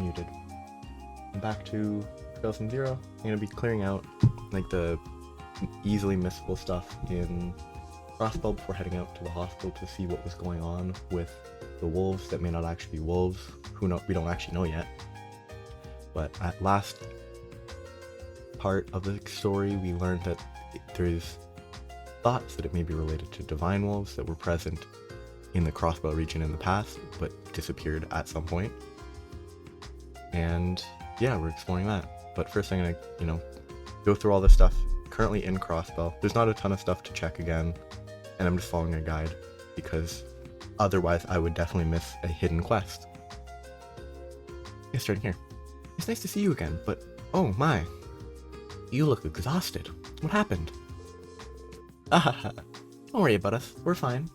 muted. I'm back to Skeleton Zero. I'm gonna be clearing out like the easily missable stuff in Crossbell before heading out to the hospital to see what was going on with the wolves that may not actually be wolves. Who know? We don't actually know yet. But at last part of the story, we learned that there's thoughts that it may be related to divine wolves that were present in the Crossbell region in the past, but disappeared at some point. And yeah, we're exploring that. But first I'm gonna, go through all this stuff currently in Crossbell. There's not a ton of stuff to check again, and I'm just following a guide because otherwise I would definitely miss a hidden quest. Yeah, starting here. It's nice to see you again, but oh my, you look exhausted. What happened? Don't worry about us, we're fine.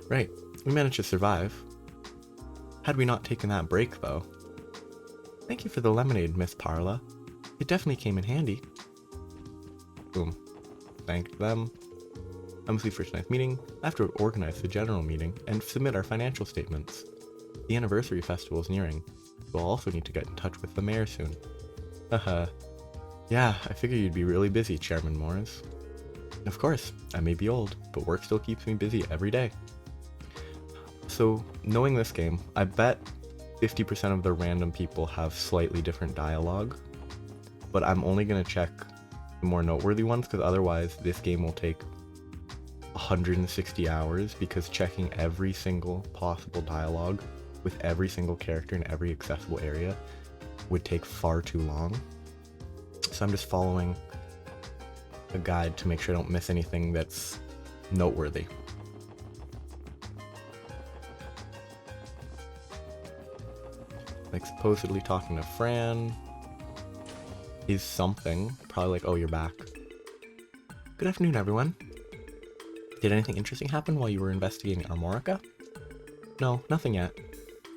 Right, we managed to survive. Had we not taken that break, though. Thank you for the lemonade, Miss Parla. It definitely came in handy. Boom. Thanked them. I'm asleep for tonight's meeting. I have to organize the general meeting and submit our financial statements. The anniversary festival is nearing, so I'll also need to get in touch with the mayor soon. Haha. Yeah, I figure you'd be really busy, Chairman Morris. Of course, I may be old, but work still keeps me busy every day. So, knowing this game, I bet 50% of the random people have slightly different dialogue, but I'm only going to check the more noteworthy ones, because otherwise this game will take 160 hours, because checking every single possible dialogue with every single character in every accessible area would take far too long. So I'm just following a guide to make sure I don't miss anything that's noteworthy. Like supposedly talking to Fran is something, probably like, oh, you're back. Good afternoon, everyone. Did anything interesting happen while you were investigating Armorica? No, nothing yet.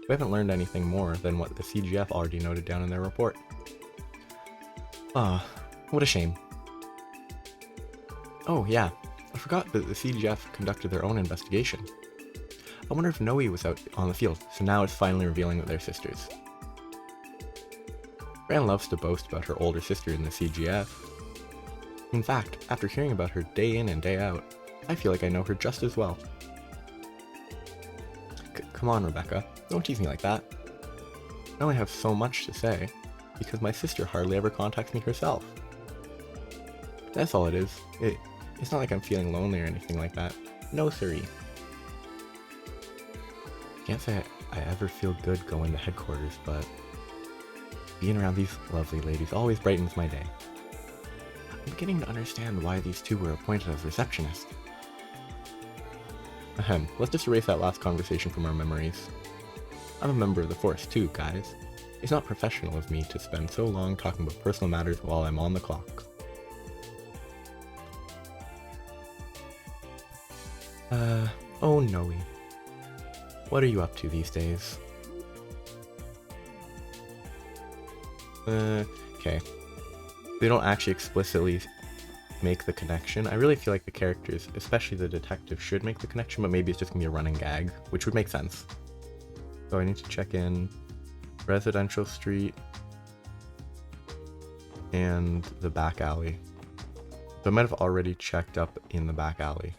We haven't learned anything more than what the CGF already noted down in their report. Ah, what a shame. Oh yeah, I forgot that the CGF conducted their own investigation. I wonder if Noe was out on the field, so now it's finally revealing that they're sisters. Fran loves to boast about her older sister in the CGF. In fact, after hearing about her day in and day out, I feel like I know her just as well. Come on, Rebecca, don't tease me like that. I only have so much to say, because my sister hardly ever contacts me herself. That's all it is. It's not like I'm feeling lonely or anything like that. No siree. Can't say I ever feel good going to headquarters, but being around these lovely ladies always brightens my day. I'm beginning to understand why these two were appointed as receptionists. Ahem, let's just erase that last conversation from our memories. I'm a member of the Force too, guys. It's not professional of me to spend so long talking about personal matters while I'm on the clock. Oh Noe. What are you up to these days? Okay. They don't actually explicitly make the connection. I really feel like the characters, especially the detective, should make the connection, but maybe it's just gonna be a running gag, which would make sense. So I need to check in Residential Street and the back alley. So I might have already checked up in the back alley.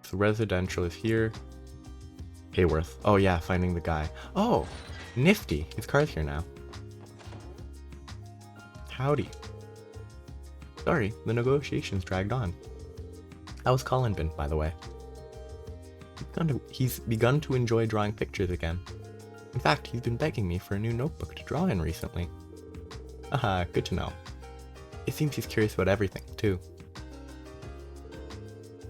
So Residential is here. Hayworth. Oh yeah, finding the guy. Oh, nifty. His car's here now. Howdy. Sorry, the negotiations dragged on. How was Colin been, by the way? He's begun to enjoy drawing pictures again. In fact, he's been begging me for a new notebook to draw in recently. Haha, good to know. It seems he's curious about everything, too.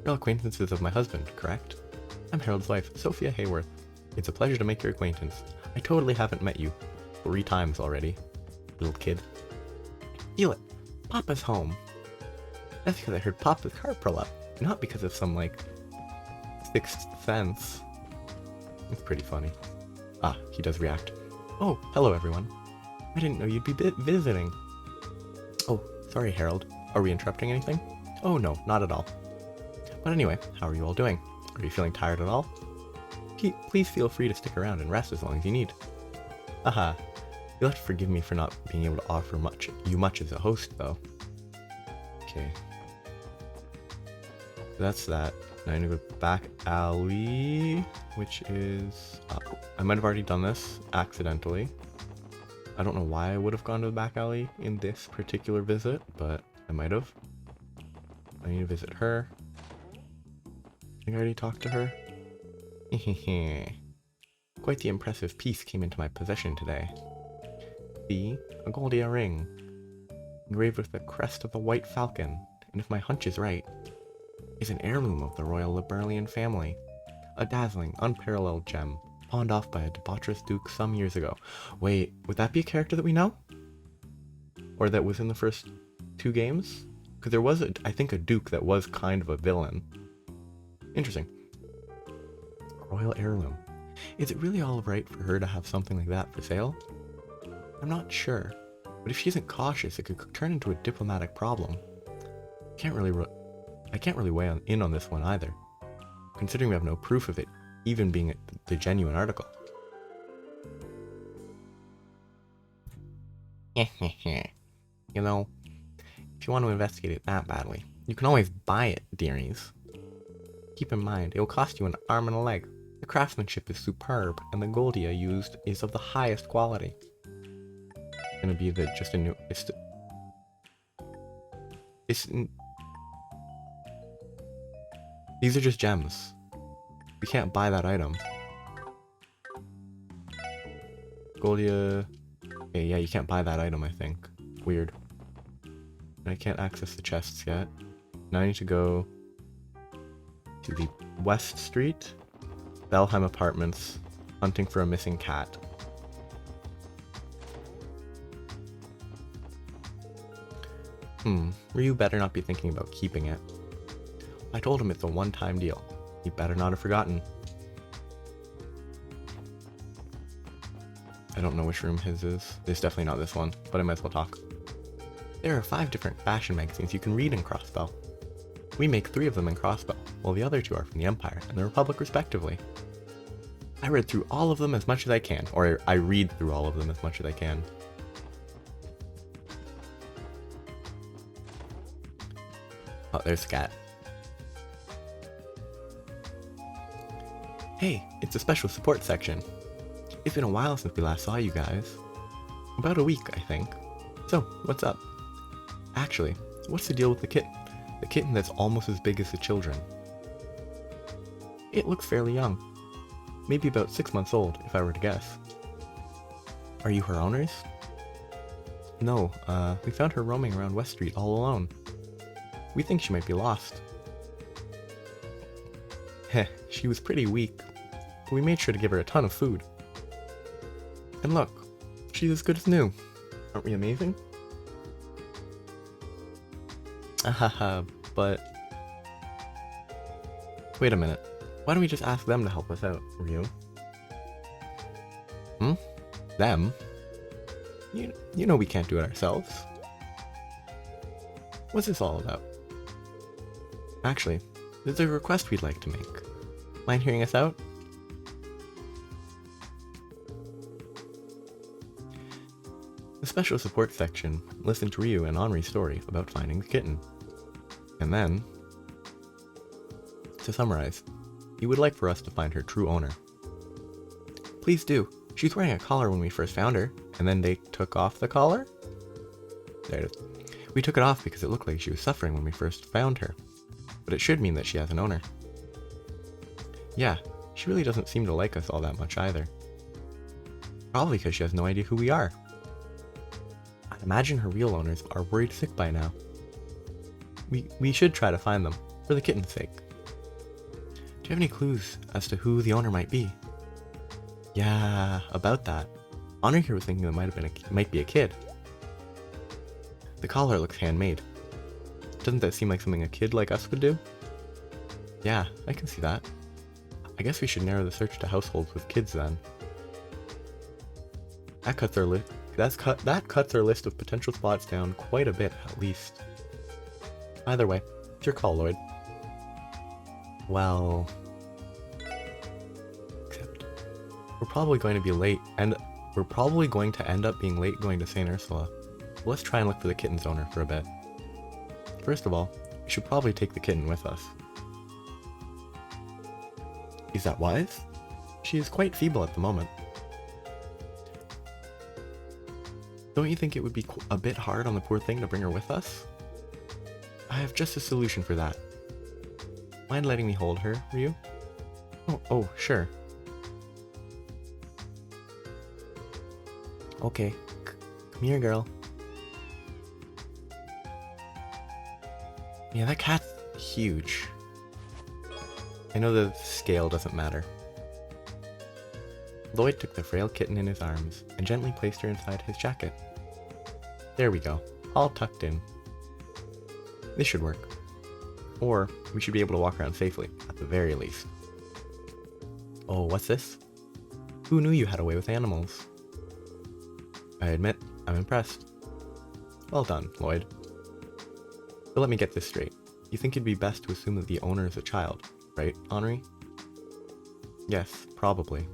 You're all acquaintances of my husband, correct? I'm Harold's wife, Sophia Hayworth. It's a pleasure to make your acquaintance. I totally haven't met you 3 times already, little kid. Feel it. Papa's home. That's because I heard Papa's car pull up, not because of some, sixth sense. It's pretty funny. Ah, he does react. Oh, hello everyone. I didn't know you'd be visiting. Oh, sorry Harold. Are we interrupting anything? Oh no, not at all. But anyway, how are you all doing? Are you feeling tired at all? Please feel free to stick around and rest as long as you need. Haha. You'll have to forgive me for not being able to offer much as a host, though. Okay. So that's that. Now I need to go back alley, which is up. I might have already done this accidentally. I don't know why I would have gone to the back alley in this particular visit, but I might have. I need to visit her. I think I already talked to her. Quite the impressive piece came into my possession today. See, a Goldia ring, engraved with the crest of a white falcon, and if my hunch is right, is an heirloom of the royal Liberlian family. A dazzling, unparalleled gem, pawned off by a debaucherous duke some years ago. Wait, would that be a character that we know? Or that was in the first 2 games? Because there was, I think, a duke that was kind of a villain. Interesting. Royal heirloom. Is it really all right for her to have something like that for sale? I'm not sure, but if she isn't cautious, it could turn into a diplomatic problem. I can't really weigh in on this one either, considering we have no proof of it even being the genuine article. You know, if you want to investigate it that badly, you can always buy it, dearies. Keep in mind, it will cost you an arm and a leg. The craftsmanship is superb, and the Goldia used is of the highest quality. It's gonna be just a new. These are just gems. We can't buy that item. Goldia. Okay, yeah, you can't buy that item, I think. Weird. And I can't access the chests yet. Now I need to go to the West Street, Belheim Apartments, hunting for a missing cat. Ryu better not be thinking about keeping it. I told him it's a one-time deal. He better not have forgotten. I don't know which room his is. It's definitely not this one, but I might as well talk. There are 5 different fashion magazines you can read in Crossbell. We make 3 of them in Crossbell, while the other 2 are from the Empire and the Republic respectively. I read through all of them as much as I can, or I read through all of them as much as I can. Oh, there's Scat. Hey, it's a special support section. It's been a while since we last saw you guys. About a week, I think. So, what's up? Actually, what's the deal with the kitten? The kitten that's almost as big as the children. It looks fairly young. Maybe about 6 months old, if I were to guess. Are you her owners? No, we found her roaming around West Street all alone. We think she might be lost. Heh, she was pretty weak, but we made sure to give her a ton of food. And look, she's as good as new. Aren't we amazing? Ahaha, but... Wait a minute. Why don't we just ask them to help us out, Ryu? Them? You know we can't do it ourselves. What's this all about? Actually, there's a request we'd like to make. Mind hearing us out? The special support section listened to Ryu and Henri's story about finding the kitten. And then, to summarize, you would like for us to find her true owner. Please do. She was wearing a collar when we first found her, and then they took off the collar? There it is. We took it off because it looked like she was suffering when we first found her. But it should mean that she has an owner. Yeah, she really doesn't seem to like us all that much either. Probably because she has no idea who we are. I imagine her real owners are worried sick by now. We should try to find them, for the kitten's sake. Do you have any clues as to who the owner might be? Yeah, about that. Honor here was thinking it might be a kid. The collar looks handmade. Doesn't that seem like something a kid like us would do? Yeah, I can see that. I guess we should narrow the search to households with kids then. That cuts our list of potential spots down quite a bit, at least. Either way, it's your call, Lloyd. Well... We're probably going to be late, and we're probably going to end up being late going to St. Ursula. Let's try and look for the kitten's owner for a bit. First of all, we should probably take the kitten with us. Is that wise? She is quite feeble at the moment. Don't you think it would be a bit hard on the poor thing to bring her with us? I have just a solution for that. Mind letting me hold her, Ryu? Oh, sure. Okay, come here, girl. Yeah, that cat's huge. I know the scale doesn't matter. Lloyd took the frail kitten in his arms and gently placed her inside his jacket. There we go, all tucked in. This should work. Or we should be able to walk around safely, at the very least. Oh, what's this? Who knew you had a way with animals? I admit, I'm impressed. Well done, Lloyd. So let me get this straight. You think it'd be best to assume that the owner is a child, right, Henri? Yes, probably.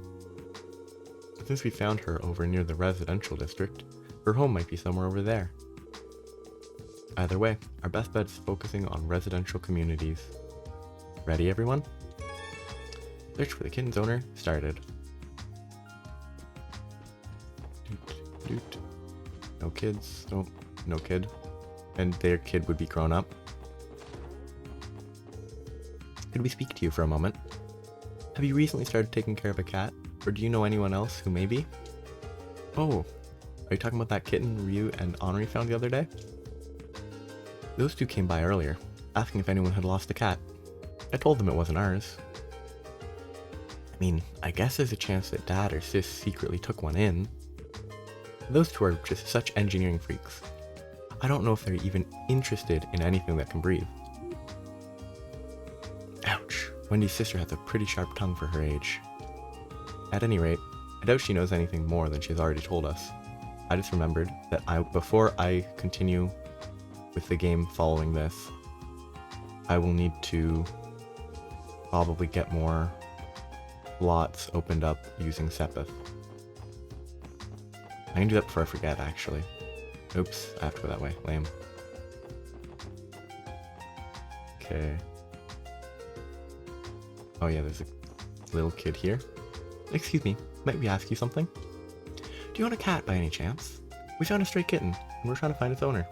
Since we found her over near the residential district, her home might be somewhere over there. Either way, our best bet is focusing on residential communities. Ready, everyone? Search for the kitten's owner started. No kids. Oh, no kid. And their kid would be grown up. Could we speak to you for a moment? Have you recently started taking care of a cat? Or do you know anyone else who may be? Oh, are you talking about that kitten Ryu and Henri found the other day? Those two came by earlier, asking if anyone had lost a cat. I told them it wasn't ours. I mean, I guess there's a chance that Dad or Sis secretly took one in. Those two are just such engineering freaks. I don't know if they're even interested in anything that can breathe. Ouch. Wendy's sister has a pretty sharp tongue for her age. At any rate, I doubt she knows anything more than she's already told us. I just remembered that before I continue with the game following this, I will need to probably get more slots opened up using Sepith. I can do that before I forget, actually. Oops, I have to go that way. Lame. Okay. Oh yeah, there's a little kid here. Excuse me, might we ask you something? Do you own a cat by any chance? We found a stray kitten, and we're trying to find its owner.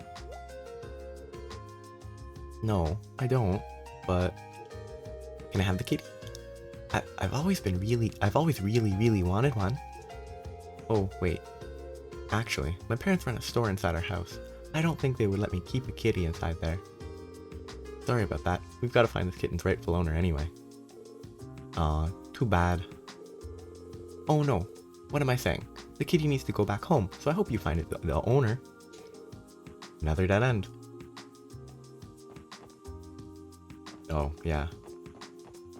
No, I don't, but can I have the kitty? I've always really wanted one. Oh, wait. Actually, my parents run a store inside our house. I don't think they would let me keep a kitty inside there. Sorry about that. We've got to find this kitten's rightful owner anyway. Aw, too bad. Oh no, what am I saying? The kitty needs to go back home, so I hope you find the owner. Another dead end. Oh, yeah.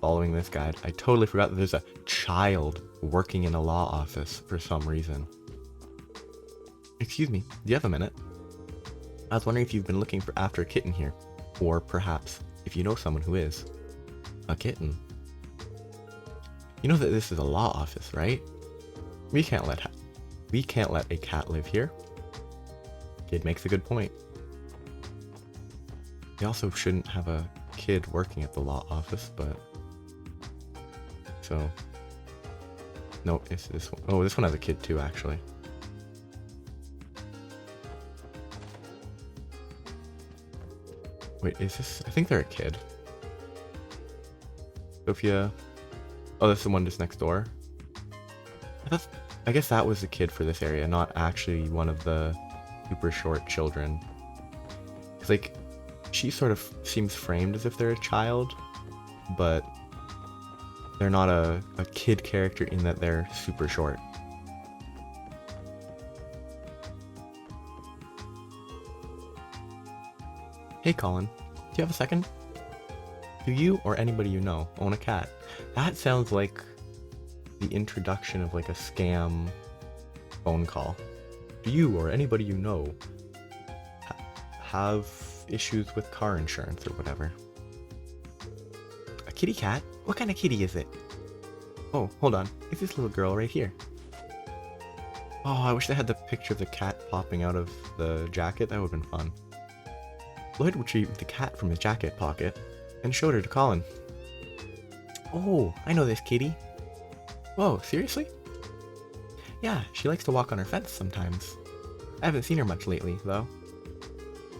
Following this guide, I totally forgot that there's a child working in a law office for some reason. Excuse me, do you have a minute? I was wondering if you've been looking after a kitten here, or perhaps if you know someone who is. A kitten? You know that this is a law office, right? We can't let a cat live here. Kid makes a good point. We also shouldn't have a kid working at the law office, but so no, it's this one. Oh, this one has a kid too, actually. Wait, is this? I think they're a kid. Sophia. Oh, that's the one just next door. I guess that was the kid for this area, not actually one of the super short children. Because, like, she sort of seems framed as if they're a child, but they're not a kid character in that they're super short. Hey Colin, do you have a second? Do you or anybody you know own a cat? That sounds like the introduction of like a scam phone call. Do you or anybody you know have issues with car insurance or whatever? A kitty cat? What kind of kitty is it? Oh, hold on. It's this little girl right here. Oh, I wish they had the picture of the cat popping out of the jacket. That would have been fun. Lloyd retrieved the cat from his jacket pocket and showed her to Colin. Oh, I know this kitty. Whoa, seriously? Yeah, she likes to walk on her fence sometimes. I haven't seen her much lately, though.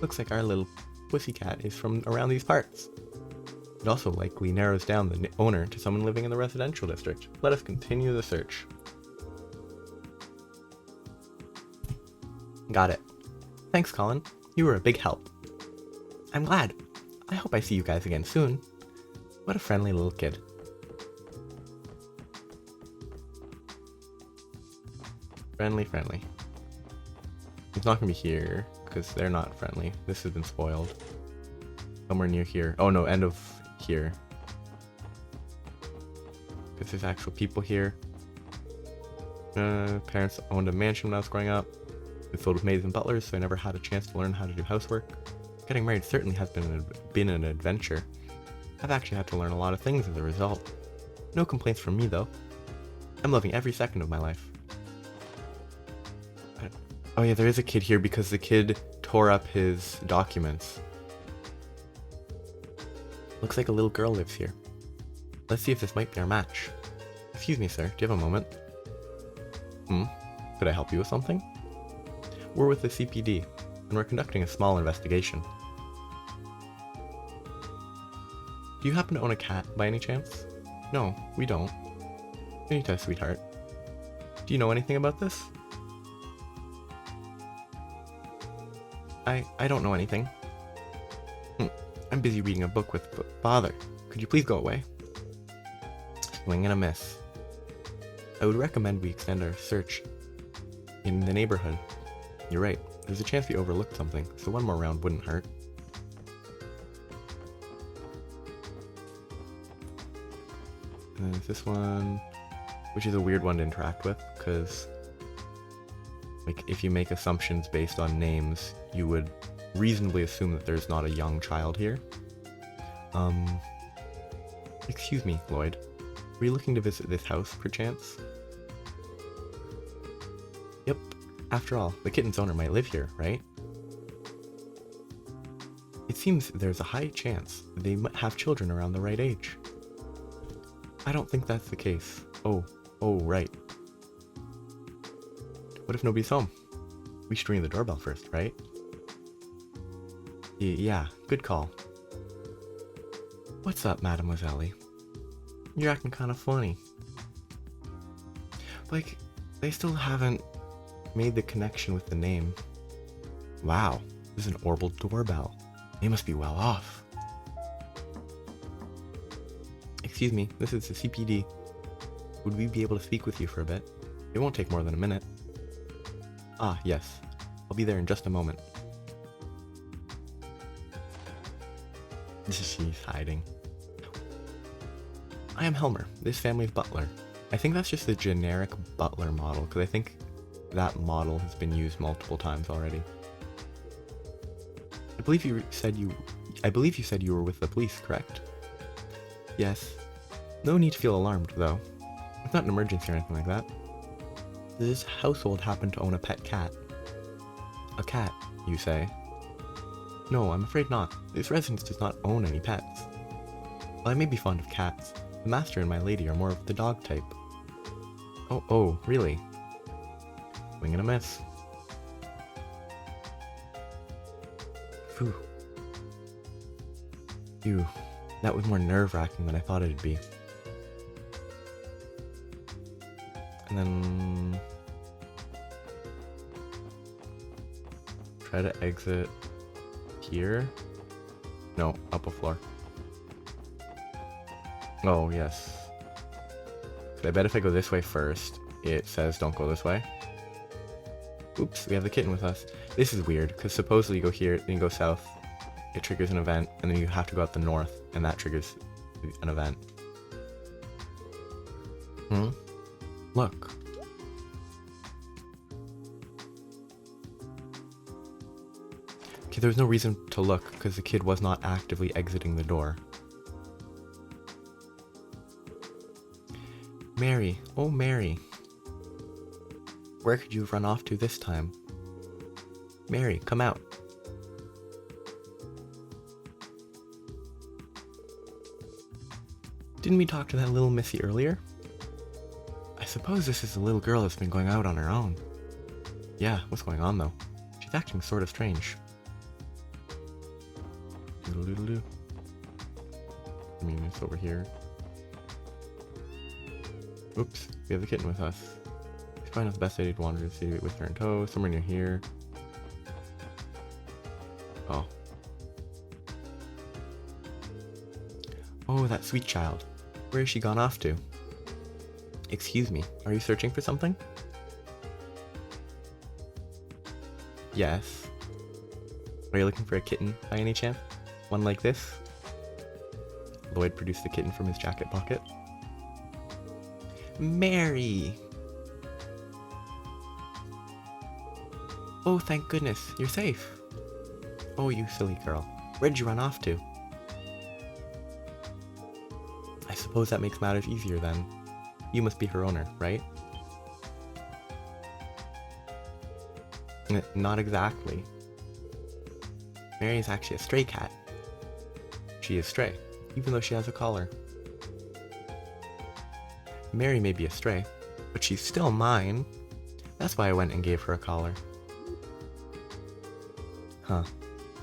Looks like our little pussycat is from around these parts. It also likely narrows down the owner to someone living in the residential district. Let us continue the search. Got it. Thanks, Colin. You were a big help. I'm glad. I hope I see you guys again soon. What a friendly little kid. Friendly. He's not gonna be here, because they're not friendly. This has been spoiled. Somewhere near here. Oh no, end of here. Because there's actual people here. Parents owned a mansion when I was growing up. It was filled with maids and butlers, so I never had a chance to learn how to do housework. Getting married certainly has been an adventure. I've actually had to learn a lot of things as a result. No complaints from me though. I'm loving every second of my life. Oh yeah, there is a kid here because the kid tore up his documents. Looks like a little girl lives here. Let's see if this might be our match. Excuse me, sir, do you have a moment? Could I help you with something? We're with the CPD, and we're conducting a small investigation. Do you happen to own a cat by any chance? No, we don't. Anytime, sweetheart. Do you know anything about this? I don't know anything. I'm busy reading a book with father. Could you please go away? Swing and a miss. I would recommend we extend our search in the neighborhood. You're right. There's a chance we overlooked something, so one more round wouldn't hurt. And then there's this one, which is a weird one to interact with, because like if you make assumptions based on names, you would reasonably assume that there's not a young child here. Excuse me, Lloyd. Were you looking to visit this house, perchance? Yep. After all, the kitten's owner might live here, right? It seems there's a high chance they might have children around the right age. I don't think that's the case. Oh, right. What if nobody's home? We should ring the doorbell first, right? Yeah, good call. What's up, Mademoiselle? You're acting kind of funny. Like, they still haven't made the connection with the name. Wow, this is an orbital doorbell. They must be well off. Excuse me, this is the CPD. Would we be able to speak with you for a bit? It won't take more than a minute. Ah, yes. I'll be there in just a moment. She's hiding. I am Helmer, this family's butler. I think that's just the generic butler model, because I think that model has been used multiple times already. I believe you said you were with the police, correct? Yes. No need to feel alarmed, though. It's not an emergency or anything like that. Does this household happen to own a pet cat? A cat, you say? No, I'm afraid not. This residence does not own any pets. While I may be fond of cats, the master and my lady are more of the dog type. Oh, really? Wing and a miss. Phew. Ew, that was more nerve-wracking than I thought it'd be. And then try to exit here. No, up a floor. Oh, yes. I bet if I go this way first, it says don't go this way. Oops, we have the kitten with us. This is weird, because supposedly you go here, then you go south, it triggers an event, and then you have to go out the north, and that triggers an event. Look. Okay, there's no reason to look, because the kid was not actively exiting the door. Mary, oh Mary. Where could you have run off to this time? Mary, come out. Didn't we talk to that little missy earlier? I suppose this is the little girl that's been going out on her own. Yeah, what's going on though? She's acting sort of strange. Doodle-doodle-doo. I mean, it's over here. Oops, we have the kitten with us. She's probably not the best idea to wander the city with her in tow, somewhere near here. Oh. Oh, that sweet child. Where has she gone off to? Excuse me, are you searching for something? Yes. Are you looking for a kitten by any chance? One like this? Lloyd produced the kitten from his jacket pocket. Mary! Oh, thank goodness, you're safe. Oh, you silly girl. Where'd you run off to? I suppose that makes matters easier then. You must be her owner, right? Not exactly. Mary is actually a stray cat. She is stray, even though she has a collar. Mary may be a stray, but she's still mine. That's why I went and gave her a collar. Huh.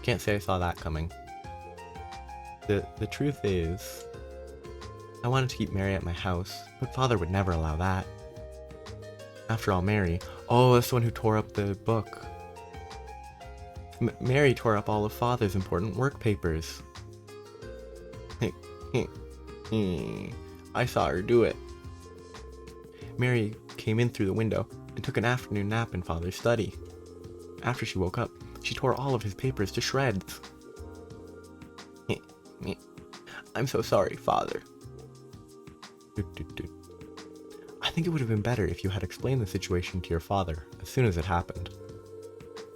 Can't say I saw that coming. The truth is, I wanted to keep Mary at my house, but Father would never allow that. After all, Mary... Oh, that's the one who tore up the book. Mary tore up all of Father's important work papers. I saw her do it. Mary came in through the window and took an afternoon nap in Father's study. After she woke up, she tore all of his papers to shreds. I'm so sorry, Father. I think it would have been better if you had explained the situation to your father as soon as it happened.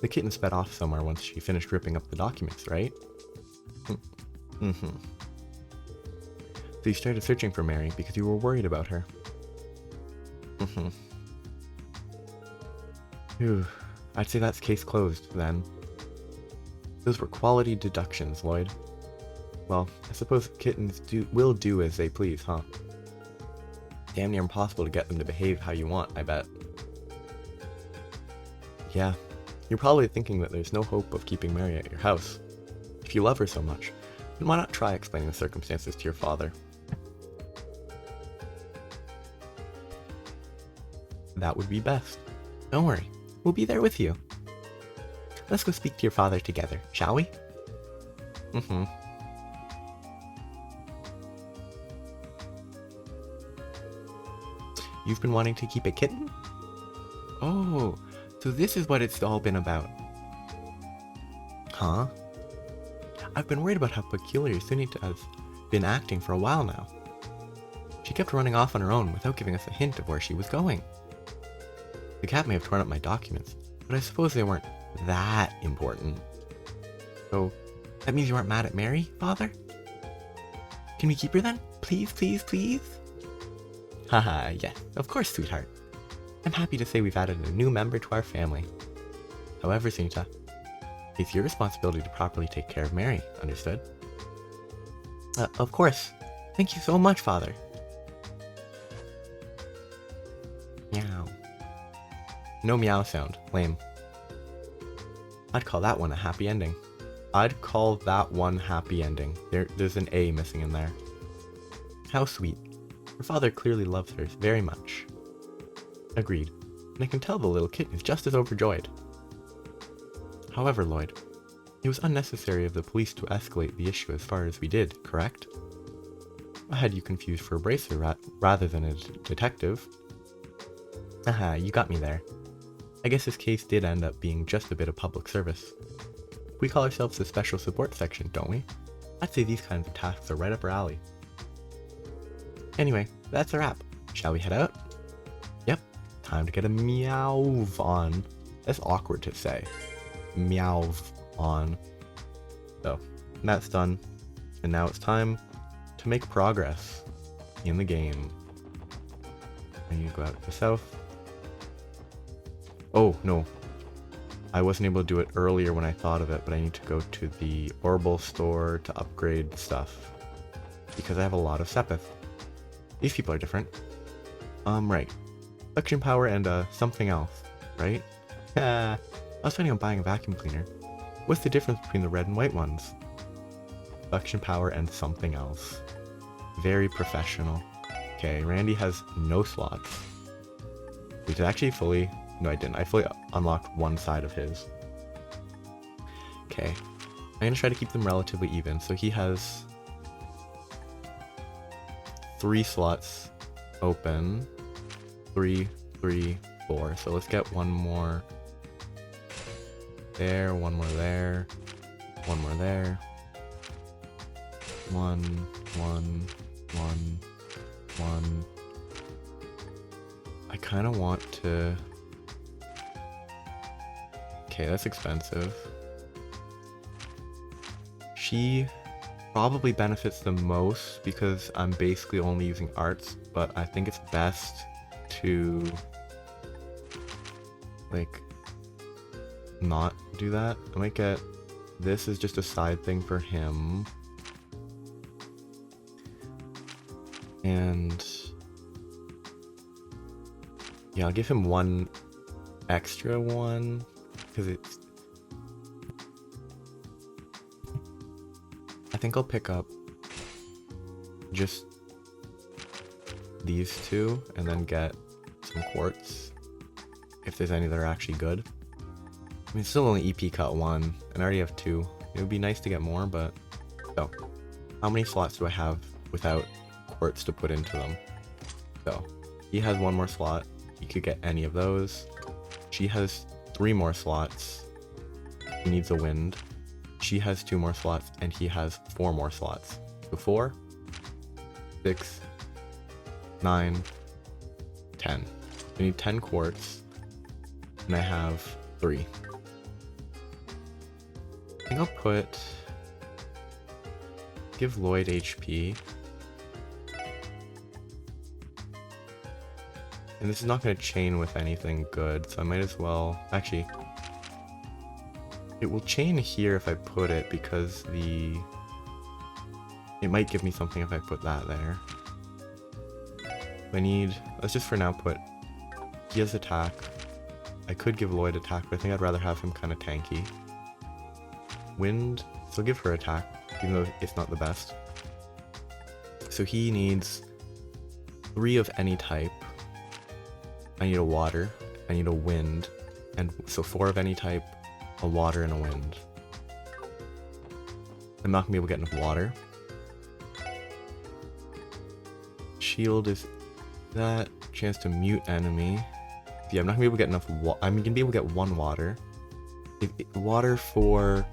The kitten sped off somewhere once she finished ripping up the documents, right? Mm-hmm. So you started searching for Mary because you were worried about her. Mm-hmm. Phew. I'd say that's case closed, then. Those were quality deductions, Lloyd. Well, I suppose kittens will do as they please, huh? Damn near impossible to get them to behave how you want, I bet. Yeah, you're probably thinking that there's no hope of keeping Mary at your house. If you love her so much, then why not try explaining the circumstances to your father? That would be best. Don't worry, we'll be there with you. Let's go speak to your father together, shall we? Mm-hmm. You've been wanting to keep a kitten? Oh, so this is what it's all been about. Huh? I've been worried about how peculiar Sunita has been acting for a while now. She kept running off on her own without giving us a hint of where she was going. The cat may have torn up my documents, but I suppose they weren't that important. So, that means you aren't mad at Mary, Father? Can we keep her then? Please, please, please? Haha, yeah, of course, sweetheart. I'm happy to say we've added a new member to our family. However, Sunita, it's your responsibility to properly take care of Mary, understood? Of course. Thank you so much, Father. Meow. No meow sound. Lame. I'd call that one a happy ending. I'd call that one happy ending. There's an A missing in there. How sweet. Her father clearly loves her very much. Agreed. And I can tell the little kitten is just as overjoyed. However, Lloyd, it was unnecessary of the police to escalate the issue as far as we did, correct? I had you confused for a bracer rather than a detective. Aha, you got me there. I guess this case did end up being just a bit of public service. We call ourselves the Special Support Section, don't we? I'd say these kinds of tasks are right up our alley. Anyway, that's a wrap. Shall we head out? Yep, time to get a meow on. That's awkward to say. Meow on. So, that's done. And now it's time to make progress in the game. I need to go out to the south. Oh, no. I wasn't able to do it earlier when I thought of it, but I need to go to the Orbital store to upgrade stuff. Because I have a lot of Sepith. These people are different. Right. Suction power and, something else, right? I was planning on buying a vacuum cleaner. What's the difference between the red and white ones? Suction power and something else. Very professional. Okay, Randy has no slots. Which is actually fully... No, I didn't. I fully unlocked one side of his. Okay. I'm gonna try to keep them relatively even. So he has 3 slots open. 3, 3, 4. So let's get one more there, one more there, one more there. 1, 1, 1, 1. I kind of want to... Okay, that's expensive. She probably benefits the most because I'm basically only using arts, but I think it's best to like not do that. I might get this is just a side thing for him. And yeah, I'll give him one extra one because it's... I think I'll pick up just these 2 and then get some quartz if there's any that are actually good. I mean, it's still only EP cut 1 and I already have 2. It would be nice to get more, but... So, how many slots do I have without quartz to put into them? So, he has 1 more slot. He could get any of those. She has 3 more slots. He needs a wind. She has 2 more slots, and he has 4 more slots. So 4, 6, 9, 10. We need 10 quartz, and I have 3. I think I'll give Lloyd HP. And this is not going to chain with anything good, so I might as well... Actually, it will chain here if I put it, because the... It might give me something if I put that there. I need... Let's just for now put... He has attack. I could give Lloyd attack, but I think I'd rather have him kind of tanky. Wind, so I'll give her attack, even though it's not the best. So he needs 3 of any type. I need a water, I need a wind, and so 4 of any type, a water and a wind. I'm not gonna be able to get enough water. Shield is that, chance to mute enemy. Yeah, I'm not gonna be able to get enough I'm gonna be able to get 1 water. Water for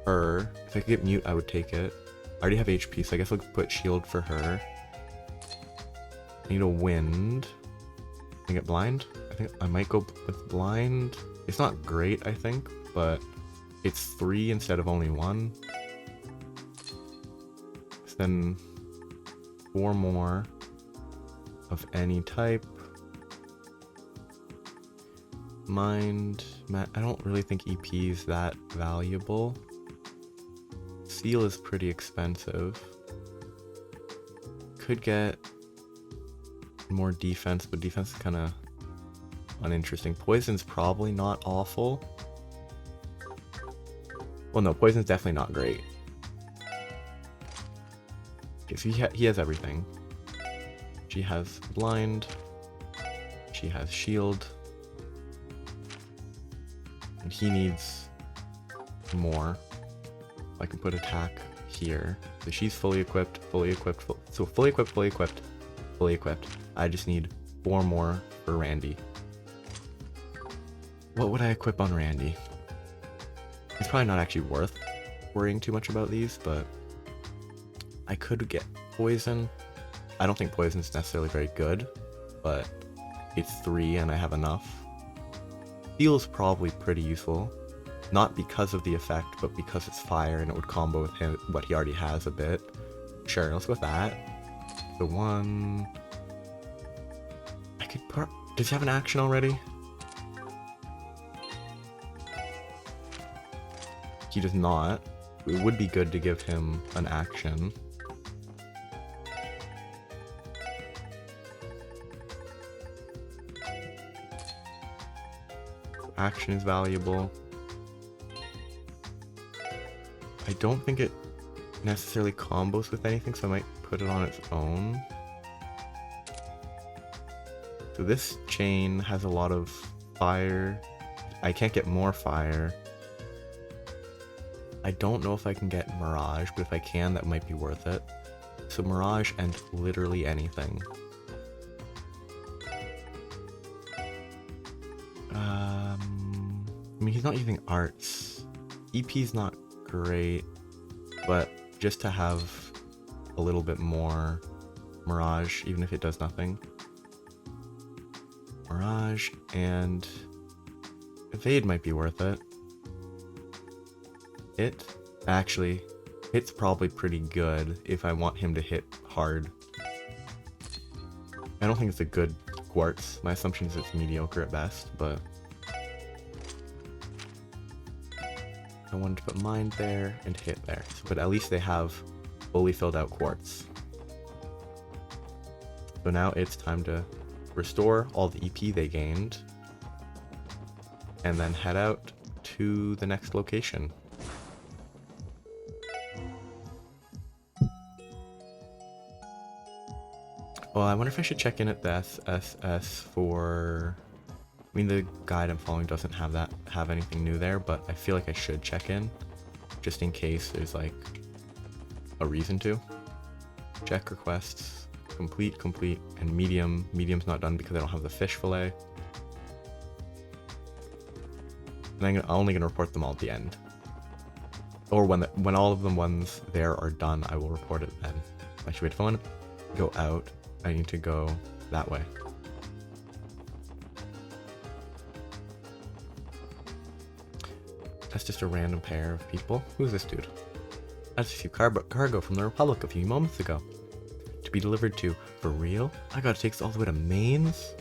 her, if I could get mute I would take it. I already have HP, so I guess I'll put shield for her. I need a wind. Can I get blind? I think I might go with blind. It's not great, I think, but it's 3 instead of only 1. So then 4 more of any type. Mind, I don't really think EP is that valuable. Seal is pretty expensive. Could get more defense, but defense is kind of uninteresting. Poison's probably not awful. Well, no, poison's definitely not great. Okay, so he has everything. She has blind. She has shield. And he needs more. I can put attack here. So she's fully equipped, fully equipped. So fully equipped, fully equipped, fully equipped. I just need 4 more for Randy. What would I equip on Randy? It's probably not actually worth worrying too much about these, but I could get poison. I don't think poison is necessarily very good, but it's 3 and I have enough. Feels probably pretty useful, not because of the effect, but because it's fire and it would combo with him, what he already has a bit. Sure, let's go with that. So 1, Does he have an action already? He does not. It would be good to give him an action. Action is valuable. I don't think it necessarily combos with anything, so I might put it on its own. So this chain has a lot of fire. I can't get more fire. I don't know if I can get Mirage, but if I can, that might be worth it. So Mirage and literally anything. I mean, he's not using arts. EP's not great, but just to have a little bit more Mirage, even if it does nothing. Mirage and Evade might be worth it. It's probably pretty good if I want him to hit hard. I don't think it's a good Quartz. My assumption is it's mediocre at best, but I wanted to put Mind there and hit there. But at least they have fully filled out Quartz. So now it's time to restore all the EP they gained and then head out to the next location. Well, I wonder if I should check in at the SSS for... I mean, the guide I'm following doesn't have anything new there, but I feel like I should check in, just in case there's like a reason to. Check requests, complete, and medium. Medium's not done because I don't have the fish fillet. And I'm only gonna report them all at the end, or when all of the ones there are done, I will report it then. Actually, wait, if I want to go out, I need to go that way. That's just a random pair of people. Who's this dude? I just received cargo from the Republic a few moments ago. To be delivered to. For real? I gotta take this all the way to Mainz?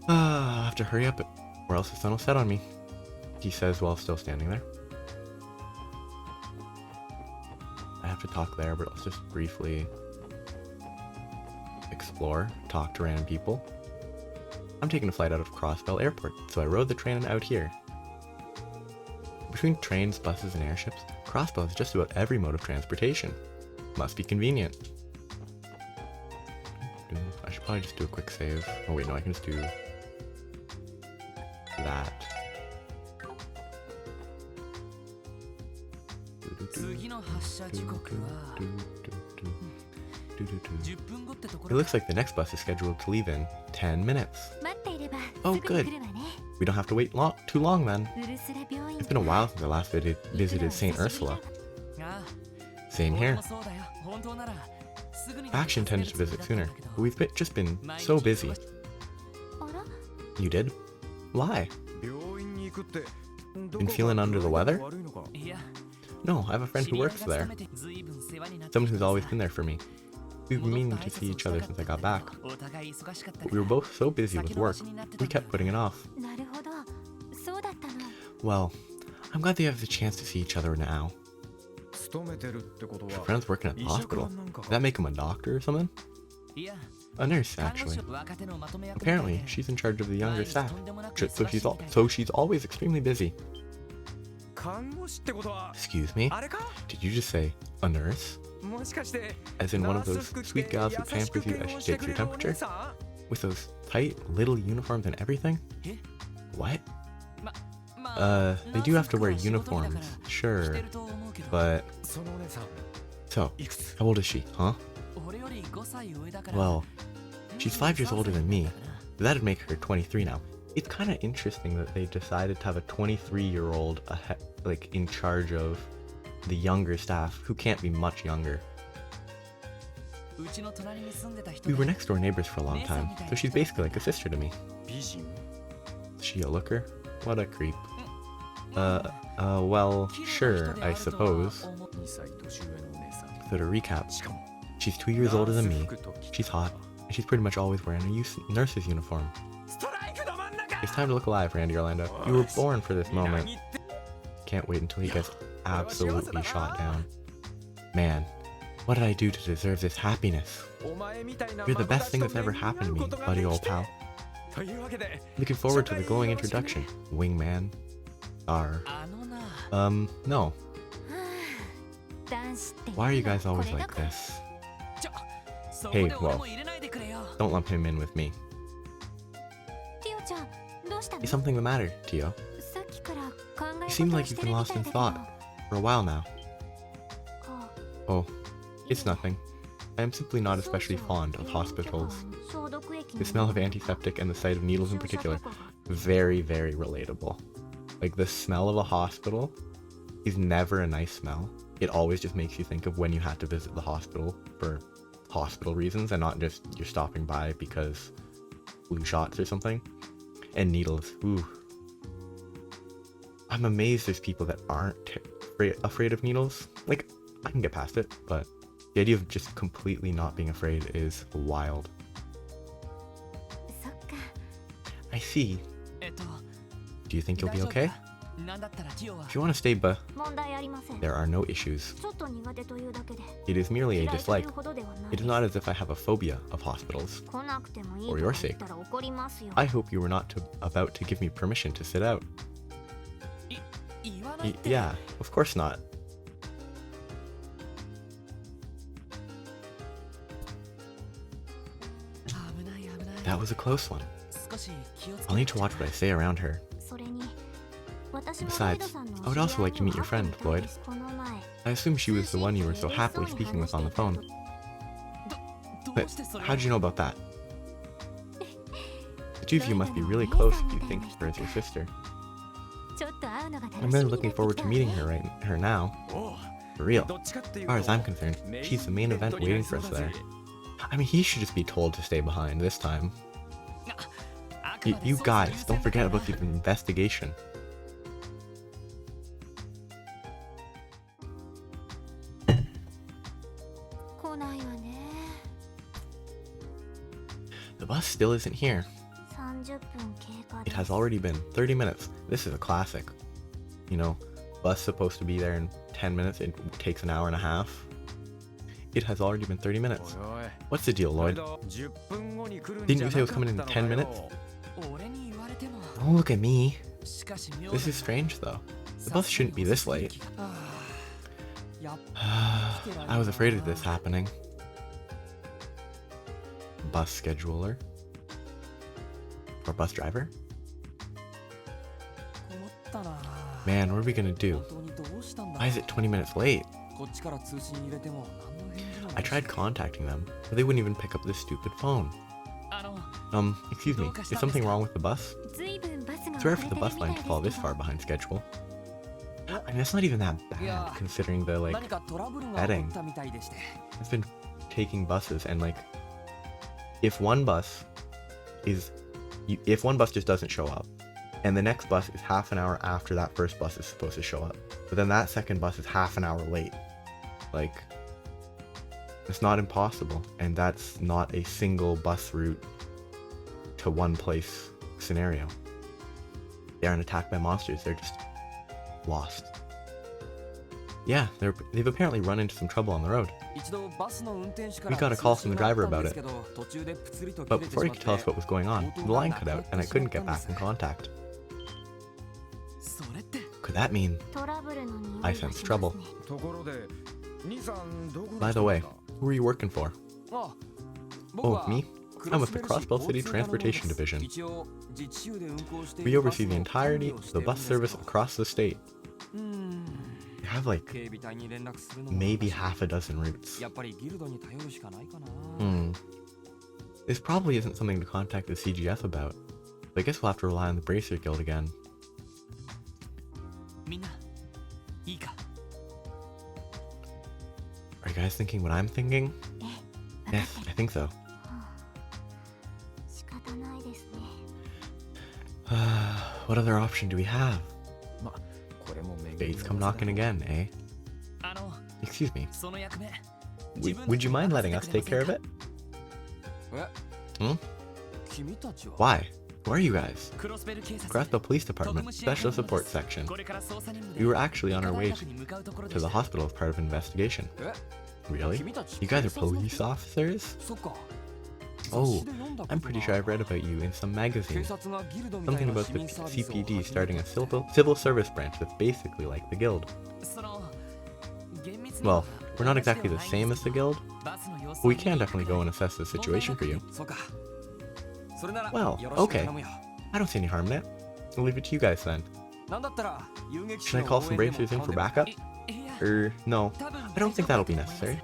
I'll have to hurry up or else the sun will set on me. He says while still standing there. I have to talk there, but let's just briefly explore, talk to random people. I'm taking a flight out of Crossbell Airport, so I rode the train out here. Between trains, buses, and airships, Crossbell has just about every mode of transportation. Must be convenient. I should probably just do a quick save. Oh wait, no, I can just do that. It looks like the next bus is scheduled to leave in 10 minutes. Oh good. We don't have to wait too long then. It's been a while since I last visited St. Ursula. Same here. I actually intended to visit sooner, but we've just been so busy. You did? Why? Been feeling under the weather? No, I have a friend who works there. Someone who's always been there for me. We've been meaning to see each other since I got back. But we were both so busy with work, we kept putting it off. Well, I'm glad they have the chance to see each other now. Your friend's working at the hospital. Does that make him a doctor or something? A nurse, actually. Apparently, she's in charge of the younger staff, so she's always extremely busy. Excuse me? Did you just say a nurse? As in one of those sweet gals who pampers you as she takes your temperature? With those tight little uniforms and everything? What? They do have to wear uniforms, sure, but... So, how old is she, huh? Well, she's 5 years older than me, so that'd make her 23 now. It's kind of interesting that they decided to have a 23-year-old like in charge of the younger staff, who can't be much younger. We were next door neighbors for a long time, so she's basically like a sister to me. Is she a looker? What a creep. Well, sure, I suppose. So to recap, she's 2 years older than me, she's hot, And she's pretty much always wearing a nurse's uniform. It's time to look alive, Randy Orlando. You were born for this moment. Can't wait until he gets absolutely shot down. Man, what did I do to deserve this happiness? You're the best thing that's ever happened to me, buddy old pal. Looking forward to the glowing introduction, wingman. No. Why are you guys always like this? Hey, whoa. Don't lump him in with me. Is something the matter, Tio? You seem like you've been lost in thought for a while now. Oh, it's nothing. I am simply not especially fond of hospitals. The smell of antiseptic and the sight of needles in particular, very, very relatable. Like, the smell of a hospital is never a nice smell. It always just makes you think of when you had to visit the hospital for hospital reasons and not just you're stopping by because flu shots or something. And needles, ooh. I'm amazed there's people that aren't afraid of needles. Like, I can get past it, but the idea of just completely not being afraid is wild. I see. Do you think you'll be okay? If you want to stay, there are no issues. It is merely a dislike. It is not as if I have a phobia of hospitals. For your sake, I hope you were not about to give me permission to sit out. Yeah, of course not. That was a close one. I'll need to watch what I say around her. Besides, I would also like to meet your friend, Lloyd. I assume she was the one you were so happily speaking with on the phone. But how did you know about that? The two of you must be really close if you think her as your sister. I'm really looking forward to meeting her now. For real. As far as I'm concerned, she's the main event waiting for us there. I mean, he should just be told to stay behind this time. You guys, don't forget about the investigation. The bus still isn't here. It has already been 30 minutes. This is a classic. You know, bus supposed to be there in 10 minutes. It takes an hour and a half. It has already been 30 minutes. What's the deal, Lloyd? Didn't you say it was coming in 10 minutes? Don't look at me. This is strange, though. The bus shouldn't be this late. I was afraid of this happening. Bus scheduler? Or bus driver? Man, what are we gonna do? Why is it 20 minutes late? I tried contacting them, but they wouldn't even pick up this stupid phone. Excuse me, is something wrong with the bus? It's rare for the bus line to fall this far behind schedule. I mean, that's not even that bad, considering the, betting. I've been taking buses, and, if one bus just doesn't show up, and the next bus is half an hour after that first bus is supposed to show up, but then that second bus is half an hour late, it's not impossible, and that's not a single bus route to one place scenario. They aren't attacked by monsters, they're just lost. Yeah, they've apparently run into some trouble on the road. We got a call from the driver about it, but before he could tell us what was going on, the line cut out and I couldn't get back in contact. Could that mean I sense trouble? By the way, who are you working for? Oh, me? I'm with the Crossbell City Transportation Division. We oversee the entirety of the bus service across the state. We have maybe half a dozen routes. This probably isn't something to contact the CGF about, but I guess we'll have to rely on the Bracer Guild again. Are you guys thinking what I'm thinking? Yes, I think so. What other option do we have? Fate's come knocking again, eh? Excuse me. Would you mind letting us take care of it? Hmm? Why? Who are you guys? Crossbell Police Department, Special Support Section. We were actually on our way to the hospital as part of an investigation. Really? You guys are police officers? Oh, I'm pretty sure I've read about you in some magazine. Something about the CPD starting a civil service branch that's basically like the guild. Well, we're not exactly the same as the guild, but we can definitely go and assess the situation for you. Well, okay. I don't see any harm in it. I'll leave it to you guys then. Should I call some bracers in for backup? No, I don't think that'll be necessary.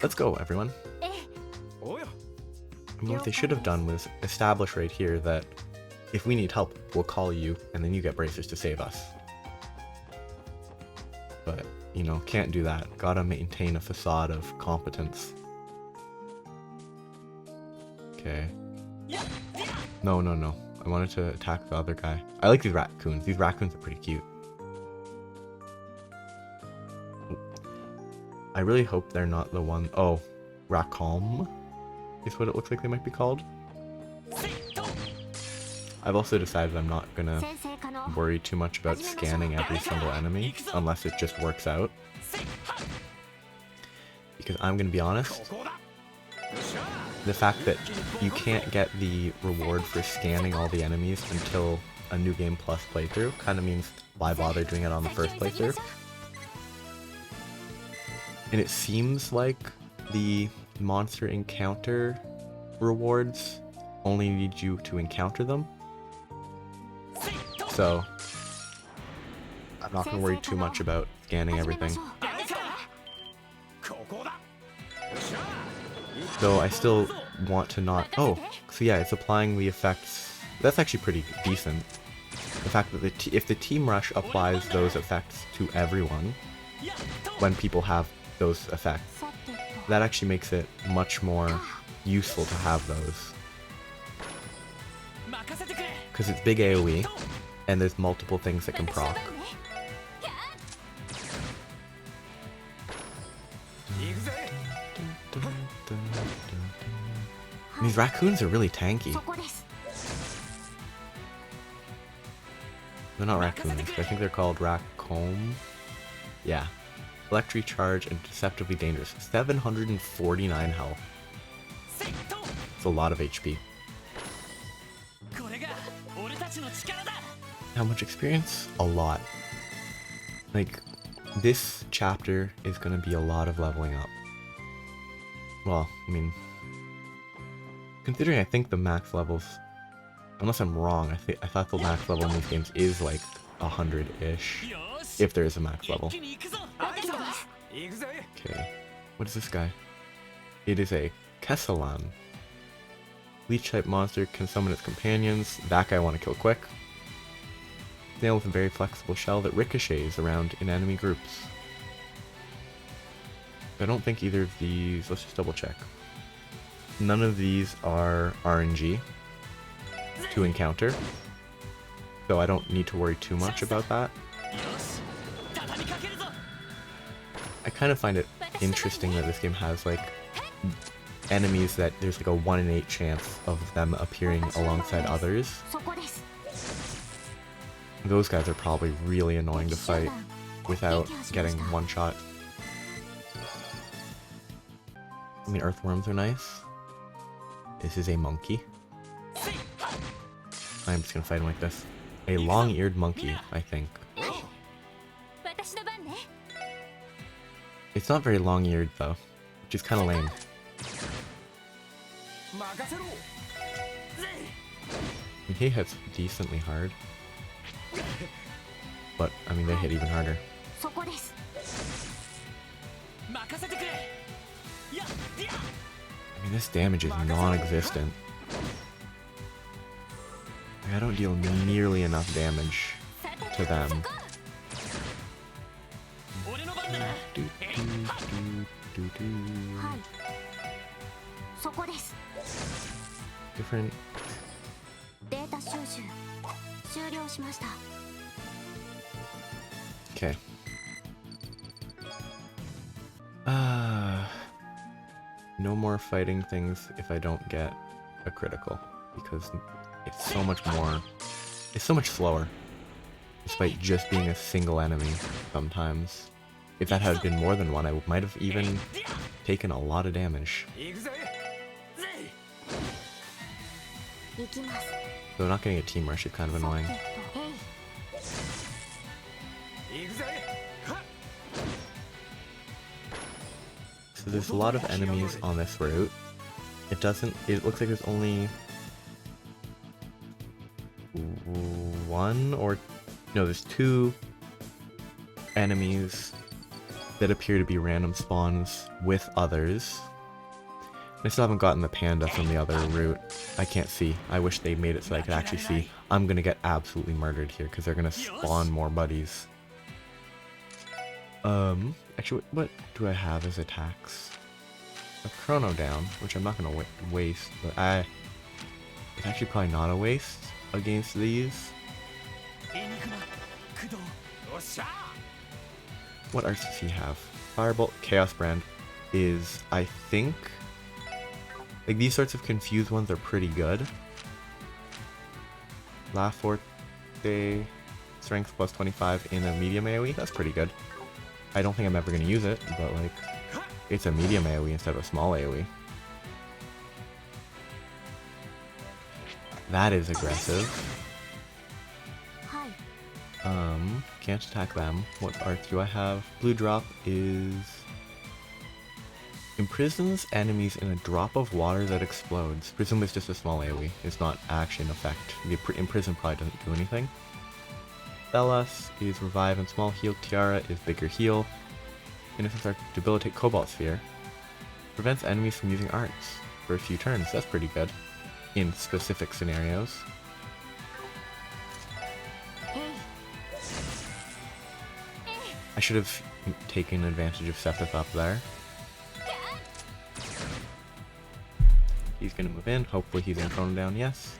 Let's go, everyone. I mean, what they should have done was establish right here that if we need help, we'll call you, and then you get bracers to save us. But, you know, can't do that. Gotta maintain a facade of competence. Okay. No. I wanted to attack the other guy. I like these raccoons. These raccoons are pretty cute. I really hope they're not the one... Oh, Raccoon is what it looks like they might be called. I've also decided I'm not gonna worry too much about scanning every single enemy unless it just works out. Because I'm gonna be honest, the fact that you can't get the reward for scanning all the enemies until a New Game Plus playthrough kind of means why bother doing it on the first playthrough? And it seems like the monster encounter rewards only need you to encounter them. So I'm not going to worry too much about scanning everything. Though I still want to not... Oh, so yeah, it's applying the effects. That's actually pretty decent. The fact that if the team rush applies those effects to everyone when people have those effects, that actually makes it much more useful to have those. Because it's big AoE, and there's multiple things that can proc. These raccoons are really tanky. They're not raccoons, I think they're called raccoon. Yeah. Electric charge and deceptively dangerous. 749 health. It's a lot of HP. How much experience? A lot. Like, this chapter is gonna be a lot of leveling up. Well, I mean, considering I think the max levels, unless I'm wrong, I thought the max level in these games is like 100-ish, if there is a max level. Okay, what is this guy? It is a Kesselan. Leech type monster can summon its companions. That guy I want to kill quick. Snail with a very flexible shell that ricochets around in enemy groups. I don't think either of these... Let's just double check. None of these are RNG to encounter, so I don't need to worry too much about that. I kind of find it interesting that this game has like enemies that there's like a 1 in 8 chance of them appearing alongside others. Those guys are probably really annoying to fight without getting one shot. I mean, earthworms are nice. This is a monkey. I'm just gonna fight him like this. A long-eared monkey, I think. It's not very long-eared though, which is kind of lame. He hits decently hard. But, I mean, they hit even harder. I mean, this damage is non-existent. I don't deal nearly enough damage to them. Different. Okay. No more fighting things if I don't get a critical, because it's so much more, it's so much slower, despite just being a single enemy sometimes. If that had been more than one, I might have even taken a lot of damage. So not getting a team rush is kind of annoying. So there's a lot of enemies on this route. It looks like there's only one or, no, there's two enemies that appear to be random spawns with others. I still haven't gotten the panda from the other route. I can't see. I wish they made it so I could actually see. I'm gonna get absolutely murdered here because they're gonna spawn more buddies. Actually, what do I have as attacks? A chrono down, which I'm not gonna waste, but it's actually probably not a waste against these. What arts does he have? Firebolt, Chaos Brand is, I think, like these sorts of confused ones are pretty good. La Forte, strength plus 25 in a medium AoE, that's pretty good. I don't think I'm ever going to use it, but like, it's a medium AoE instead of a small AoE. That is aggressive. Can't attack them. What art do I have? Blue drop is... imprisons enemies in a drop of water that explodes. Presumably it's just a small AoE. It's not actually an effect. The imprison probably doesn't do anything. Belas is revive and small heal. Tiara is bigger heal. Innocence art, debilitate Cobalt Sphere. Prevents enemies from using arts for a few turns. That's pretty good in specific scenarios. I should have taken advantage of Sepith up there. He's gonna move in. Hopefully he's gonna chrono down. Yes.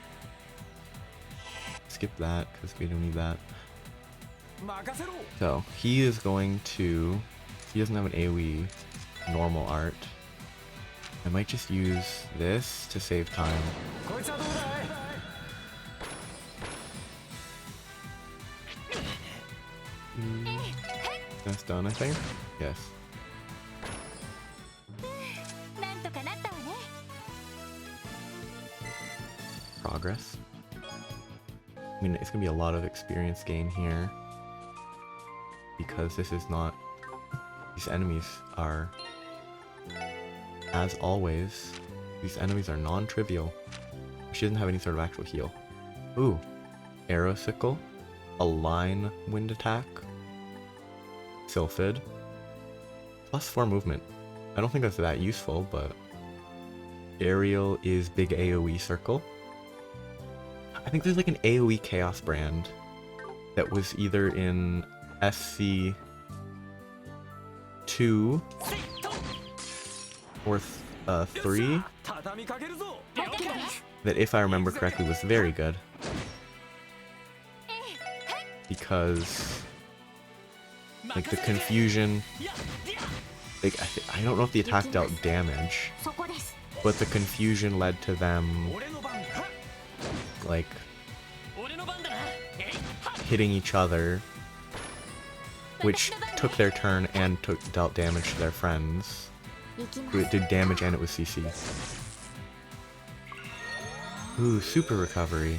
Skip that because we don't need that. So he is going to. He doesn't have an AoE normal art. I might just use this to save time. That's done, I think. Yes. Progress. I mean, it's gonna be a lot of experience gain here because this is not. These enemies are, as always, these enemies are non-trivial. She doesn't have any sort of actual heal. Ooh, Arrow Sickle, a line wind attack, Sylphid, +4 movement. I don't think that's that useful, but Aerial is big AoE circle. I think there's like an AoE Chaos Brand that was either in SC 2 or 3 that, if I remember correctly, was very good because like the confusion, like I don't know if the attack dealt damage, but the confusion led to them like hitting each other, which took their turn and dealt damage to their friends. It did damage and it was CC. Ooh, super recovery.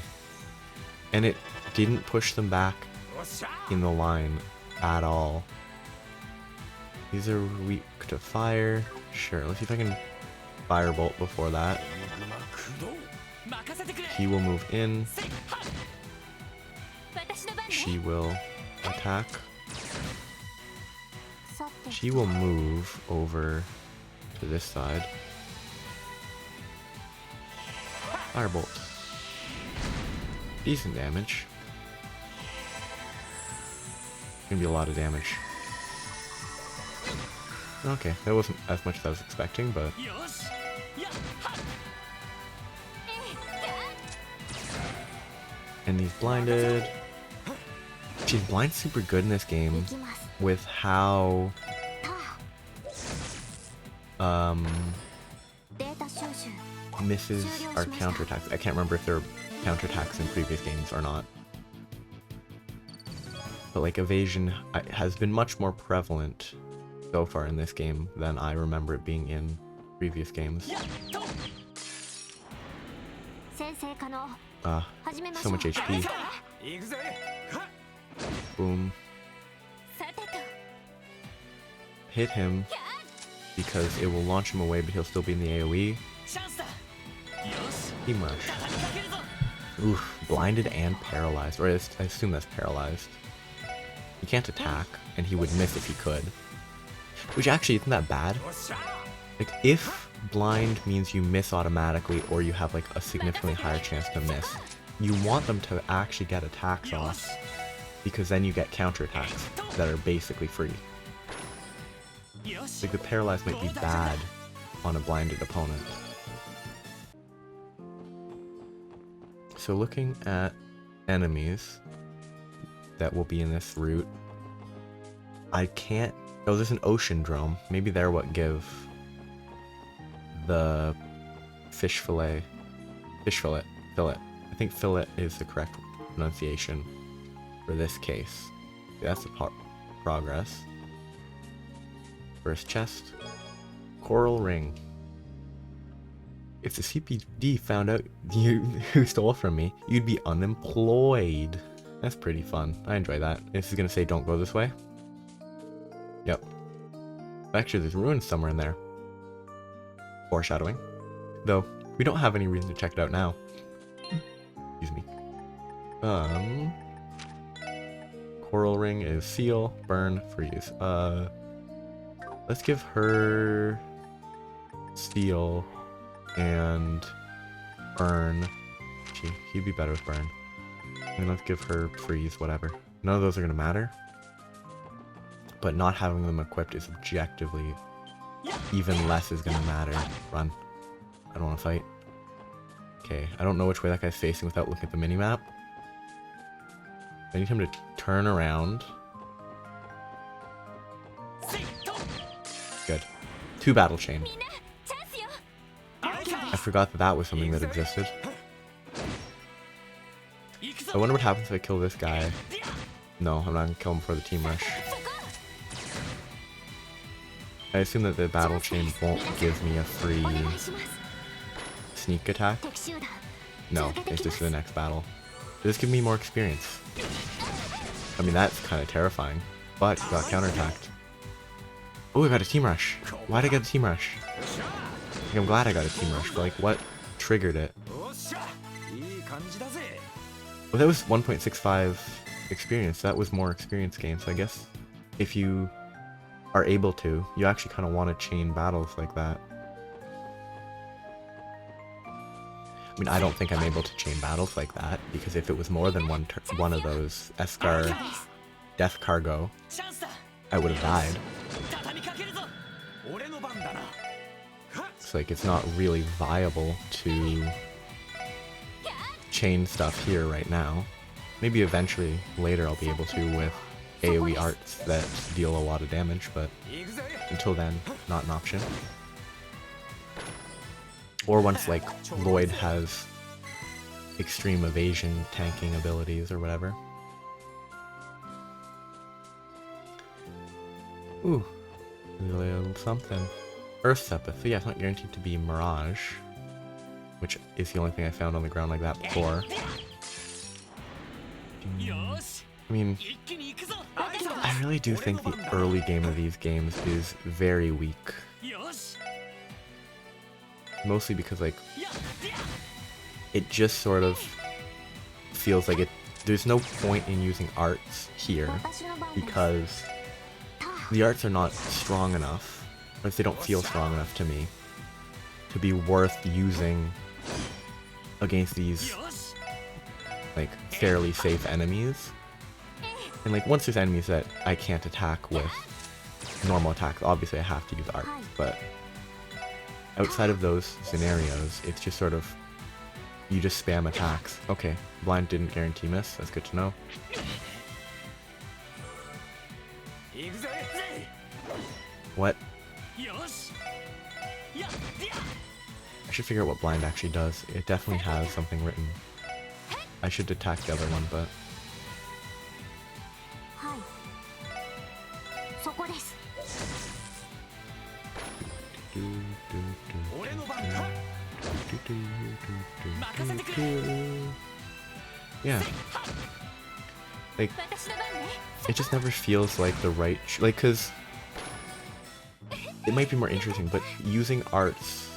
And it didn't push them back in the line at all. These are weak to fire. Sure, let's see if I can firebolt before that. He will move in. She will attack. She will move over to this side. Firebolt. Decent damage. Gonna be a lot of damage. Okay, that wasn't as much as I was expecting, but... And he's blinded. She's blind super good in this game with how misses are counterattacks. I can't remember if there were counterattacks in previous games or not. But like evasion has been much more prevalent so far in this game than I remember it being in previous games. So much HP. Boom. Hit him because it will launch him away, but he'll still be in the AoE. Team rush. Oof, blinded and paralyzed. Or I assume that's paralyzed. He can't attack, and he would miss if he could. Which actually isn't that bad. Like, if blind means you miss automatically, or you have like a significantly higher chance to miss, you want them to actually get attacks off, because then you get counterattacks that are basically free. Like, the paralyzed might be bad on a blinded opponent. So looking at enemies that will be in this route, I can't... Oh, there's an ocean drome. Maybe they're what give the fillet. I think fillet is the correct pronunciation for this case. That's the progress. First chest. Coral ring. If the CPD found out who stole from me, you'd be unemployed. That's pretty fun. I enjoy that. This is gonna say don't go this way. Yep. Actually, there's ruins somewhere in there. Foreshadowing. Though, we don't have any reason to check it out now. Excuse me. Coral ring is seal, burn, freeze. Let's give her seal and burn. He'd be better with burn. And let's give her freeze, whatever. None of those are gonna matter. But not having them equipped is objectively even less is gonna matter. Run. I don't wanna fight. Okay, I don't know which way that guy's facing without looking at the minimap. I need him to turn around. Good. 2 battle chain. I forgot that that was something that existed. I wonder what happens if I kill this guy. No, I'm not gonna kill him before the team rush. I assume that the battle chain won't give me a free sneak attack. No, it's just the next battle. Just give me more experience. I mean, that's kind of terrifying, but he got counterattacked. Oh, I got a team rush. Why'd I get a team rush? Like, I'm glad I got a team rush, but like, what triggered it? Well, that was 1.65 experience. That was more experience gain, so I guess if you are able to, you actually kind of want to chain battles like that. I mean, I don't think I'm able to chain battles like that, because if it was more than one of those Escar death cargo, I would have died. It's like, it's not really viable to chain stuff here right now. Maybe eventually, later I'll be able to with AoE arts that deal a lot of damage, but until then, not an option. Or once, like, Lloyd has extreme evasion tanking abilities or whatever. Ooh, a little something. Earth Sepith. Yeah, it's not guaranteed to be Mirage, which is the only thing I found on the ground like that before. I mean, I really do think the early game of these games is very weak. Mostly because, like, it just sort of feels like there's no point in using arts here, because the arts are not strong enough, or they don't feel strong enough to me, to be worth using against these, like, fairly safe enemies. And, like, once there's enemies that I can't attack with normal attacks, obviously I have to use art, but outside of those scenarios, it's just sort of, you just spam attacks. Okay, blind didn't guarantee miss, that's good to know. What? I should figure out what blind actually does. It definitely has something written. I should attack the other one, but... Yeah. Like, it just never feels like the right... like, cause... it might be more interesting, but using arts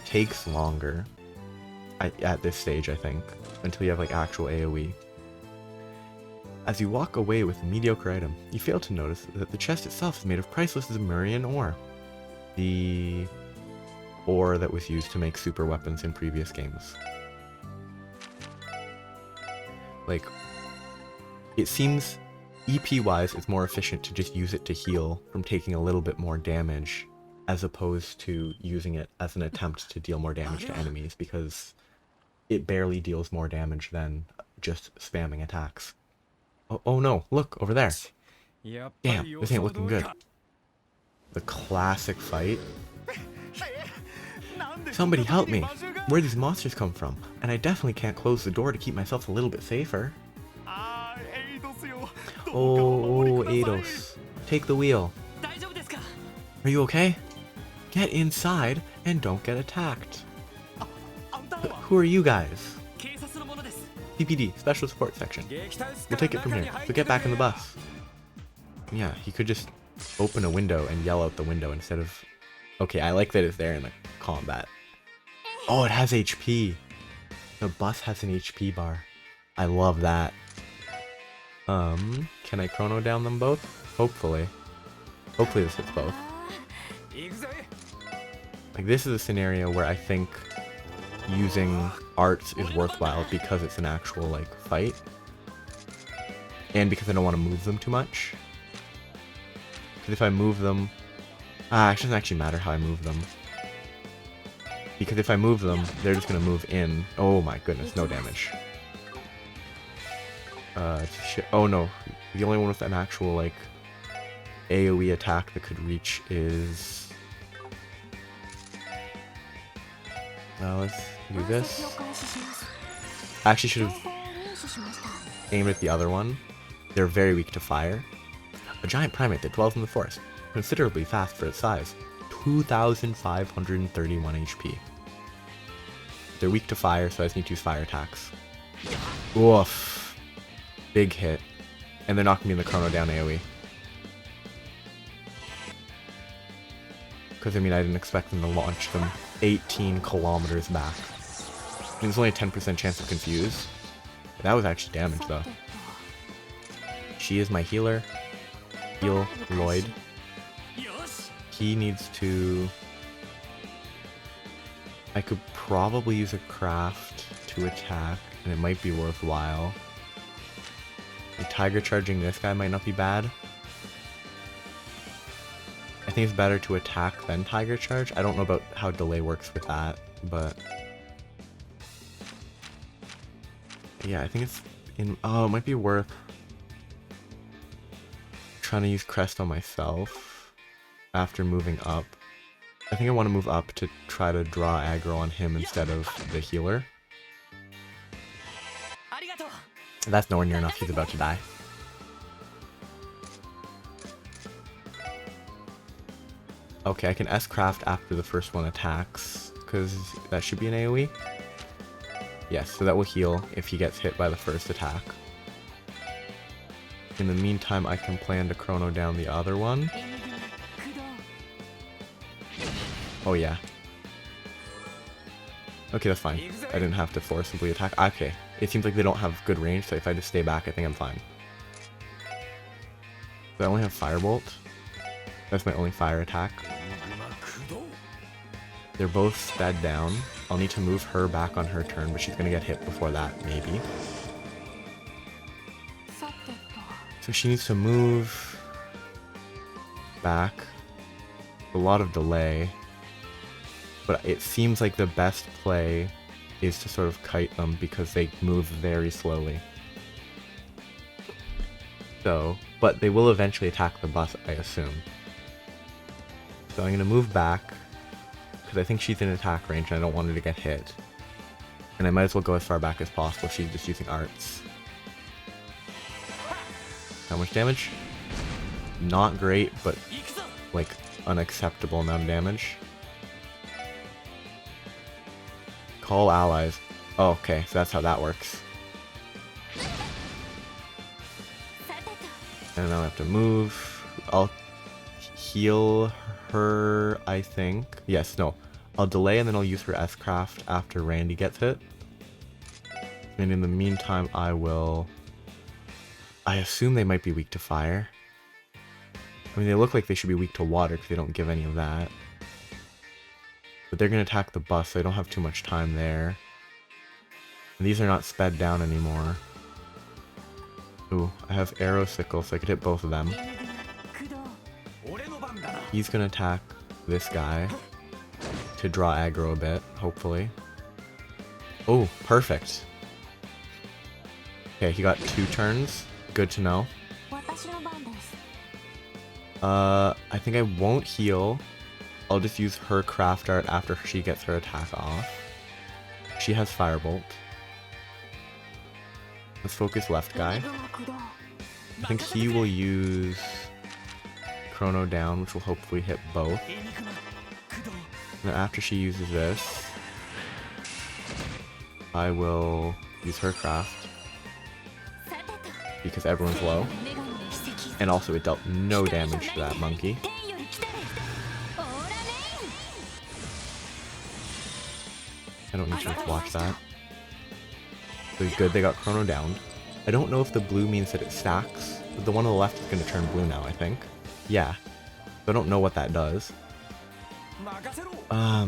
takes longer at this stage, I think, until you have like actual AoE. As you walk away with a mediocre item, you fail to notice that the chest itself is made of priceless Zemurian ore. The ore that was used to make super weapons in previous games. Like, it seems EP-wise it's more efficient to just use it to heal from taking a little bit more damage, as opposed to using it as an attempt to deal more damage to enemies, because it barely deals more damage than just spamming attacks. Oh no, look, over there. Damn, this ain't looking good. The classic fight. Somebody help me! Where these monsters come from? And I definitely can't close the door to keep myself a little bit safer. Oh, Eidos. Take the wheel. Are you okay? Get inside and don't get attacked. Who are you guys? PPD, Special Support Section. We'll take it from here, so get back in the bus. Yeah, he could just open a window and yell out the window instead of... Okay, I like that it's there in the combat. Oh, it has HP. The bus has an HP bar. I love that. Can I chrono down them both? Hopefully. Hopefully this hits both. Like, this is a scenario where I think using arts is worthwhile because it's an actual, like, fight. And because I don't want to move them too much. Because if I move them... it doesn't actually matter how I move them. Because if I move them, they're just going to move in. Oh my goodness, no damage. Shit. Oh no, the only one with an actual, like, AoE attack that could reach is... let's do this. I actually should have aimed at the other one. They're very weak to fire. A giant primate that dwells in the forest, considerably fast for its size. 2,531 HP. They're weak to fire, so I just need to use fire attacks. Oof. Big hit. And they're not going to be in the chrono down AoE. Because, I mean, I didn't expect them to launch them 18 kilometers back. I mean, there's only a 10% chance of confuse. That was actually damage, though. She is my healer. Heal Lloyd. He needs to... I could probably use a craft to attack, and it might be worthwhile. Like, tiger charging this guy might not be bad. I think it's better to attack than tiger charge. I don't know about how delay works with that, but... yeah, I think it's in... oh, it might be worth trying to use crest on myself after moving up. I think I want to move up to try to draw aggro on him instead of the healer. That's nowhere near enough, he's about to die. Okay, I can S-craft after the first one attacks, because that should be an AoE. Yes, so that will heal if he gets hit by the first attack. In the meantime, I can plan to chrono down the other one. Oh yeah. Okay, that's fine. I didn't have to forcibly attack. Okay, it seems like they don't have good range, so if I just stay back, I think I'm fine. So I only have Firebolt. That's my only fire attack. They're both sped down. I'll need to move her back on her turn, but she's gonna get hit before that, maybe. So she needs to move back. A lot of delay. But it seems like the best play is to sort of kite them because they move very slowly. So, but they will eventually attack the bus, I assume. So I'm going to move back, because I think she's in attack range and I don't want her to get hit. And I might as well go as far back as possible if she's just using arts. How much damage? Not great, but like unacceptable amount of damage. Call allies. Oh, okay, so that's how that works. And now I have to move. I'll heal her, I think. Yes, no. I'll delay and then I'll use her S-Craft after Randy gets hit. And in the meantime, I assume they might be weak to fire. I mean, they look like they should be weak to water because they don't give any of that. But they're going to attack the bus, so I don't have too much time there. And these are not sped down anymore. Ooh, I have arrow sickle, so I could hit both of them. He's going to attack this guy to draw aggro a bit, hopefully. Oh, perfect. Okay, he got 2 turns. Good to know. I think I won't heal. I'll just use her craft art after she gets her attack off. She has Firebolt. Let's focus left guy. I think he will use Chrono Down, which will hopefully hit both. And then after she uses this, I will use her craft because everyone's low. And also it dealt no damage to that monkey. I don't need to watch that. So good, they got Chrono down. I don't know if the blue means that it stacks, but the one on the left is going to turn blue now, I think. Yeah. So I don't know what that does. I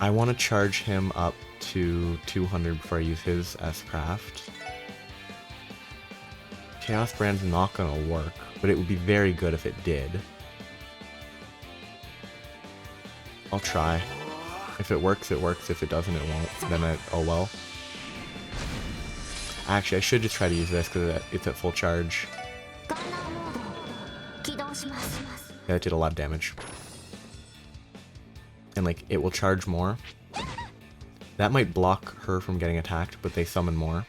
want to charge him up to 200 before I use his S-Craft. Chaos Brand's not going to work, but it would be very good if it did. I'll try. If it works, it works. If it doesn't, it won't. Then oh well. Actually, I should just try to use this because it's at full charge. Yeah, it did a lot of damage. And like, it will charge more. That might block her from getting attacked, but they summon more.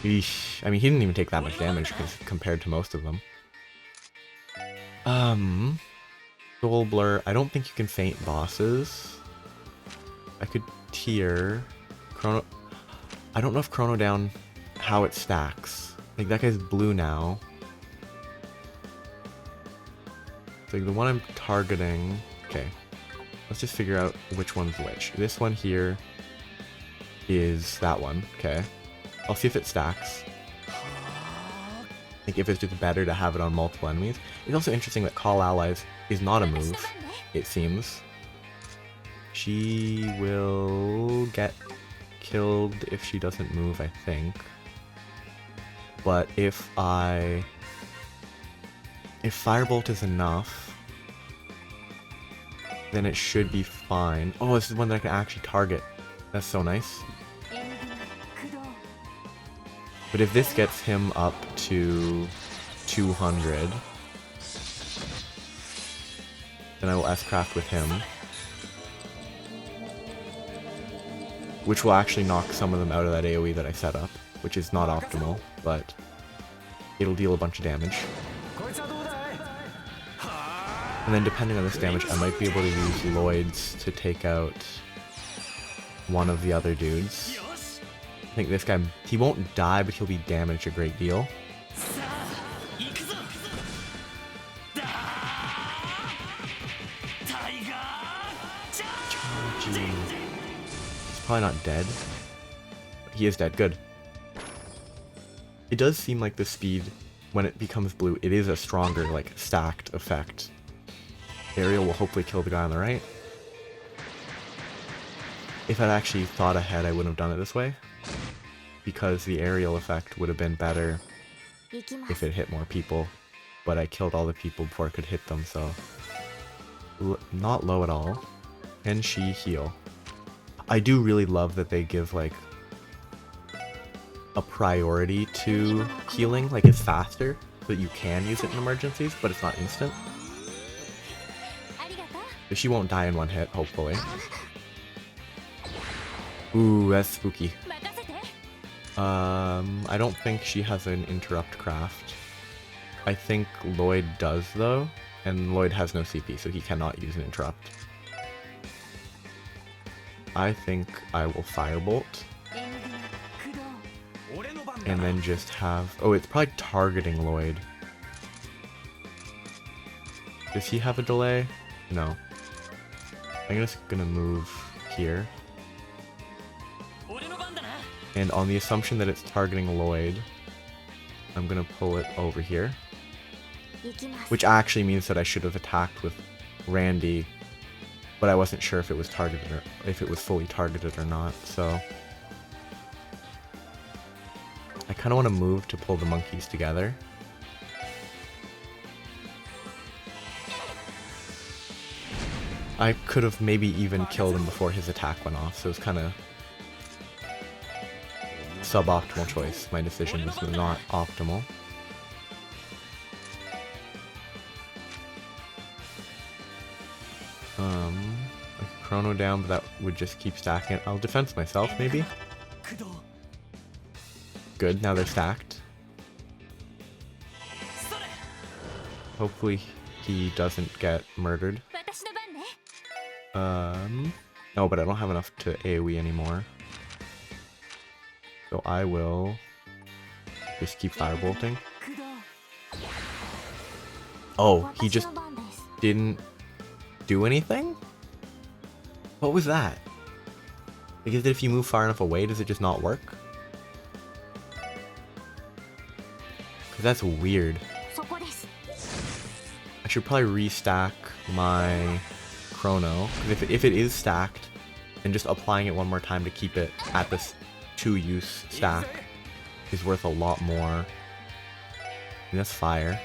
Eesh. I mean, he didn't even take that much damage compared to most of them. Soul Blur. I don't think you can feint bosses. I could tier Chrono. I don't know if Chrono Down, how it stacks. Like, that guy's blue now. Like, the one I'm targeting. Okay. Let's just figure out which one's which. This one here is that one. Okay. I'll see if it stacks. Like, if it's just better to have it on multiple enemies. It's also interesting that Call Allies is not a move, it seems. She will get killed if she doesn't move, I think. But if Firebolt is enough, then it should be fine. Oh, this is one that I can actually target. That's so nice. But if this gets him up to 200, then I will S-Craft with him. Which will actually knock some of them out of that AoE that I set up, which is not optimal, but it'll deal a bunch of damage. And then depending on this damage, I might be able to use Lloyd's to take out one of the other dudes. I think this guy, he won't die, but he'll be damaged a great deal. He's probably not dead. He is dead, good. It does seem like the speed, when it becomes blue, it is a stronger, like, stacked effect. Aerial will hopefully kill the guy on the right. If I'd actually thought ahead, I wouldn't have done it this way. Because the aerial effect would have been better if it hit more people. But I killed all the people before I could hit them, so... not low at all. Can she heal? I do really love that they give, like, a priority to healing. Like, it's faster, so that you can use it in emergencies, but it's not instant. She won't die in one hit, hopefully. Ooh, that's spooky. I don't think she has an interrupt craft. I think Lloyd does though, and Lloyd has no CP, so he cannot use an interrupt. I think I will Firebolt. And then just have... Oh, it's probably targeting Lloyd. Does he have a delay? No. I'm just gonna move here. And on the assumption that it's targeting Lloyd, I'm gonna pull it over here. Which actually means that I should have attacked with Randy, but I wasn't sure if it was targeted or if it was fully targeted or not, so... I kind of want to move to pull the monkeys together. I could have maybe even killed him before his attack went off, so it was kind of suboptimal choice. My decision was not optimal. I could chrono down, but that would just keep stacking it. I'll defense myself, maybe? Good, now they're stacked. Hopefully he doesn't get murdered. No, but I don't have enough to AoE anymore. So I will just keep firebolting. Oh, he just didn't do anything? What was that? Because if you move far enough away, does it just not work? Because that's weird. I should probably restack my chrono. Because if it is stacked, then just applying it one more time to keep it at this 2-use stack is worth a lot more. And that's fire.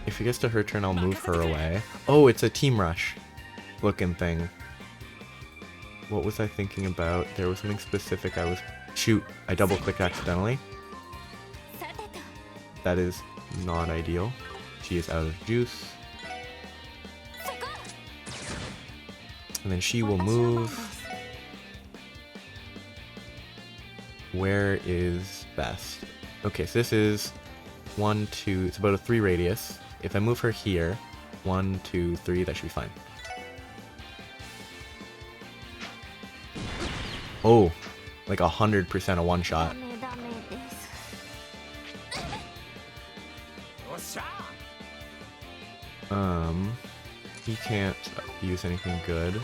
If it gets to her turn, I'll move her away. Oh, it's a team rush looking thing. What was I thinking about? There was something specific I was... Shoot, I double-clicked accidentally. That is not ideal. She is out of juice. And then she will move. Where is best? Okay, so this is 1, 2, it's about a 3 radius. If I move her here, 1, 2, 3, that should be fine. Oh, like 100% a one-shot. He can't use anything good.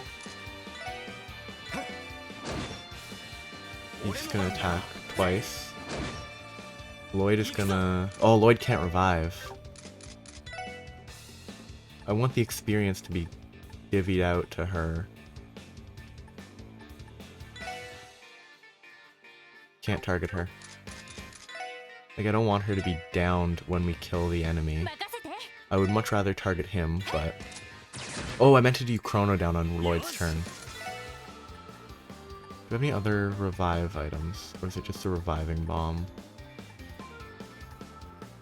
He's just gonna attack twice. Lloyd is gonna... Oh, Lloyd can't revive. I want the experience to be divvied out to her. Can't target her. Like, I don't want her to be downed when we kill the enemy. I would much rather target him, but... Oh, I meant to do chrono down on Lloyd's turn. Do you have any other revive items? Or is it just a reviving bomb?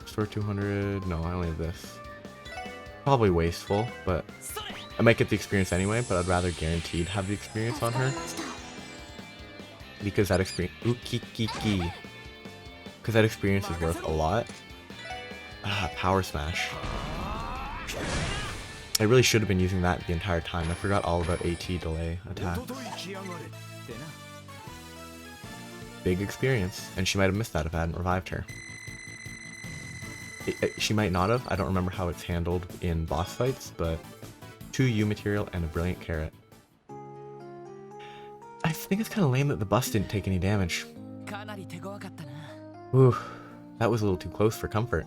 Restore 200... No, I only have this. Probably wasteful, but... I might get the experience anyway, but I'd rather guaranteed have the experience on her. Because that experience... Ukikiki. Because that experience is worth a lot. Ah, Power Smash. I really should have been using that the entire time. I forgot all about AT delay attacks. Big experience. And she might have missed that if I hadn't revived her. She might not have. I don't remember how it's handled in boss fights, but 2 U material and a brilliant carrot. I think it's kind of lame that the bus didn't take any damage. Ooh, that was a little too close for comfort.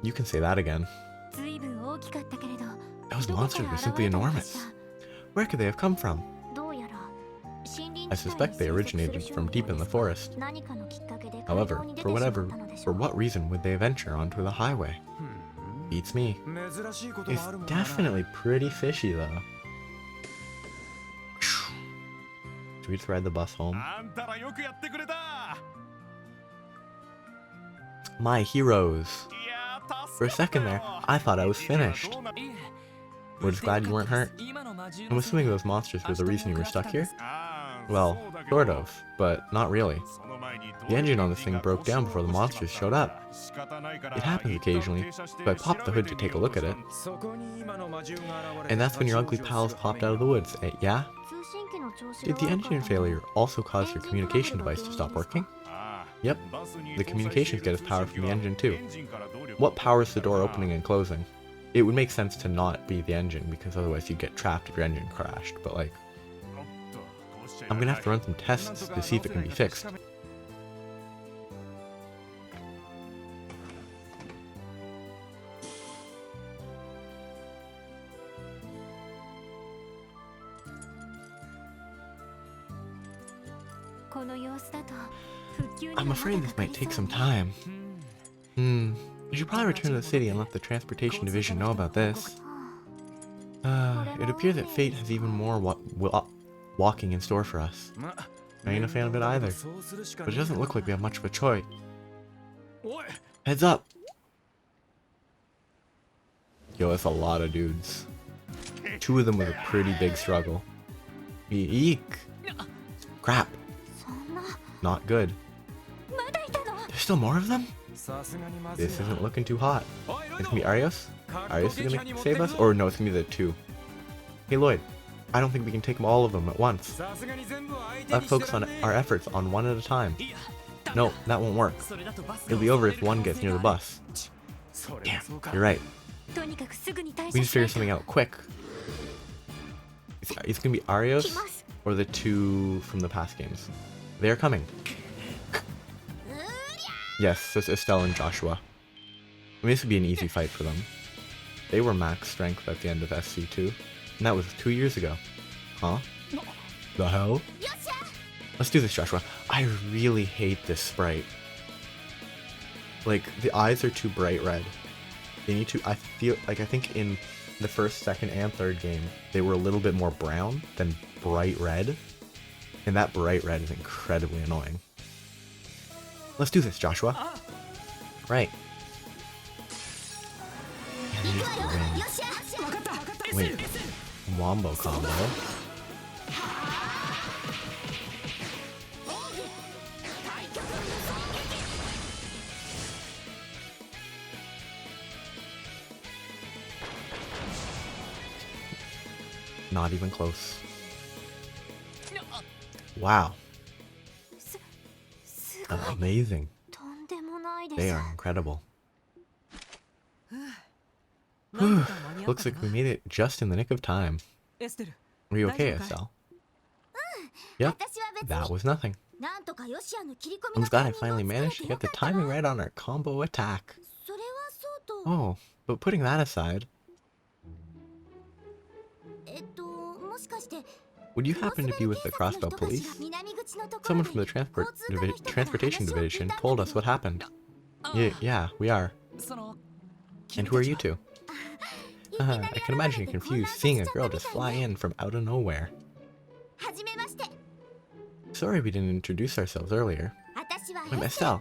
You can say that again. Those monsters were simply enormous. Where could they have come from? I suspect they originated from deep in the forest. However, for what reason would they venture onto the highway? Beats me. It's definitely pretty fishy though. Should we just ride the bus home? My heroes. For a second there, I thought I was finished. We're just glad you weren't hurt. I'm assuming those monsters were the reason you were stuck here? Well, sort of, but not really. The engine on this thing broke down before the monsters showed up. It happens occasionally, so I popped the hood to take a look at it. And that's when your ugly pals popped out of the woods, yeah? Did the engine failure also cause your communication device to stop working? Yep, the communications get its power from the engine too. What powers the door opening and closing? It would make sense to not be the engine, because otherwise you'd get trapped if your engine crashed, but like... I'm gonna have to run some tests to see if it can be fixed. I'm afraid this might take some time. You should probably return to the city and let the transportation division know about this. It appears that fate has even more walking in store for us. I ain't a fan of it either, but it doesn't look like we have much of a choice. Heads up! Yo, that's a lot of dudes. 2 of them with a pretty big struggle. Eek! Crap! Not good. There's still more of them? This isn't looking too hot. It's gonna be Arios? Arios is gonna save us? Or no, it's gonna be the 2. Hey Lloyd, I don't think we can take all of them at once. Let's focus on our efforts on one at a time. No, that won't work. It'll be over if one gets near the bus. Damn, you're right. We need to figure something out quick. It's gonna be Arios or the 2 from the past games. They are coming. Yes, it's Estelle and Joshua. I mean, this would be an easy fight for them. They were max strength at the end of SC2, and that was 2 years ago. Huh? The hell? Let's do this, Joshua. I really hate this sprite. Like, the eyes are too bright red. They need to, I think in the first, second, and third game, they were a little bit more brown than bright red. And that bright red is incredibly annoying. Let's do this, Joshua. Right. Wait. Wombo combo. Not even close. Wow. Amazing. They are incredible. Looks like we made it just in the nick of time. Are you okay, Estelle? Yep, that was nothing. I'm just glad I finally managed to get the timing right on our combo attack. Oh, but putting that aside... Would you happen to be with the Crossbell police? Someone from the transportation division told us what happened. Yeah, we are. And who are you two? I can imagine you're confused seeing a girl just fly in from out of nowhere. Sorry we didn't introduce ourselves earlier. I'm Estelle.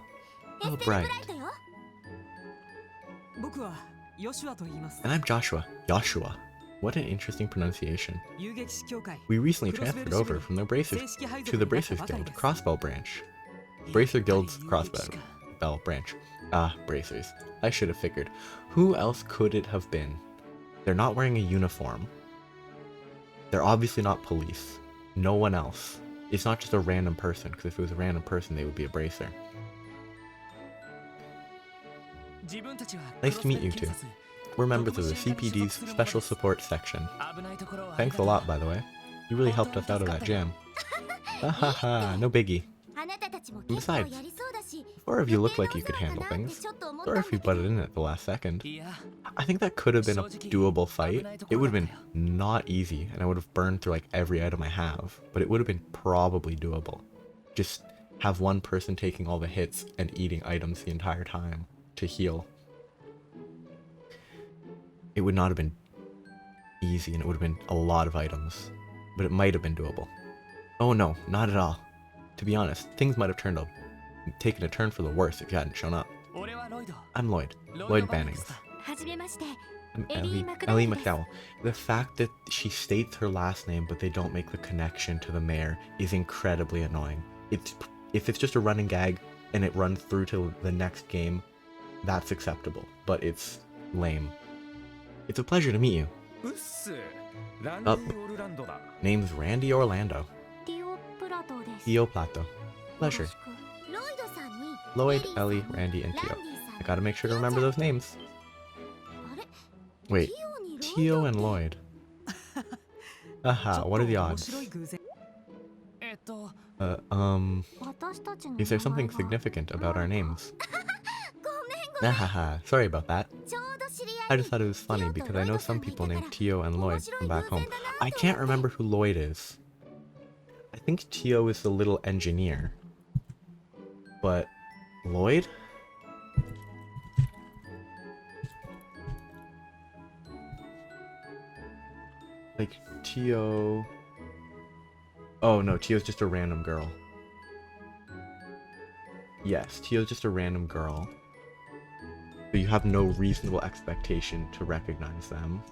Oh, bright. And I'm Joshua. Joshua. What an interesting pronunciation. We recently transferred over from the Bracers to the Bracers Guild Crossbell branch. Bracer Guild's Crossbell branch. Bracers. I should have figured. Who else could it have been? They're not wearing a uniform. They're obviously not police. No one else. It's not just a random person, because if it was a random person, they would be a bracer. Nice to meet you two. We're members of the CPD's Special Support Section. Thanks a lot, by the way. You really helped us out of that jam. Hahaha, no biggie. And besides, 4 of you look like you could handle things. Sorry if you butted in at the last second. I think that could have been a doable fight. It would have been not easy, and I would have burned through like every item I have, but it would have been probably doable. Just have one person taking all the hits and eating items the entire time to heal. It would not have been easy, and it would have been a lot of items, but it might have been doable. Oh no, not at all. To be honest, things might have taken a turn for the worse if you hadn't shown up. I'm Lloyd. Lloyd Bannings. I'm Ellie McDowell. The fact that she states her last name but they don't make the connection to the mayor is incredibly annoying. If it's just a running gag and it runs through to the next game, that's acceptable, but it's lame. It's a pleasure to meet you. Up. Name's Randy Orlando. Tio Plato. Pleasure. Lloyd, Ellie, Randy, and Tio. I gotta make sure to remember those names. Wait, Tio and Lloyd. Haha, what are the odds? Is there something significant about our names? Haha, sorry about that. I just thought it was funny because I know some people named Tio and Lloyd from back home. I can't remember who Lloyd is. I think Tio is the little engineer. But Lloyd? Like, Tio... Oh no, Tio's just a random girl. Yes, Tio's just a random girl. So you have no reasonable expectation to recognize them.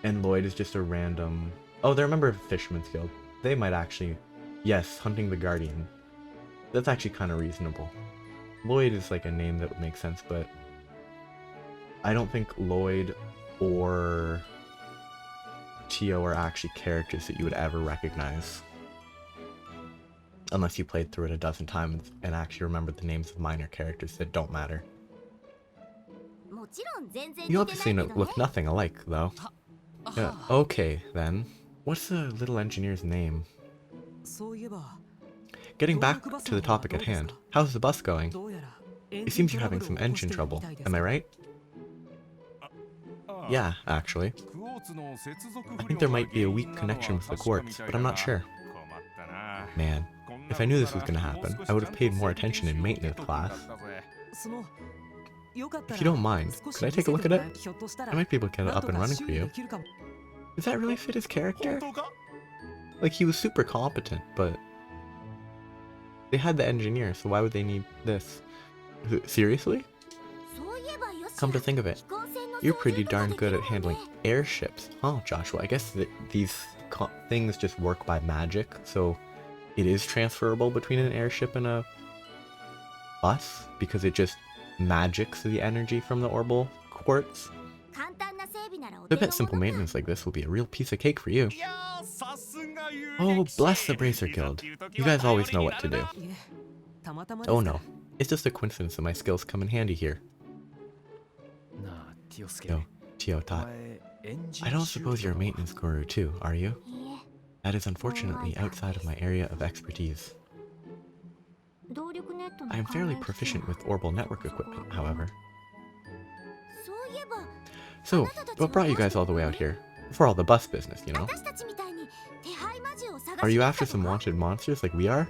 And Lloyd is just a random... Oh, they're a member of the Fisherman's Guild. They might actually... Yes, hunting the Guardian. That's actually kind of reasonable. Lloyd is like a name that would make sense, but... I don't think Lloyd or Tio are actually characters that you would ever recognize. Unless you played through it a dozen times and actually remembered the names of minor characters that don't matter. You obviously look nothing alike, though. Yeah, okay, then. What's the little engineer's name? Getting back to the topic at hand, how's the bus going? It seems you're having some engine trouble, am I right? Yeah, actually. I think there might be a weak connection with the quartz, but I'm not sure. Man, if I knew this was gonna happen, I would have paid more attention in maintenance class. If you don't mind, could I take a look at it? I might be able to get it up and running for you. Does that really fit his character? Like, he was super competent, but... They had the engineer, so why would they need this? Seriously? Come to think of it, you're pretty darn good at handling airships. Oh, Joshua, I guess that these things just work by magic, so it is transferable between an airship and a bus, because it just magics the energy from the orbital quartz. I bet simple maintenance like this will be a real piece of cake for you. Oh, bless the Bracer Guild. You guys always know what to do. Oh no, it's just a coincidence that my skills come in handy here. Yo, Tio Tot. I don't suppose you're a maintenance guru too, are you? That is unfortunately outside of my area of expertise. I am fairly proficient with orbital network equipment, however. So, what brought you guys all the way out here? For all the bus business, you know? Are you after some wanted monsters like we are?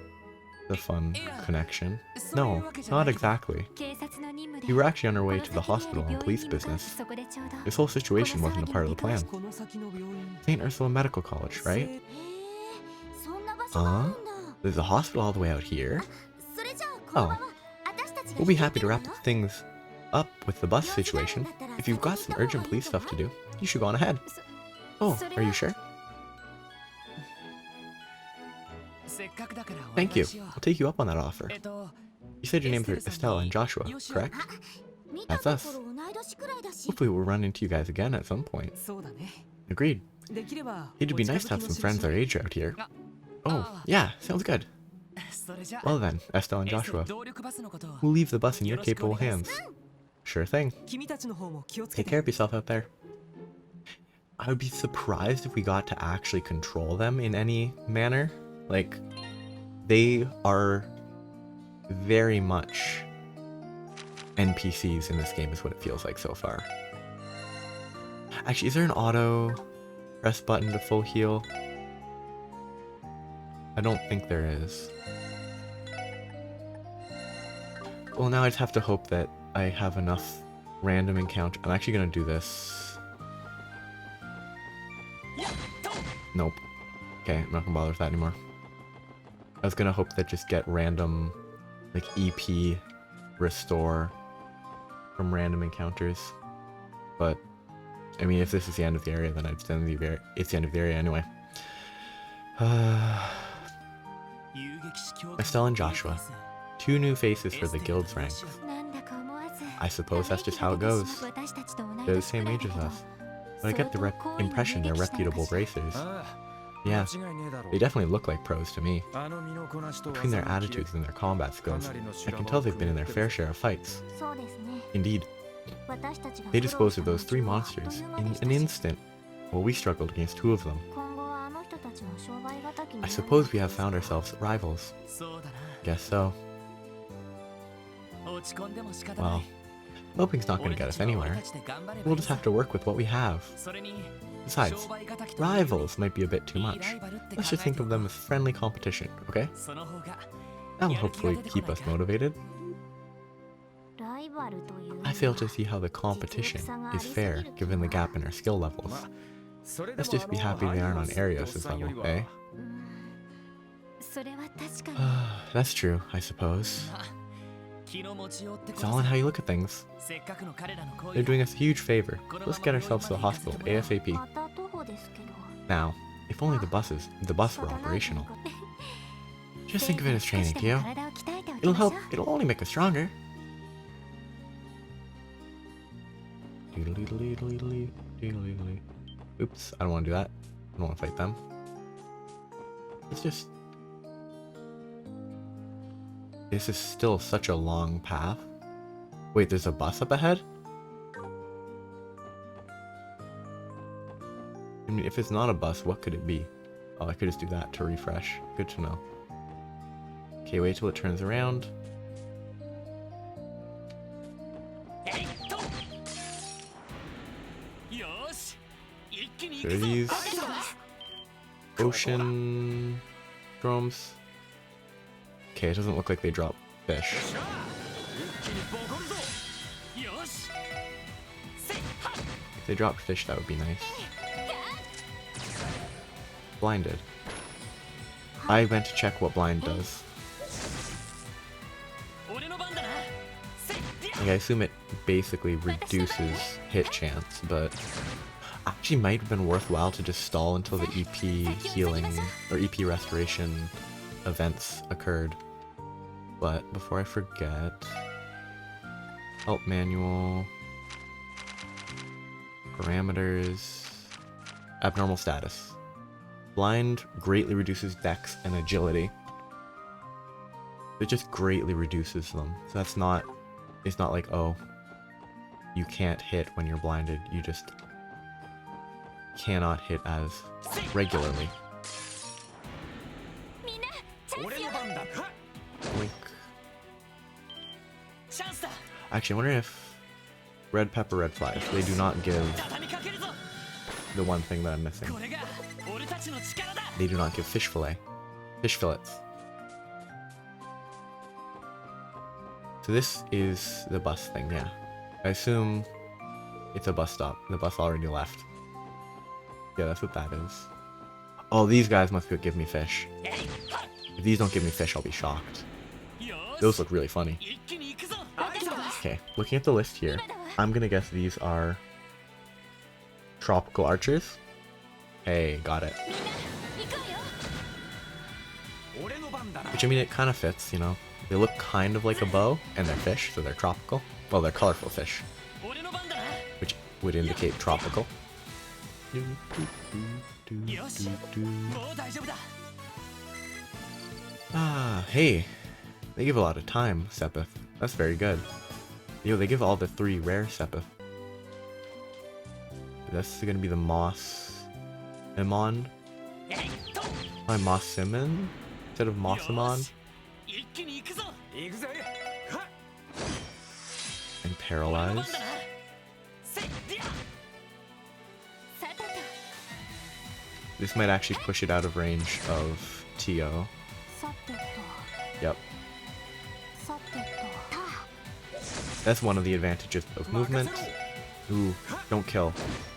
The fun connection. No, not exactly. We were actually on our way to the hospital on police business. This whole situation wasn't a part of the plan. St. Ursula Medical College, right? There's a hospital all the way out here? Oh. We'll be happy to wrap things up with the bus situation. If you've got some urgent police stuff to do, you should go on ahead. Oh, are you sure? Thank you. I'll take you up on that offer. You said your names are Estelle and Joshua, correct? That's us. Hopefully we'll run into you guys again at some point. Agreed. It'd be nice to have some friends our age out here. Oh, yeah, sounds good. Well then, Estelle and Joshua, we'll leave the bus in your capable hands. Sure thing. Take care of yourself out there. I would be surprised if we got to actually control them in any manner. Like, they are very much NPCs in this game is what it feels like so far. Actually, is there an auto press button to full heal? I don't think there is. Well, now I just have to hope that I have enough random encounter. I'm actually gonna do this. Nope. Okay, I'm not gonna bother with that anymore. I was gonna hope that just get random, like, EP, restore, from random encounters. But I mean, if this is the end of the area, then it's the end of the area anyway. Estelle and Joshua, 2 new faces for the guild's ranks. I suppose that's just how it goes. They're the same age as us, but I get the impression they're reputable racers. Yeah, they definitely look like pros to me. Between their attitudes and their combat skills, I can tell they've been in their fair share of fights. Indeed. They disposed of those 3 monsters in an instant, while we struggled against 2 of them. I suppose we have found ourselves rivals. Guess so. Well, hoping's not going to get us anywhere. We'll just have to work with what we have. Besides, rivals might be a bit too much. Let's just think of them as friendly competition, okay? That'll hopefully keep us motivated. I fail to see how the competition is fair given the gap in our skill levels. Let's just be happy they aren't on Arios' level, eh? That's true, I suppose. It's all in how you look at things. They're doing us a huge favor. Let's get ourselves to the hospital ASAP. Now, if only the bus were operational. Just think of it as training, Tio. It'll only make us stronger. Oops, I don't want to do that. I don't want to fight them. It's just... This is still such a long path. Wait, there's a bus up ahead? I mean, if it's not a bus, what could it be? Oh, I could just do that to refresh. Good to know. Okay, wait till it turns around. There are these ocean dromes. Okay, it doesn't look like they drop fish. If they dropped fish, that would be nice. Blinded. I meant to check what blind does. Like, I assume it basically reduces hit chance, but actually might have been worthwhile to just stall until the EP healing or EP restoration events occurred. But before I forget, help manual, parameters, abnormal status. Blind greatly reduces dex and agility. It just greatly reduces them. So that's not, it's not like, oh, you can't hit when you're blinded. You just cannot hit as regularly. Blink. Actually, I wonder if red pepper, red flies, they do not give the one thing that I'm missing. They do not give fish fillet. Fish fillets. So this is the bus thing, yeah. I assume it's a bus stop. The bus already left. Yeah, that's what that is. Oh, these guys must give me fish. If these don't give me fish, I'll be shocked. Those look really funny. Okay, looking at the list here, I'm gonna guess these are tropical archers. Hey, got it. Which, I mean, it kind of fits, you know. They look kind of like a bow, and they're fish, so they're tropical. Well, they're colorful fish, which would indicate tropical. Ah, hey. They give a lot of time, Sepith. That's very good. Yo, they give all the 3 rare Sepith. This is gonna be the Moss Imon. My Moss Simon instead of Mossamon. And Paralyze. This might actually push it out of range of Tio. Yep. That's one of the advantages of movement. Ooh, don't kill.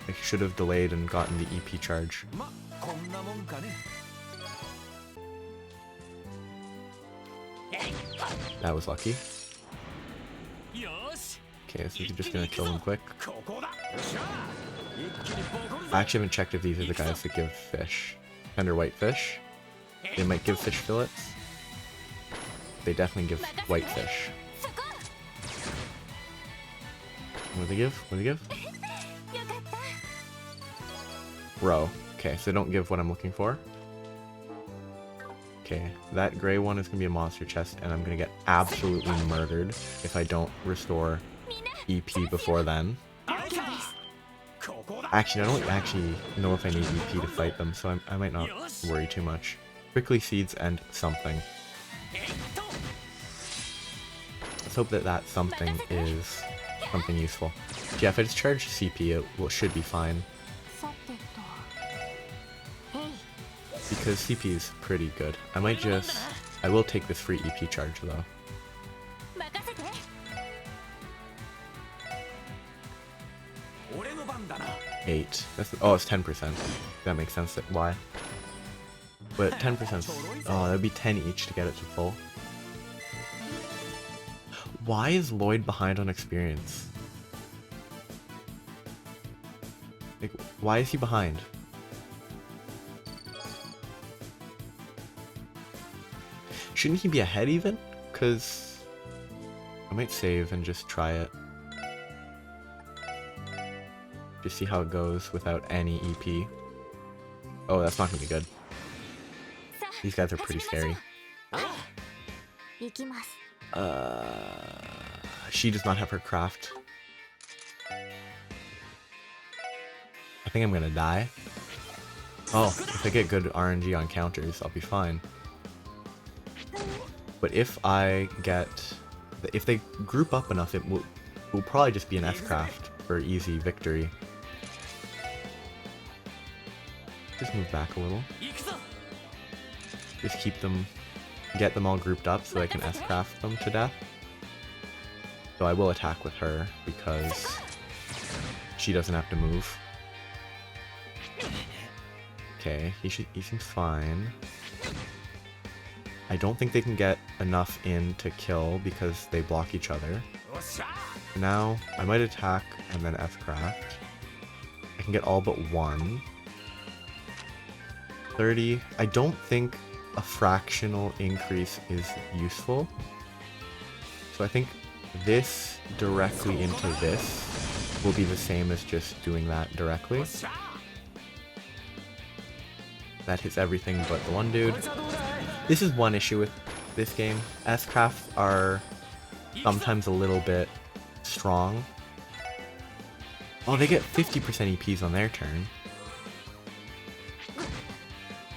I should have delayed and gotten the EP charge. That was lucky. Okay, so we're just gonna kill them quick. I actually haven't checked if these are the guys that give fish. Tender white fish. They might give fish fillets. They definitely give white fish. What do they give? What do they give? Roe. Okay, so they don't give what I'm looking for. Okay, that gray one is gonna be a monster chest, and I'm gonna get absolutely murdered if I don't restore EP before then. Actually, I don't actually know if I need EP to fight them, so I might not worry too much. Prickly seeds and something. Let's hope that that something is something useful. Yeah, if I just charge CP, it should be fine. Because CP is pretty good. I will take this free EP charge though. 8. Oh, it's 10%. That makes sense. Why? But 10%. Oh, that'd be 10 each to get it to full. Why is Lloyd behind on experience? Like, why is he behind? Shouldn't he be ahead even? Because I might save and just try it. Just see how it goes without any EP. Oh, that's not gonna be good. These guys are pretty scary. She does not have her craft. I think I'm gonna die. Oh, if I get good RNG on counters, I'll be fine. But if they group up enough, it will probably just be an S-craft for easy victory. Just move back a little. Just get them all grouped up so I can S-craft them to death. So I will attack with her because she doesn't have to move. Okay, he seems fine. I don't think they can get enough in to kill because they block each other. Now, I might attack and then S-craft. I can get all but one. 30. I don't think a fractional increase is useful. So I think this directly into this will be the same as just doing that directly. That hits everything but the one dude. This is one issue with this game. S-crafts are sometimes a little bit strong. Oh, they get 50% EPs on their turn.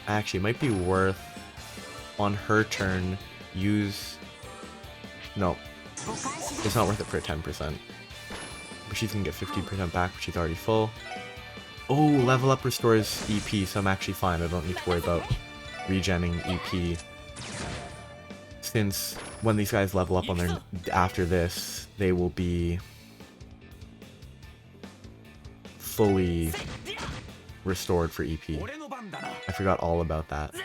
Actually, it might be worth, on her turn, no. It's not worth it for a 10%. But she's gonna get 50% back, but she's already full. Oh, level up restores EP, so I'm actually fine. I don't need to worry about regenning EP. Since when these guys level up on their after this, they will be fully restored for EP. I forgot all about that.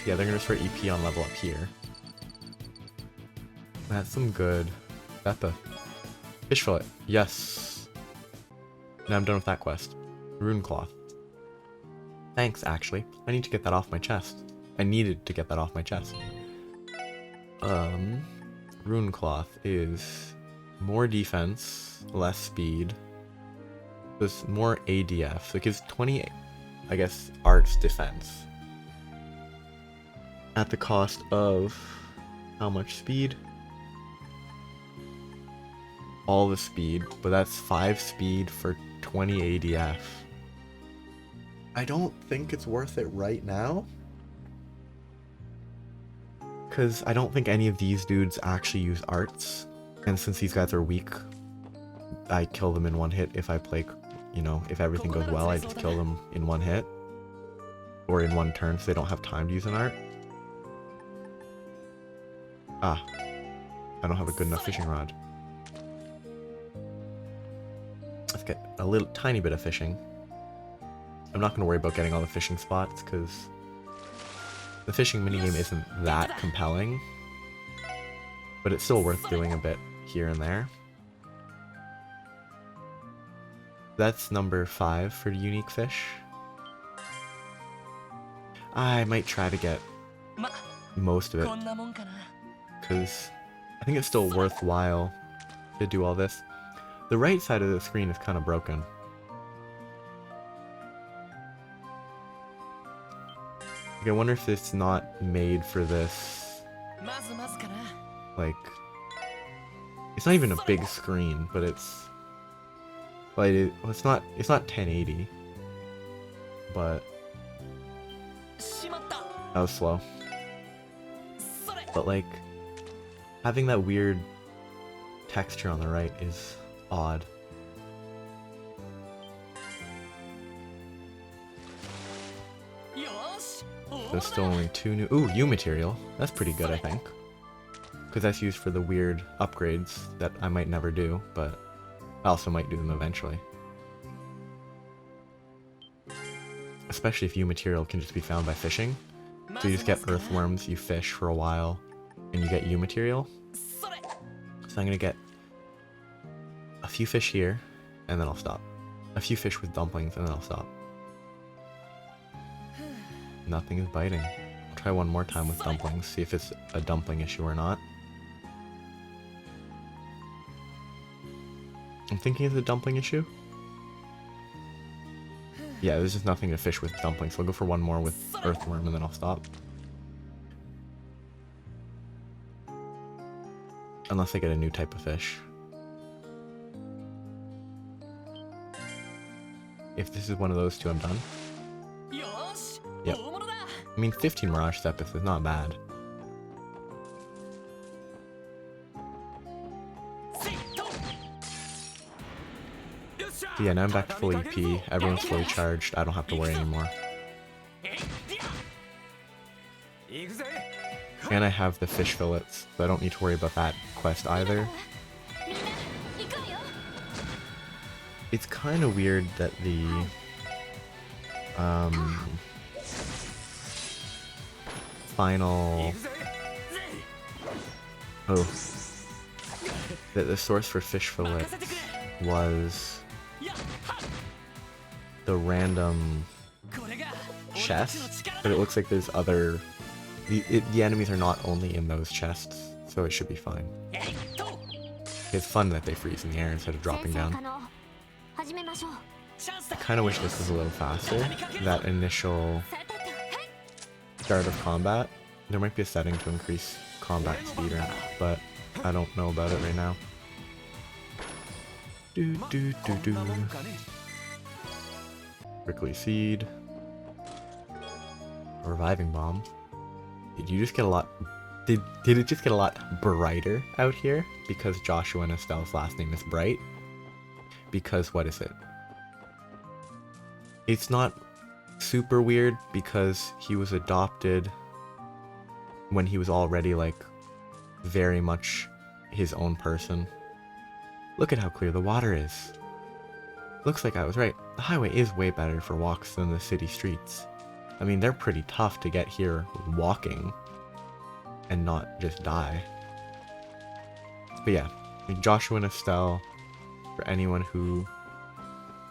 Yeah, they're gonna restore EP on level up here. That's some good. Beppa. Fish fillet. Yes. Now I'm done with that quest. Rune cloth. Thanks, actually. I need to get that off my chest. I needed to get that off my chest. Rune cloth is more defense, less speed. There's more ADF, so it gives 20, I guess, arts defense. At the cost of how much speed? All the speed, but that's 5 speed for 20 ADF. I don't think it's worth it right now. Because I don't think any of these dudes actually use arts. And since these guys are weak, I kill them in one hit if I play, you know, if everything goes well, I just kill them in one hit. Or in one turn, so they don't have time to use an art. Ah. I don't have a good enough fishing rod. Let's get a little tiny bit of fishing. I'm not going to worry about getting all the fishing spots because the fishing minigame isn't that compelling, but it's still worth doing a bit here and there. That's number 5 for unique fish. I might try to get most of it, because I think it's still worthwhile to do all this. The right side of the screen is kind of broken. Like, I wonder if it's not made for this, like, it's not even a big screen, but it's, like, it's not 1080, but that was slow. But like, having that weird texture on the right is odd. There's still only 2 new... Ooh, U material. That's pretty good, I think. Because that's used for the weird upgrades that I might never do, but I also might do them eventually. Especially if U material can just be found by fishing. So you just get earthworms, you fish for a while, and you get U material. So I'm gonna get a few fish here, and then I'll stop. A few fish with dumplings, and then I'll stop. Nothing is biting. I'll try one more time with dumplings, see if it's a dumpling issue or not. I'm thinking it's a dumpling issue. Yeah, there's just nothing to fish with dumplings, so I'll go for one more with earthworm and then I'll stop. Unless I get a new type of fish. If this is one of those two, I'm done. Yep. I mean, 15 Mirage Sepith is not bad. So yeah, now I'm back to full EP, everyone's fully charged, I don't have to worry anymore. And I have the fish fillets, so I don't need to worry about that quest either. It's kind of weird that the final... Oh. That the source for fish fillets was the random chest, but it looks like there's other... The enemies are not only in those chests, so it should be fine. It's fun that they freeze in the air instead of dropping down. I kind of wish this was a little faster, that initial start of combat. There might be a setting to increase combat speed, but I don't know about it right now. Prickly seed. A reviving bomb. Did you just get a lot... Did it just get a lot brighter out here? Because Joshua and Estelle's last name is Bright? Because what is it? It's not super weird because he was adopted when he was already like very much his own person. Look at how clear the water is. Looks like I was right. The highway is way better for walks than the city streets. I mean, they're pretty tough to get here walking and not just die. But yeah, Joshua and Estelle, for anyone who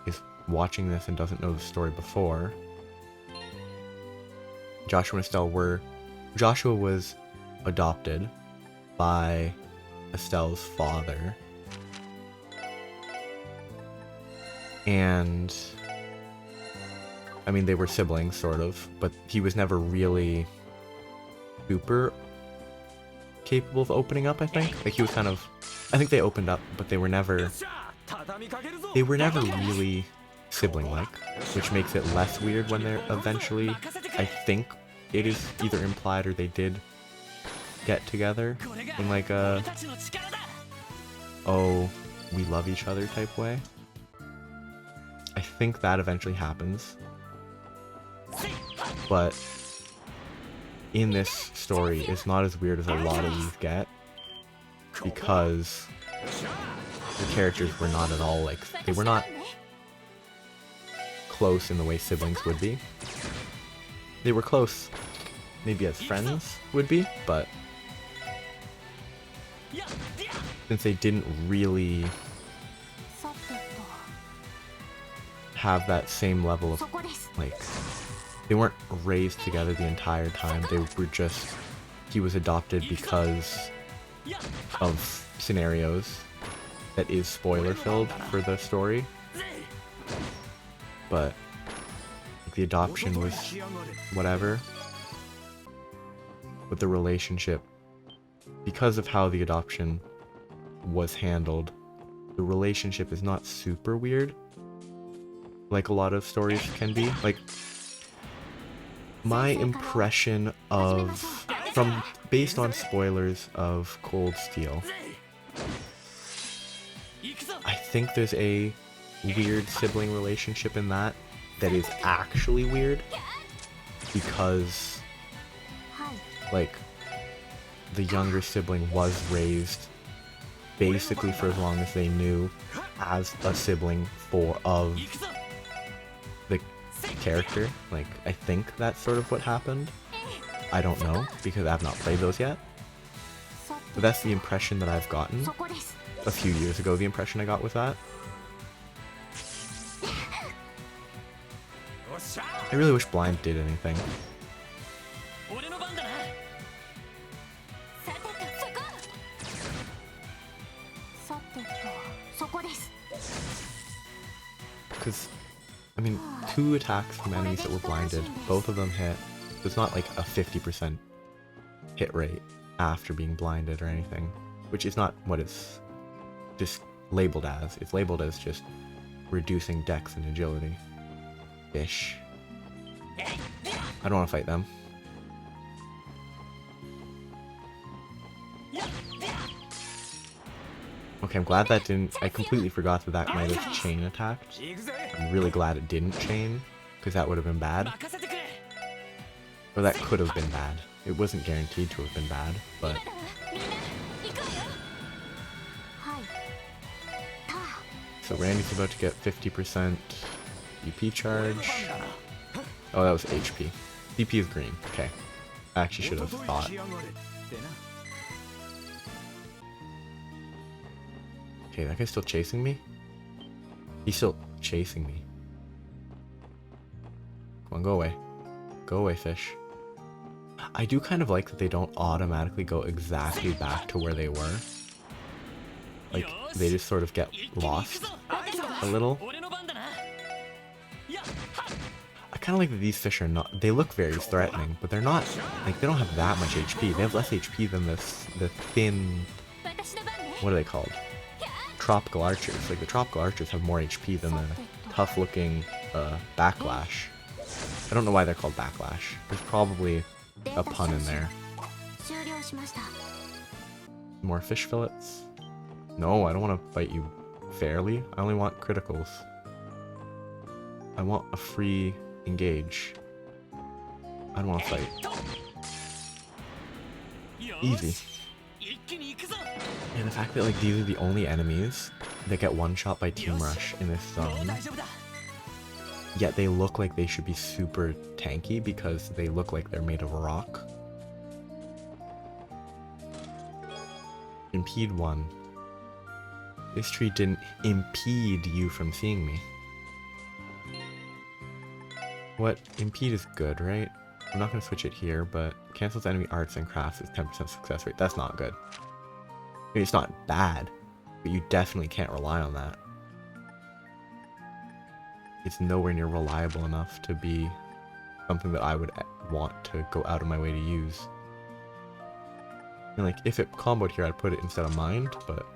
is watching this and doesn't know the story before, Joshua and Estelle were... Joshua was adopted by Estelle's father. And... I mean, they were siblings, sort of, but he was never really super capable of opening up, I think. Like, he was kind of... I think they opened up, but they were never... They were never really sibling-like, which makes it less weird when they're eventually... I think it is either implied or they did get together in like a... oh, we love each other type way. I think that eventually happens. But in this story, it's not as weird as a lot of these get. because the characters were not at all like, they were not close in the way siblings would be. They were close maybe as friends would be, but since they didn't really have that same level of, like, they weren't raised together the entire time. They were just, he was adopted because of scenarios that is spoiler filled for the story, but the adoption was whatever. But the relationship, because of how the adoption was handled, the relationship is not super weird like a lot of stories can be. Like, my impression of, from based on spoilers of Cold Steel, I think there's a weird sibling relationship in that is actually weird, because like the younger sibling was raised basically for as long as they knew as a sibling of the character. Like, I think that's sort of what happened. I don't know, because I've not played those yet. But that's the impression that I've gotten. A few years ago, the impression I got with that. I really wish Blind did anything. Because, I mean, 2 attacks from enemies that were blinded, both of them hit. It's not like a 50% hit rate after being blinded or anything, which is not what it's just labeled as. It's labeled as just reducing dex and agility. Ish. I don't want to fight them. Okay, I'm glad that didn't... I completely forgot that that might have chain attacked. I'm really glad it didn't chain, because that would have been bad. Or that could have been bad. It wasn't guaranteed to have been bad, but... So Randy's about to get 50% EP charge. Oh, that was HP. DP is green. Okay. I actually should have thought. Okay, that guy's still chasing me? He's still chasing me. Come on, go away. Go away, fish. I do kind of like that they don't automatically go exactly back to where they were. Like, they just sort of get lost a little. I kind of like that these fish are not... They look very threatening, but they're not... Like, they don't have that much HP. They have less HP than the thin... What are they called? Tropical archers. Like, the tropical archers have more HP than the tough-looking backlash. I don't know why they're called backlash. There's probably a pun in there. More fish fillets? No, I don't want to fight you fairly. I only want criticals. I want a free engage. I don't want to fight. Easy. And the fact that, like, these are the only enemies that get one-shot by Team Rush in this zone, yet they look like they should be super tanky because they look like they're made of rock. Impede 1. This tree didn't impede you from seeing me. What? Impede is good, right? I'm not going to switch it here, but cancels enemy arts and crafts is 10% success rate. That's not good. I mean, it's not bad, but you definitely can't rely on that. It's nowhere near reliable enough to be something that I would want to go out of my way to use. And like, if it comboed here, I'd put it instead of mind, but...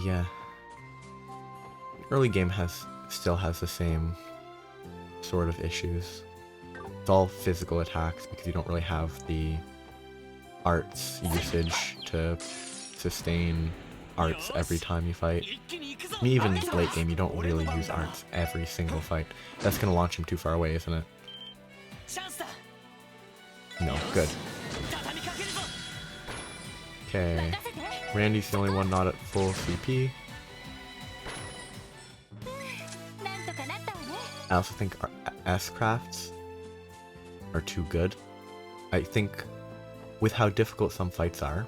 Yeah. Early game still has the same sort of issues. It's all physical attacks because you don't really have the arts usage to sustain arts every time you fight. I mean, even late game, you don't really use arts every single fight. That's gonna launch him too far away, isn't it? No, good. Okay. Randy's the only one not at full CP. I also think our S-crafts are too good. I think with how difficult some fights are,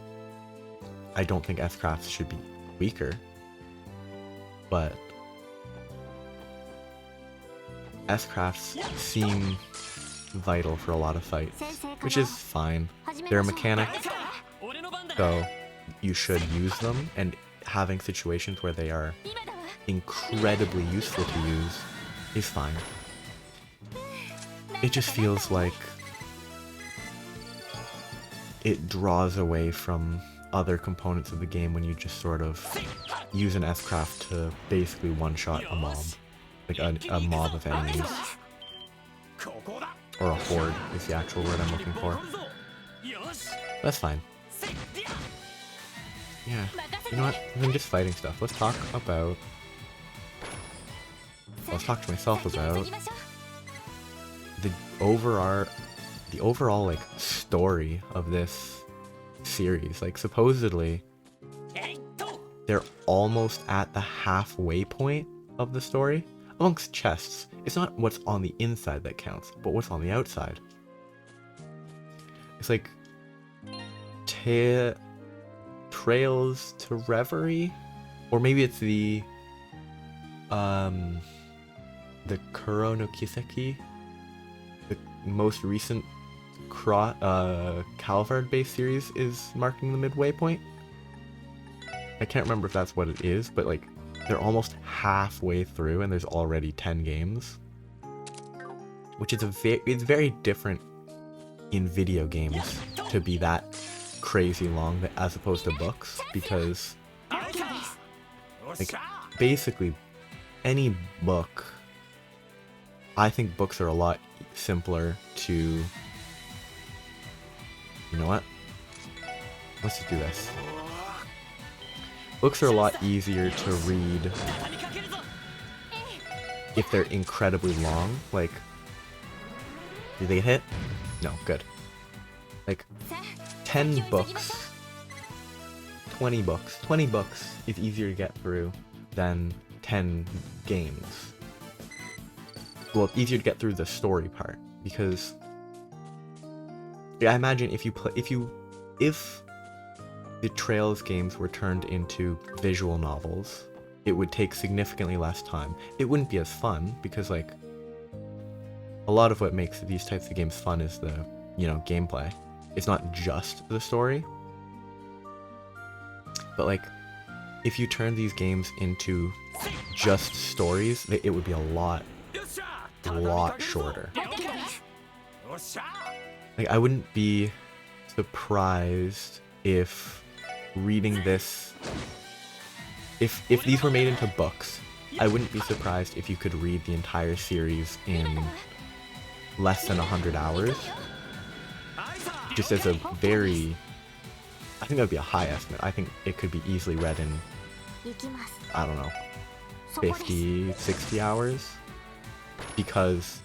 I don't think S-crafts should be weaker. But S-crafts seem vital for a lot of fights, which is fine. They're a mechanic, so you should use them, and having situations where they are incredibly useful to use is fine. It just feels like it draws away from other components of the game when you just sort of use an S-craft to basically one-shot a mob. Like a mob of enemies. Or a horde is the actual word I'm looking for. That's fine. Yeah, you know what? I'm just fighting stuff. Let's talk to myself about the overall like story of this series. Like supposedly they're almost at the halfway point of the story. Amongst chests, it's not what's on the inside that counts, but what's on the outside. It's like Trails to Reverie, or maybe it's the Kuro no Kiseki, the most recent Calvard-based series is marking the midway point. I can't remember if that's what it is, but like they're almost halfway through and there's already 10 games, which is it's very different in video games to be that crazy long as opposed to books, because like basically any book, I think books are a lot simpler to, you know what, let's just do this. Books are a lot easier to read if they're incredibly long. Like, did they hit? No, good. Like, 10 books, 20 books is easier to get through than 10 games. Well, it's easier to get through the story part, because I imagine if the Trails games were turned into visual novels, it would take significantly less time. It wouldn't be as fun, because like a lot of what makes these types of games fun is the, you know, gameplay. It's not just the story. But like, if you turn these games into just stories, it would be a lot shorter. Like, I wouldn't be surprised if reading this, if these were made into books, I wouldn't be surprised if you could read the entire series in less than 100 hours. Just as a very, I think that would be a high estimate. I think it could be easily read in, I don't know, 50, 60 hours. Because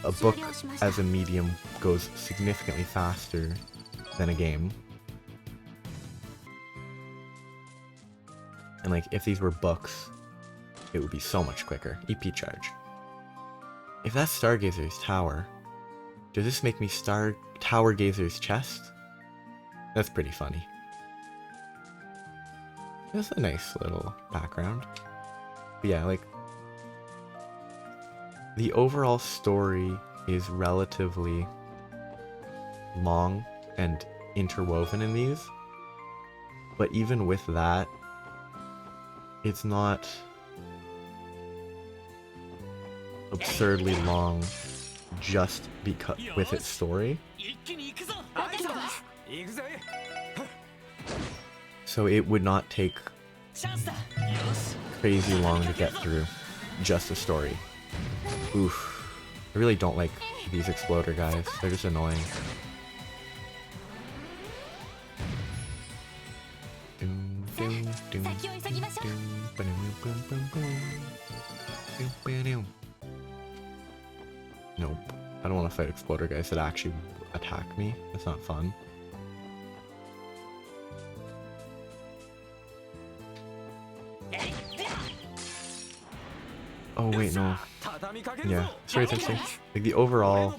a book as a medium goes significantly faster than a game. And like, if these were books, it would be so much quicker. EP charge. If that's Stargazer's tower, does this make me Tower Gazer's chest? That's pretty funny. That's a nice little background. But yeah, like, the overall story is relatively long and interwoven in these, but even with that, it's not absurdly long just because with its story. So it would not take crazy long to get through just the story. Oof. I really don't like these exploder guys. They're just annoying. Nope. I don't want to fight exploder guys that actually attack me. That's not fun. Oh wait, no. Yeah, it's very interesting. Like the overall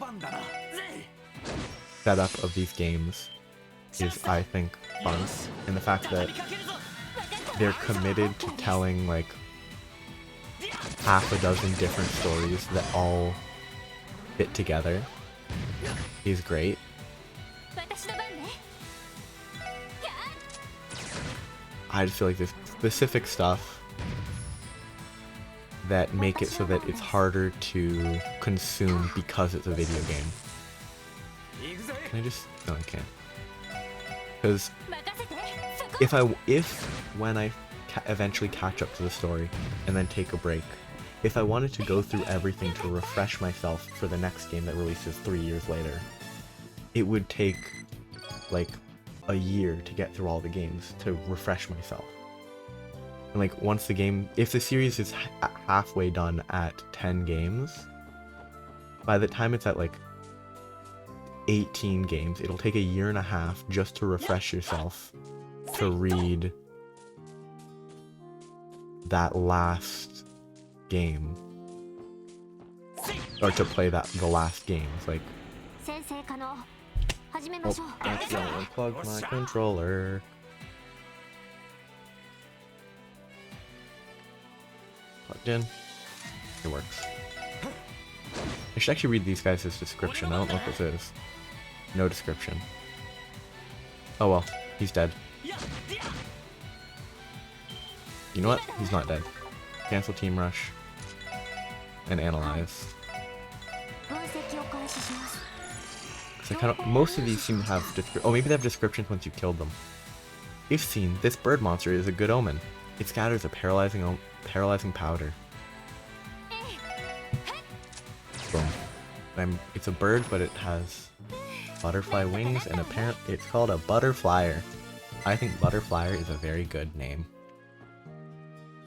setup of these games is, I think, fun. And the fact that they're committed to telling like half a dozen different stories that all fit together is great. I just feel like there's specific stuff that make it so that it's harder to consume because it's a video game. Can I just... No, I can't. Because when I eventually catch up to the story and then take a break, if I wanted to go through everything to refresh myself for the next game that releases 3 years later, it would take like a year to get through all the games to refresh myself. And like once the game, if the series is halfway done at 10 games, by the time it's at like 18 games, it'll take a year and a half just to refresh yourself to read that last game, or to play the last games. Like, oh, I accidentally unplugged my controller. Plugged in. It works. I should actually read these guys' description. I don't know what this is. No description. Oh well, he's dead. You know what? He's not dead. Cancel team rush. And analyze. Most of these seem to have maybe they have descriptions once you killed them. If seen, this bird monster is a good omen. It scatters a paralyzing powder. Boom. It's a bird, but it has butterfly wings, and apparently it's called a butterflyer. I think butterflyer is a very good name.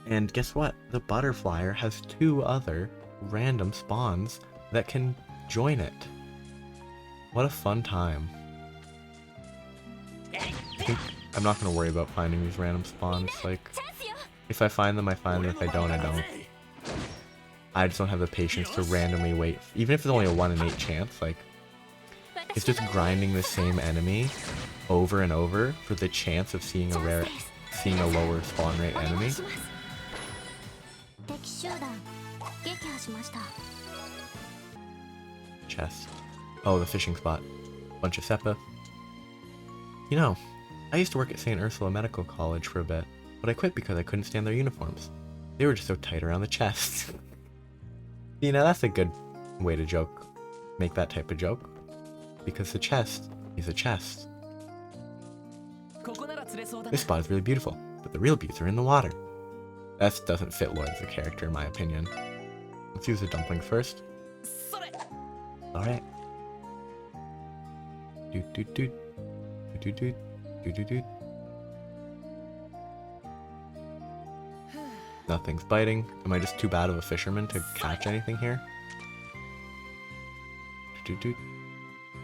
And guess what? The butterflyer has 2 other random spawns that can join it. What a fun time. I'm not going to worry about finding these random spawns. Like, if I find them, I find them. If I don't, I don't. I just don't have the patience to randomly wait. Even if it's only a 1 in 8 chance, like, it's just grinding the same enemy over and over for the chance of seeing a lower spawn rate enemy. Chest. Oh, the fishing spot. Bunch of Seppa. You know, I used to work at St. Ursula Medical College for a bit, but I quit because I couldn't stand their uniforms. They were just so tight around the chest. You know, that's a good way to joke. Make that type of joke. Because the chest is a chest. This spot is really beautiful, but the real beauties are in the water. That doesn't fit Lloyd as a character, in my opinion. Let's use the dumplings first. Alright. Doot doot doot. Doot doot doot. Doot doot. Nothing's biting. Am I just too bad of a fisherman to catch anything here? Doot doot.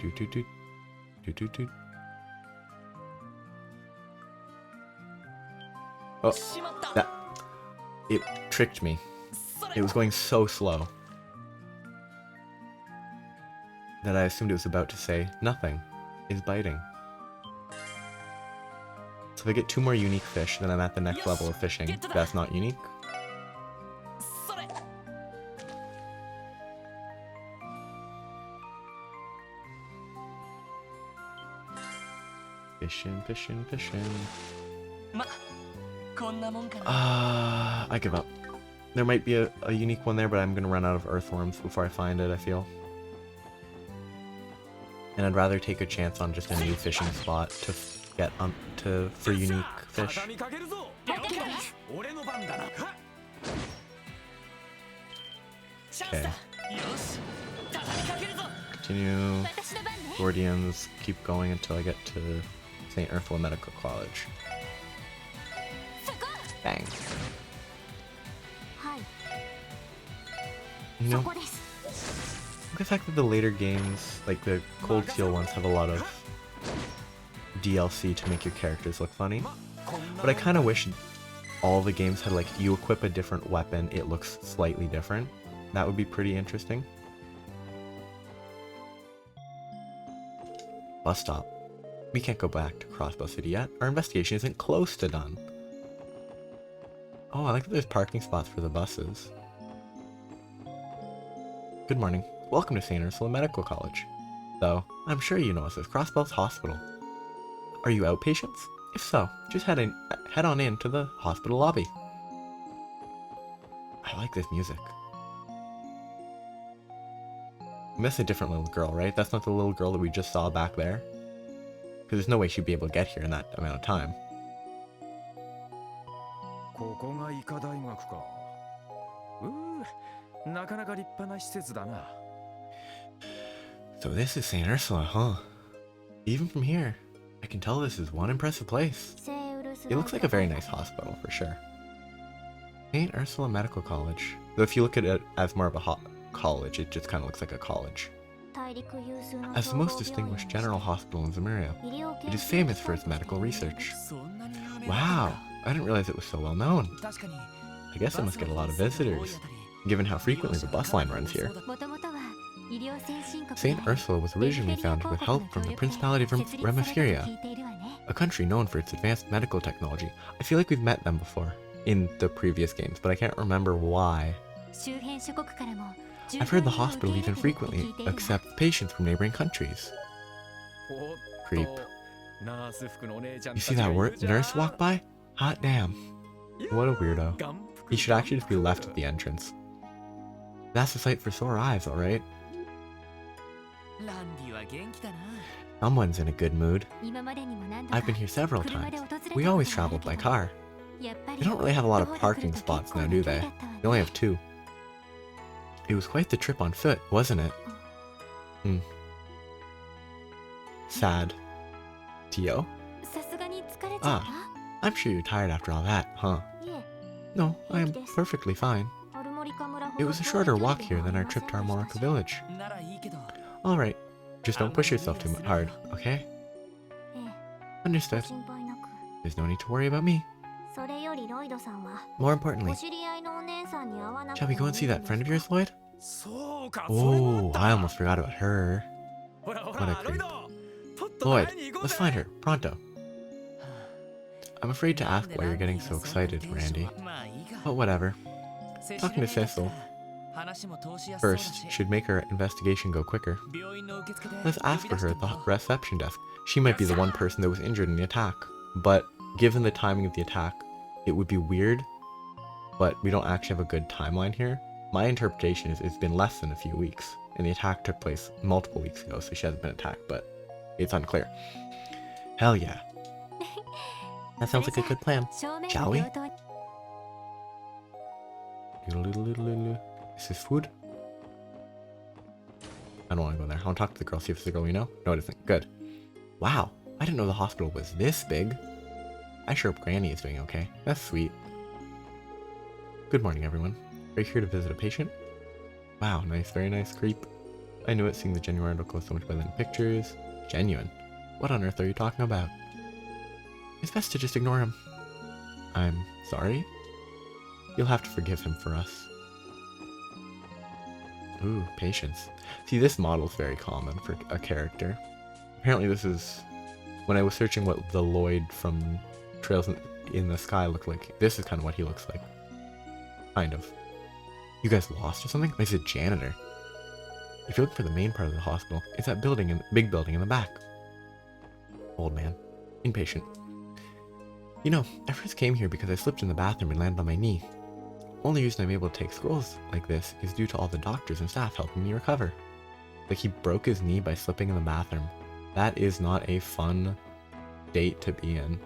Doot doot doot. Doot doot doot. Oh, it tricked me. It was going so slow that I assumed it was about to say nothing is biting. So if I get 2 more unique fish, then I'm at the next level of fishing. That's not unique. Fishing, fishing, fishing. I give up. There might be a unique one there, but I'm gonna run out of earthworms before I find it, I feel. And I'd rather take a chance on just a new fishing spot to get for unique fish. Okay. Continue. Gordians. Keep going until I get to St. Ursula Medical College. Bang. You know, I'm the fact that the later games, like the Cold Steel ones, have a lot of DLC to make your characters look funny. But I kind of wish all the games had, like, you equip a different weapon, it looks slightly different. That would be pretty interesting. Bus stop. We can't go back to Crossbell City yet. Our investigation isn't close to done. Oh, I like that there's parking spots for the buses. Good morning. Welcome to St. Ursula Medical College. Though, I'm sure you know us as Crossbell's Hospital. Are you outpatients? If so, just head on in to the hospital lobby. I like this music. That's a different little girl, right? That's not the little girl that we just saw back there. Because there's no way she'd be able to get here in that amount of time. So this is St. Ursula, huh? Even from here, I can tell this is one impressive place. It looks like a very nice hospital, for sure. St. Ursula Medical College. Though if you look at it as more of a college, it just kind of looks like a college. As the most distinguished general hospital in Zemuria, it is famous for its medical research. Wow, I didn't realize it was so well known. I guess it must get a lot of visitors, given how frequently the bus line runs here. St. Ursula was originally founded with help from the Principality of Remefuria, a country known for its advanced medical technology. I feel like we've met them before in the previous games, but I can't remember why. I've heard the hospital even frequently accepts patients from neighboring countries. Creep. You see that nurse walk by? Hot damn. What a weirdo. He should actually just be left at the entrance. That's a sight for sore eyes, alright? Someone's in a good mood. I've been here several times. We always traveled by car. They don't really have a lot of parking spots now, do they? They only have 2. It was quite the trip on foot, wasn't it? Sad. Tio? Ah, I'm sure you're tired after all that, huh? No, I am perfectly fine. It was a shorter walk here than our trip to Armorica village. Alright, just don't push yourself too hard, okay? Understood. There's no need to worry about me. More importantly, shall we go and see that friend of yours, Lloyd? Oh, I almost forgot about her. What a creep. Lloyd, let's find her, pronto. I'm afraid to ask why you're getting so excited, Randy. But whatever. Talking to Cecil first should make our investigation go quicker. Let's ask for her at the reception desk. She might be the one person that was injured in the attack. But given the timing of the attack, it would be weird, but we don't actually have a good timeline here. My interpretation is it's been less than a few weeks, and the attack took place multiple weeks ago, so she hasn't been attacked, but it's unclear. Hell yeah. That sounds like a good plan. Shall we? Is this food? I don't want to go there. I want to talk to the girl, see if it's the girl we know. No, it isn't. Good. Wow, I didn't know the hospital was this big. I sure hope Granny is doing okay. That's sweet. Good morning, everyone. Are you here to visit a patient? Wow, nice, very nice, creep. I knew it, seeing the genuine article is so much better than pictures. Genuine? What on earth are you talking about? It's best to just ignore him. I'm sorry? You'll have to forgive him for us. Ooh, patience. See, this model's very common for a character. Apparently this is... When I was searching what the Lloyd from Trails in the Sky looked like, this is kind of what he looks like. Kind of. You guys lost or something? I said janitor. If you're looking for the main part of the hospital, it's that big building in the back. Old man. Impatient. You know, I first came here because I slipped in the bathroom and landed on my knee. Only reason I'm able to take scrolls like this is due to all the doctors and staff helping me recover. Like, he broke his knee by slipping in the bathroom. That is not a fun state to be in.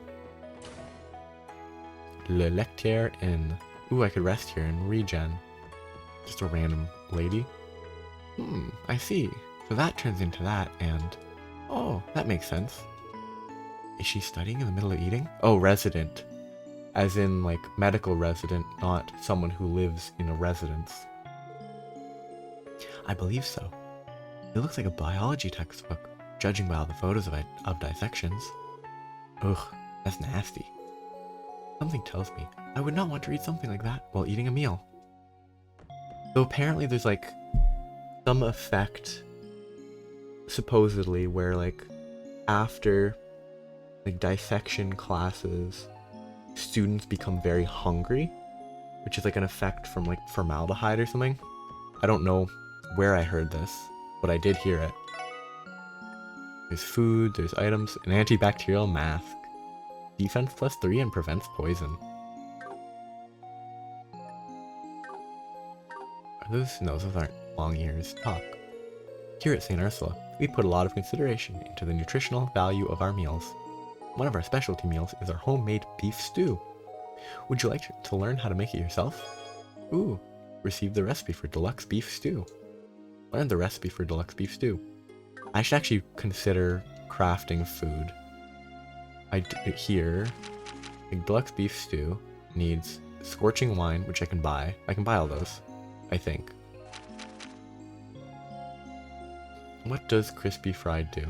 Le Leclerc Inn. Ooh, I could rest here and regen. Just a random lady. I see. So that turns into that, and... Oh, that makes sense. Is she studying in the middle of eating? Oh, resident. As in, like, medical resident, not someone who lives in a residence. I believe so. It looks like a biology textbook, judging by all the photos of dissections. Ugh, that's nasty. Something tells me I would not want to read something like that while eating a meal. So apparently there's like some effect, supposedly, where like after like dissection classes, students become very hungry, which is like an effect from like formaldehyde or something. I don't know where I heard this, but I did hear it. There's food, there's items, an antibacterial mask. Defense +3 and prevents poison. Are those? No, those aren't long ears. Talk. Here at St. Ursula, we put a lot of consideration into the nutritional value of our meals. One of our specialty meals is our homemade beef stew. Would you like to learn how to make it yourself? Ooh, receive the recipe for deluxe beef stew. Learn the recipe for deluxe beef stew. I should actually consider crafting food. Here, the deluxe beef stew needs scorching wine, which I can buy. I can buy all those, I think. What does crispy fried do?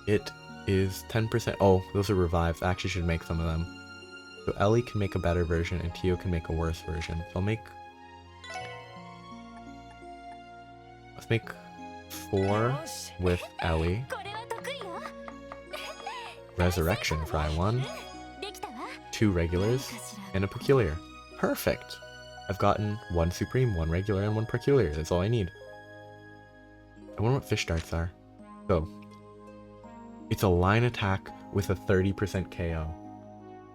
It is 10%. Oh, those are revives. I actually should make some of them. So Ellie can make a better version and Tio can make a worse version. So I'll make... Let's make 4 with Ellie. Resurrection fry 1. 2 regulars. And a peculiar. Perfect! I've gotten 1 supreme, 1 regular, and 1 peculiar. That's all I need. I wonder what fish darts are. So, it's a line attack with a 30% KO.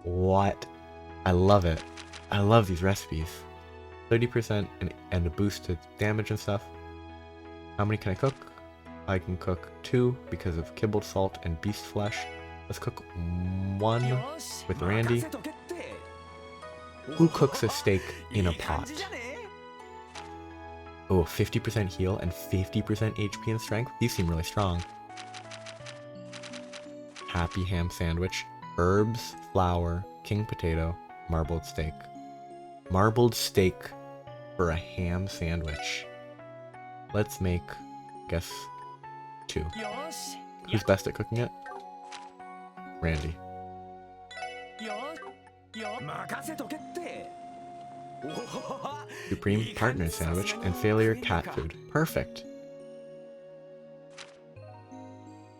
What? I love it. I love these recipes. 30% and a boost to damage and stuff. How many can I cook? I can cook 2 because of kibbled salt and beast flesh. Let's cook 1 with Randy. Who cooks a steak in a pot? Oh, 50% heal and 50% HP and strength? These seem really strong. Happy ham sandwich. Herbs, flour, king potato, marbled steak. Marbled steak for a ham sandwich. Let's make, I guess, 2. Who's best at cooking it? Randy. Supreme partner sandwich and failure cat food. Perfect.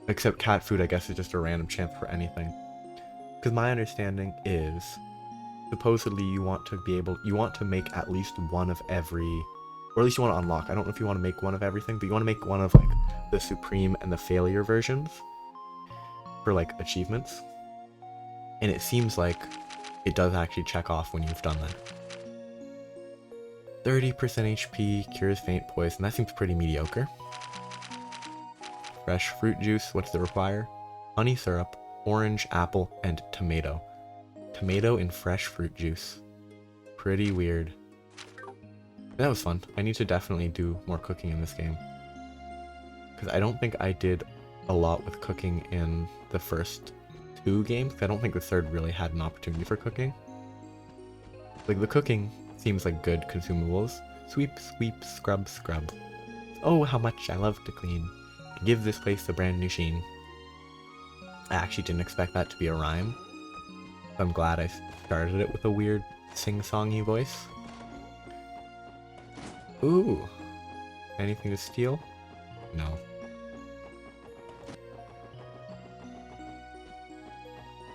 Except cat food, I guess, is just a random chance for anything. Because my understanding is, supposedly you want to make at least 1 of every, or at least you want to unlock. I don't know if you want to make 1 of everything, but you want to make 1 of like the supreme and the failure versions for like achievements. And it seems like it does actually check off when you've done that. 30% HP, cures faint poison. That seems pretty mediocre. Fresh fruit juice, what's it require? Honey syrup, orange, apple, and tomato. Tomato and fresh fruit juice. Pretty weird. That was fun. I need to definitely do more cooking in this game. Because I don't think I did a lot with cooking in the first 2 games. I don't think the third really had an opportunity for cooking. Like, the cooking seems like good consumables. Sweep, sweep, scrub, scrub. Oh, how much I love to clean. Give this place a brand new sheen. I actually didn't expect that to be a rhyme. I'm glad I started it with a weird sing-songy voice. Ooh. Anything to steal? No.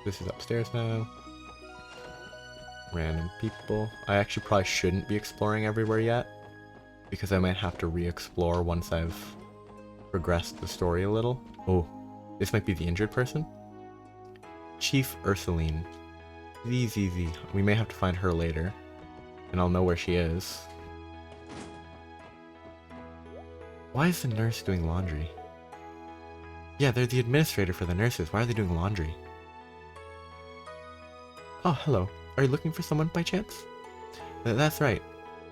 This is upstairs now. Random people. I actually probably shouldn't be exploring everywhere yet, because I might have to re-explore once I've progressed the story a little. Oh, this might be the injured person? Chief Ursuline. Easy. We may have to find her later, and I'll know where she is. Why is the nurse doing laundry? Yeah, they're the administrator for the nurses. Why are they doing laundry? Oh, hello. Are you looking for someone by chance? That's right.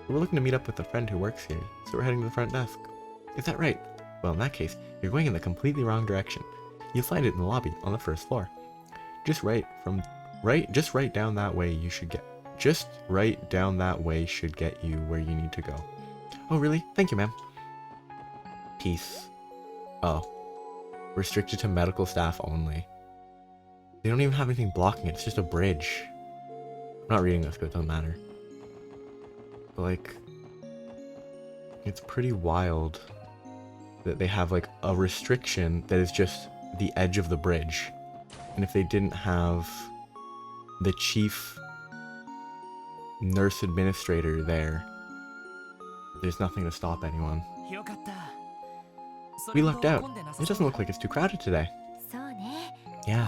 We're looking to meet up with a friend who works here, so we're heading to the front desk. Is that right? Well, in that case, you're going in the completely wrong direction. You'll find it in the lobby on the first floor. Just right down that way you should get. Just right down that way should get you where you need to go. Oh, really? Thank you, ma'am. Peace. Oh. Restricted to medical staff only. They don't even have anything blocking it. It's just a bridge. I'm not reading this because it doesn't matter. But like, it's pretty wild that they have like a restriction that is just the edge of the bridge. And if they didn't have the chief nurse administrator there, there's nothing to stop anyone. We lucked out. It doesn't look like it's too crowded today. Yeah.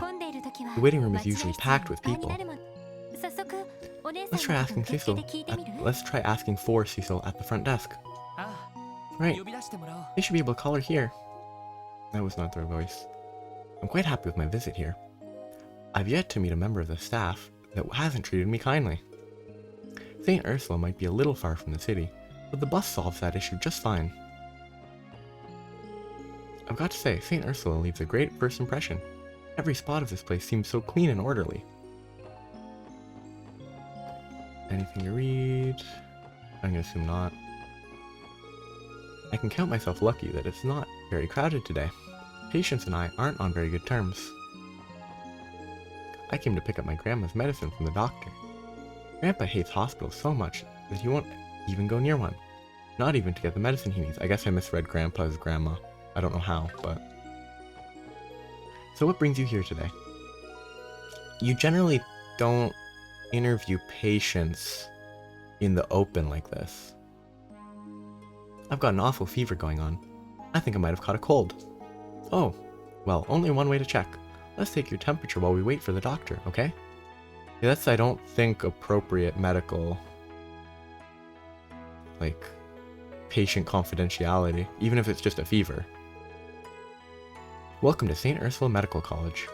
The waiting room is usually packed with people. Let's try asking for Cecil at the front desk. Right. They should be able to call her here. That was not their voice. I'm quite happy with my visit here. I've yet to meet a member of the staff that hasn't treated me kindly. St. Ursula might be a little far from the city, but the bus solves that issue just fine. I've got to say, St. Ursula leaves a great first impression. Every spot of this place seems so clean and orderly. Anything to read? I'm gonna assume not. I can count myself lucky that it's not very crowded today. Patients and I aren't on very good terms. I came to pick up my grandma's medicine from the doctor. Grandpa hates hospitals so much that he won't even go near one. Not even to get the medicine he needs. I guess I misread Grandpa's grandma. I don't know how, but... So what brings you here today? You generally don't interview patients in the open like this. I've got an awful fever going on. I think I might have caught a cold. Oh, well, only one way to check. Let's take your temperature while we wait for the doctor, okay? Yeah, that's, I don't think, appropriate medical, like, patient confidentiality, even if it's just a fever. Welcome to St. Ursula Medical College.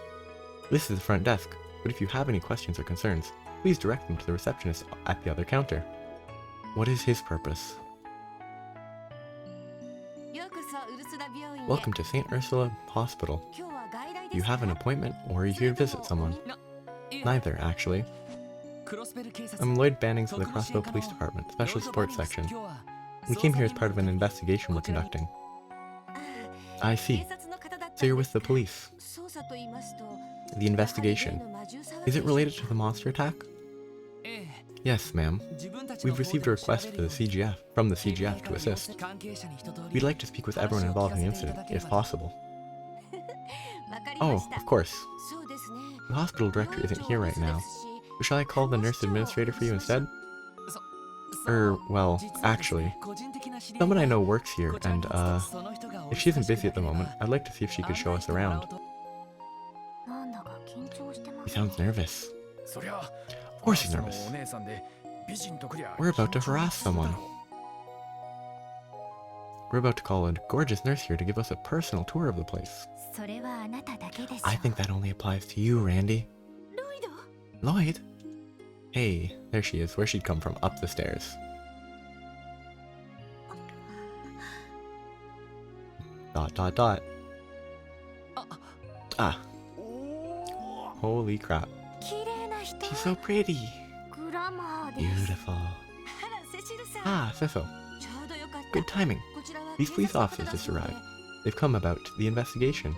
This is the front desk, but if you have any questions or concerns, please direct them to the receptionist at the other counter. What is his purpose? Welcome to St. Ursula Hospital. You have an appointment, or are you here to visit someone? Neither, actually. I'm Lloyd Bannings of the Crossbell Police Department, Special Support Section. We came here as part of an investigation we're conducting. I see. So you're with the police. The investigation. Is it related to the monster attack? Yes, ma'am. We've received a request for the CGF, from the CGF to assist. We'd like to speak with everyone involved in the incident, if possible. Oh, of course. The hospital director isn't here right now. But shall I call the nurse administrator for you instead? Well, actually, someone I know works here, and, if she isn't busy at the moment, I'd like to see if she could show us around. He sounds nervous. Of course he's nervous. We're about to harass someone. We're about to call a gorgeous nurse here to give us a personal tour of the place. I think that only applies to you, Randy. Lloyd? Hey, there she is. Where she'd come from, up the stairs. Dot dot dot. Ah. Holy crap. She's so pretty. Beautiful. Ah, Cecil. Good timing. These police officers just arrived. They've come about the investigation.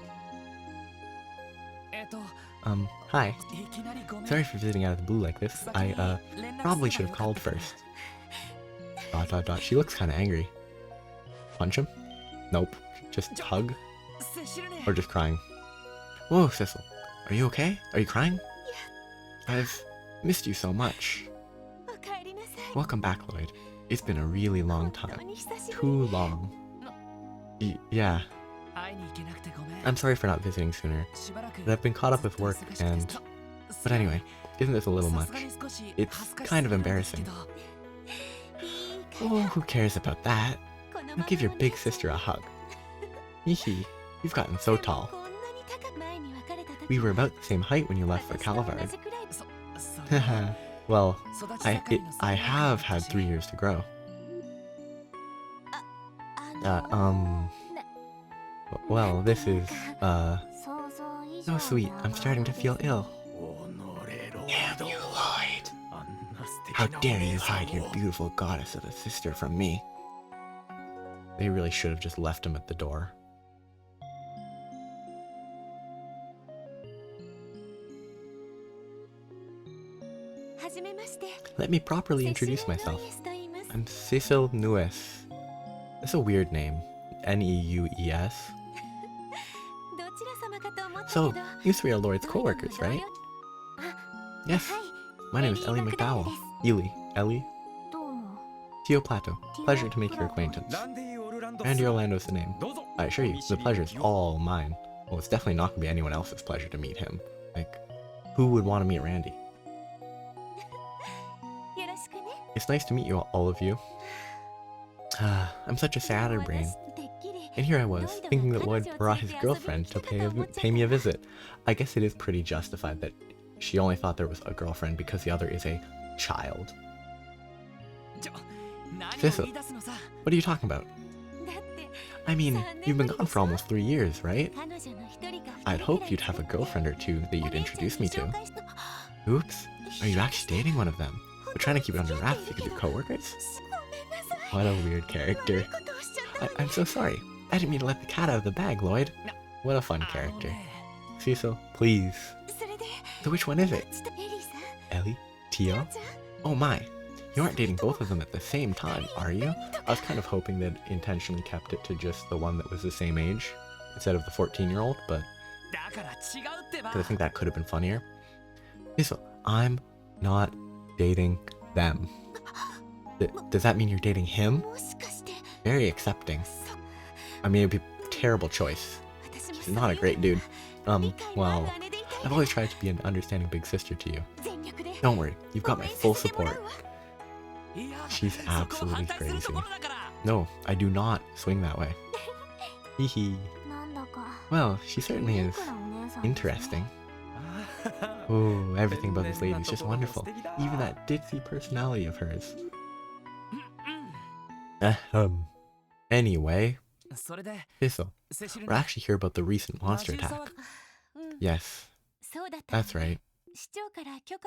Hi. Sorry for visiting out of the blue like this. I, probably should have called first. Dot dot dot. She looks kinda angry. Punch him? Nope. Just hug? Or just crying? Whoa, Cecil. Are you okay? Are you crying? I've missed you so much. Welcome back, Lloyd. It's been a really long time. Too long. Yeah. I'm sorry for not visiting sooner, but I've been caught up with work and... But anyway, isn't this a little much? It's kind of embarrassing. Oh, who cares about that? Now give your big sister a hug. Hee, you've gotten so tall. We were about the same height when you left for Calvard. Well, I have had 3 years to grow. Well, this is, so sweet. I'm starting to feel ill. Damn you, Lloyd. How dare you hide your beautiful goddess of a sister from me? They really should have just left him at the door. Let me properly introduce myself. I'm Cecil Nues. That's a weird name. Neues. So, you three are Lord's co-workers, right? Yes. My name is Ellie McDowell. Ellie? Tio Plato. Pleasure to make your acquaintance. Randy Orlando's the name. I assure you, the pleasure's all mine. Well, it's definitely not going to be anyone else's pleasure to meet him. Like, who would want to meet Randy? It's nice to meet you, all of you. I'm such a scatterbrain. And here I was, thinking that Lloyd brought his girlfriend to pay me a visit. I guess it is pretty justified that she only thought there was a girlfriend because the other is a child. Cecil, what are you talking about? I mean, you've been gone for almost 3 years, right? I'd hoped you'd have a girlfriend or two that you'd introduce me to. Oops, are you actually dating one of them? We're trying to keep it under wraps so you could be co-workers? What a weird character. I'm so sorry. I didn't mean to let the cat out of the bag, Lloyd. What a fun character. Cecil, please. So which one is it? Ellie? Tio? Oh my. You aren't dating both of them at the same time, are you? I was kind of hoping they'd intentionally kept it to just the one that was the same age, instead of the 14-year-old, but... because I think that could have been funnier. Cecil, I'm not dating them. Does that mean you're dating him? Very accepting. I mean, it'd be a terrible choice. He's not a great dude. Well, I've always tried to be an understanding big sister to you. Don't worry, you've got my full support. She's absolutely crazy. No, I do not swing that way. Hehe. Well, she certainly is interesting. Oh, everything about this lady is just wonderful. Even that ditzy personality of hers. Anyway. Cecil, we're actually here about the recent monster attack. Yes, that's right.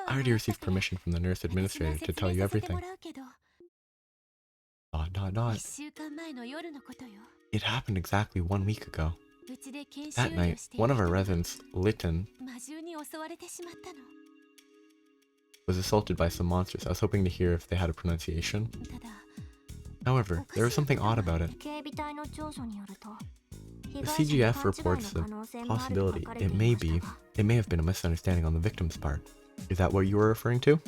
I already received permission from the nurse administrator to tell you everything. ... It happened exactly 1 week ago. That night, one of our residents, Lytton, was assaulted by some monsters. I was hoping to hear if they had a pronunciation. However, there was something odd about it. The CGF reports the possibility it may have been a misunderstanding on the victim's part. Is that what you were referring to?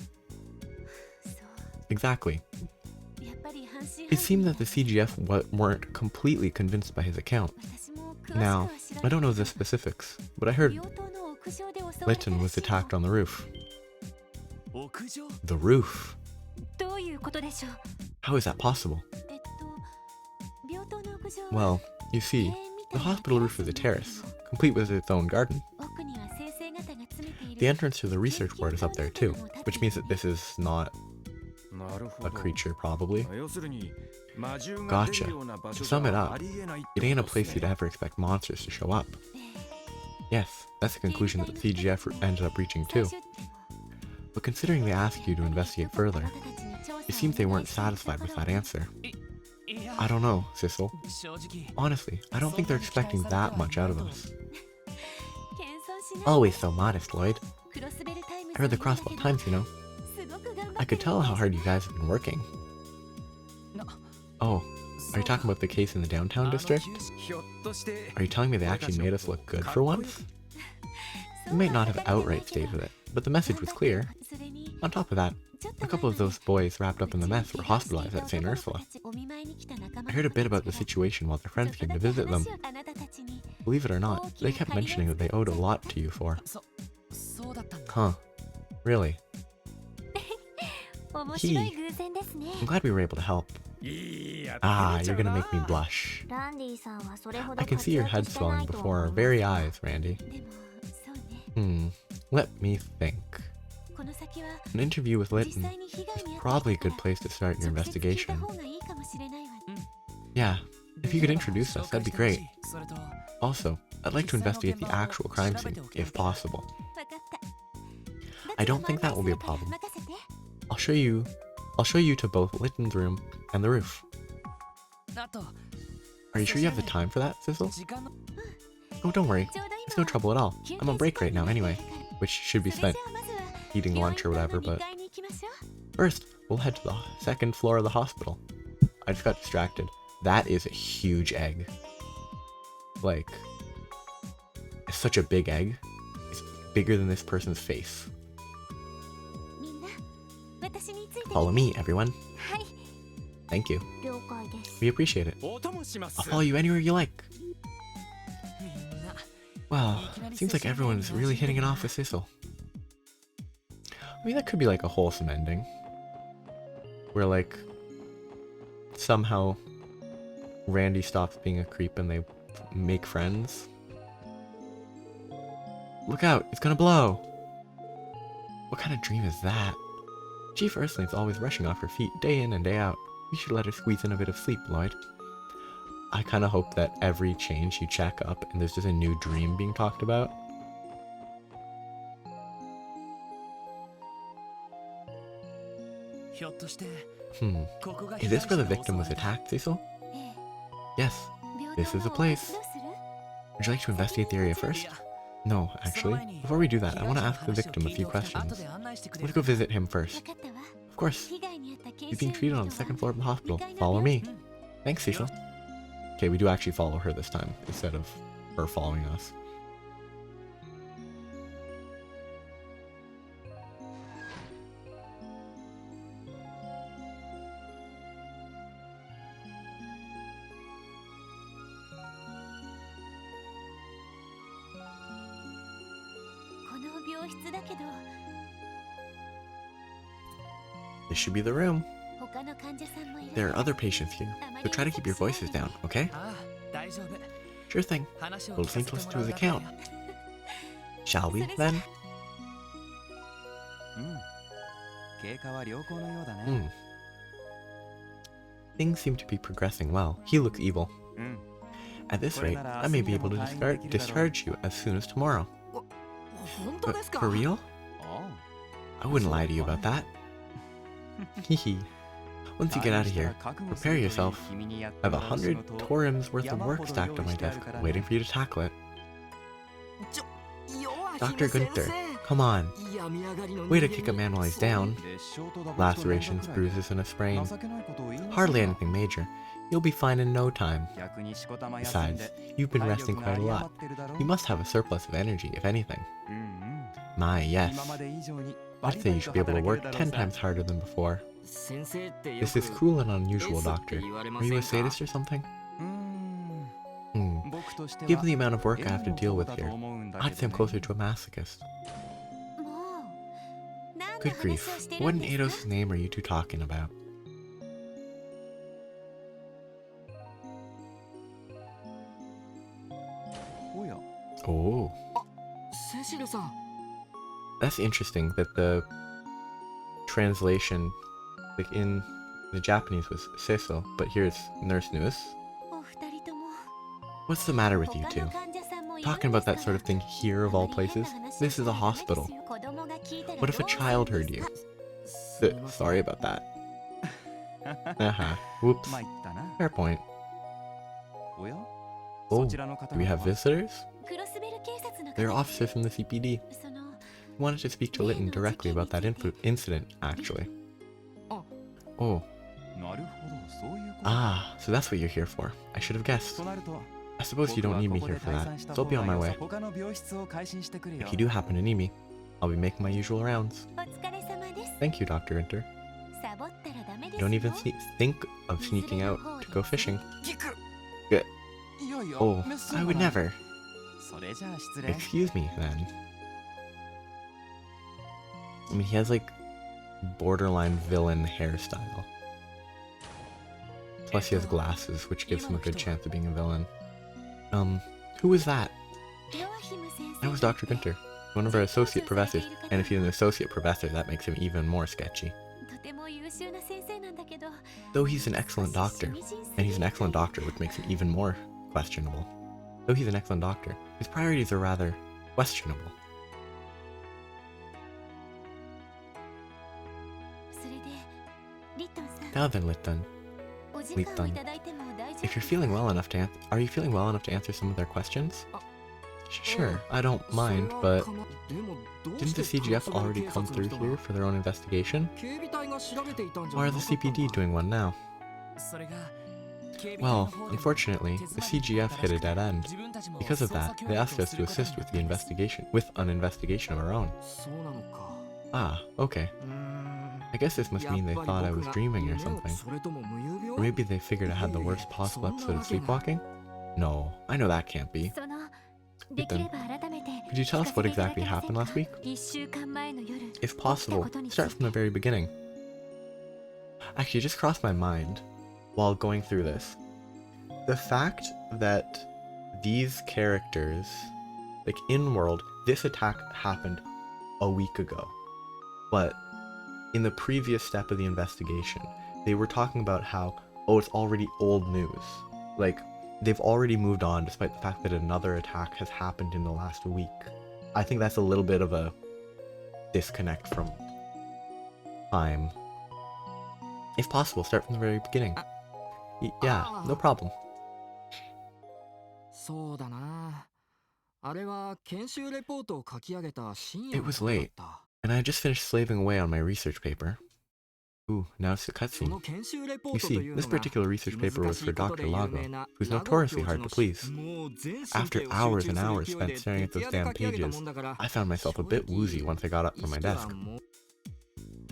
Exactly. It seemed that the CGF weren't completely convinced by his account. Now, I don't know the specifics, but I heard Lytton was attacked on the roof. The roof? How is that possible? Well, you see, the hospital roof is a terrace, complete with its own garden. The entrance to the research ward is up there too, which means that this is not a creature, probably. Gotcha. To sum it up, it ain't a place you'd ever expect monsters to show up. Yes, that's the conclusion that the CGF ended up reaching too. But considering they asked you to investigate further, it seems they weren't satisfied with that answer. I don't know, Cecil. Honestly, I don't think they're expecting that much out of us. Always so modest, Lloyd. I read the Crossbell Times, you know. I could tell how hard you guys have been working. Oh, are you talking about the case in the downtown district? Are you telling me they actually made us look good for once? You might not have outright stated it, but the message was clear. On top of that, a couple of those boys wrapped up in the mess were hospitalized at St. Ursula. I heard a bit about the situation while their friends came to visit them. Believe it or not, they kept mentioning that they owed a lot to you for. Huh. Really? I'm glad we were able to help. Ah, you're gonna make me blush. I can see your head swelling before our very eyes, Randy. Let me think. An interview with Lytton is probably a good place to start your investigation. Yeah, if you could introduce us, that'd be great. Also, I'd like to investigate the actual crime scene, if possible. I don't think that will be a problem. I'll show you to both Lytton's room and the roof. Are you sure you have the time for that, Sizzle? Oh, don't worry. It's no trouble at all. I'm on break right now anyway, which should be spent eating lunch or whatever, but first, we'll head to the second floor of the hospital. I just got distracted. That is a huge egg. Like, it's such a big egg. It's bigger than this person's face. Follow me, everyone. Thank you. We appreciate it. I'll follow you anywhere you like. Wow, seems like everyone's really hitting it off with Sissel. I mean, that could be like a wholesome ending. Where like, somehow Randy stops being a creep and they make friends. Look out, it's gonna blow! What kind of dream is that? Chief Earthling's always rushing off her feet day in and day out. You should let her squeeze in a bit of sleep, Lloyd. I kind of hope that every change you check up and there's just a new dream being talked about. Is this where the victim was attacked, Cecil? Yes, this is the place. Would you like to investigate the area first? No, actually. Before we do that, I want to ask the victim a few questions. Let's go visit him first. Of course. He's being treated on the second floor of the hospital. Follow me. Thanks, Cecil. Okay, we do actually follow her this time, instead of her following us. This should be the room. There are other patients here, so try to keep your voices down, okay? Sure thing. We'll just need to listen to his account. Shall we, then? Things seem to be progressing well. He looks evil. At this rate, I may be able to discharge you as soon as tomorrow. But for real? I wouldn't lie to you about that. Hehe. Once you get out of here, prepare yourself. I have 100 Torims worth of work stacked on my desk, waiting for you to tackle it. Dr. Gunther, come on. Way to kick a man while he's down. Lacerations, bruises, and a sprain. Hardly anything major. You'll be fine in no time. Besides, you've been resting quite a lot. You must have a surplus of energy, if anything. My, yes. I'd say you should be able to work 10 times harder than before. This is cruel and unusual, Doctor. Are you a sadist or something? Given the amount of work I have to deal with here, I'd say I'm closer to a masochist. Good grief, what in Eidos' name are you two talking about? Oh. That's interesting that the translation, like in the Japanese, was Cecil, but here it's Nurse Newis. What's the matter with you two? Talking about that sort of thing here of all places? This is a hospital. What if a child heard you? Sorry about that. Whoops. Fair point. Oh, do we have visitors? They're officers from the CPD. I wanted to speak to Litton directly about that incident, actually. Oh. Ah, so that's what you're here for. I should have guessed. I suppose you don't need me here for that, so I'll be on my way. If you do happen to need me, I'll be making my usual rounds. Thank you, Dr. Inter. You don't even think of sneaking out to go fishing. Good. Oh, I would never. Excuse me, then. I mean, he has like borderline villain hairstyle. Plus he has glasses, which gives him a good chance of being a villain. Who was that? That was Dr. Gunther, one of our associate professors, and if he's an associate professor, that makes him even more sketchy. Though he's an excellent doctor, and he's an excellent doctor, which makes him even more questionable. Though he's an excellent doctor, his priorities are rather questionable. Now then, Litton, Lithan. If you're feeling well enough to are you feeling well enough to answer some of their questions? Sure, I don't mind, but didn't the CGF already come through here for their own investigation? Why are the CPD doing one now? Well, unfortunately, the CGF hit a dead end. Because of that, they asked us to assist with an investigation of our own. Ah, okay. I guess this must mean they thought I was dreaming or something. Or maybe they figured I had the worst possible episode of sleepwalking? No, I know that can't be. Ethan, could you tell us what exactly happened last week? If possible, start from the very beginning. Actually, it just crossed my mind while going through this. The fact that these characters, like in-world, this attack happened a week ago. But in the previous step of the investigation, they were talking about how, oh, it's already old news. Like, they've already moved on despite the fact that another attack has happened in the last week. I think that's a little bit of a disconnect from time. If possible, start from the very beginning. Yeah, no problem. It was late, and I had just finished slaving away on my research paper. Ooh, now it's the cutscene. You see, this particular research paper was for Dr. Lago, who's notoriously hard to please. After hours and hours spent staring at those damn pages, I found myself a bit woozy once I got up from my desk.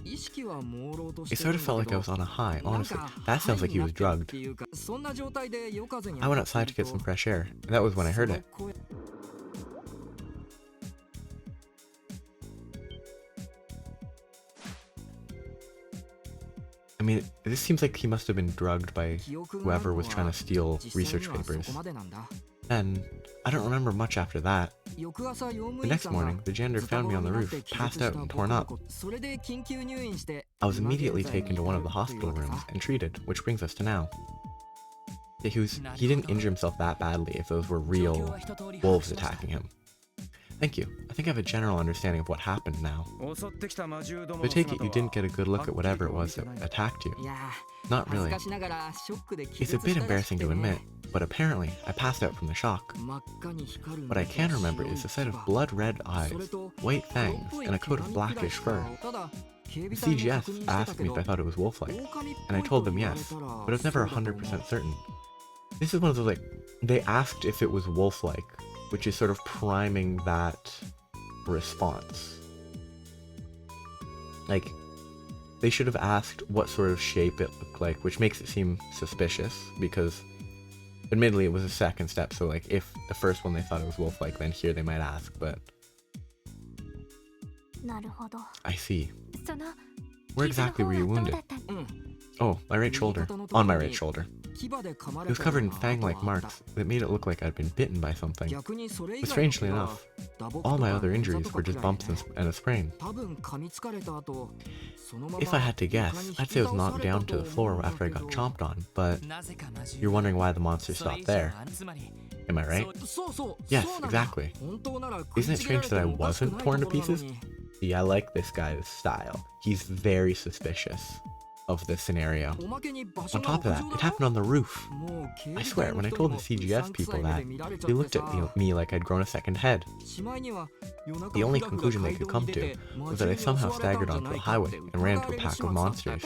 It sort of felt like I was on a high, honestly. That sounds like he was drugged. I went outside to get some fresh air, and that was when I heard it. I mean, this seems like he must have been drugged by whoever was trying to steal research papers. Then, I don't remember much after that. The next morning, the janitor found me on the roof, passed out and torn up. I was immediately taken to one of the hospital rooms and treated, which brings us to now. He didn't injure himself that badly if those were real wolves attacking him. Thank you. I think I have a general understanding of what happened now. I take it you didn't get a good look at whatever it was that attacked you. Not really. It's a bit embarrassing to admit, but apparently I passed out from the shock. What I can remember is the sight of blood-red eyes, white fangs, and a coat of blackish fur. The CGS asked me if I thought it was wolf-like, and I told them yes, but I was never 100% certain. This is one of those, like, they asked if it was wolf-like, which is sort of priming that response. Like, they should have asked what sort of shape it looked like, which makes it seem suspicious, because admittedly it was a second step, so like if the first one they thought it was wolf-like, then here they might ask, but... I see. Where exactly were you wounded? Oh, my right shoulder. On my right shoulder. It was covered in fang-like marks that made it look like I'd been bitten by something. But strangely enough, all my other injuries were just bumps and a sprain. If I had to guess, I'd say I was knocked down to the floor after I got chomped on, but you're wondering why the monster stopped there. Am I right? Yes, exactly. Isn't it strange that I wasn't torn to pieces? See, I like this guy's style. He's very suspicious of this scenario. On top of that, it happened on the roof. I swear, when I told the CGF people that, they looked at me like I'd grown a second head. The only conclusion they could come to was that I somehow staggered onto the highway and ran into a pack of monsters.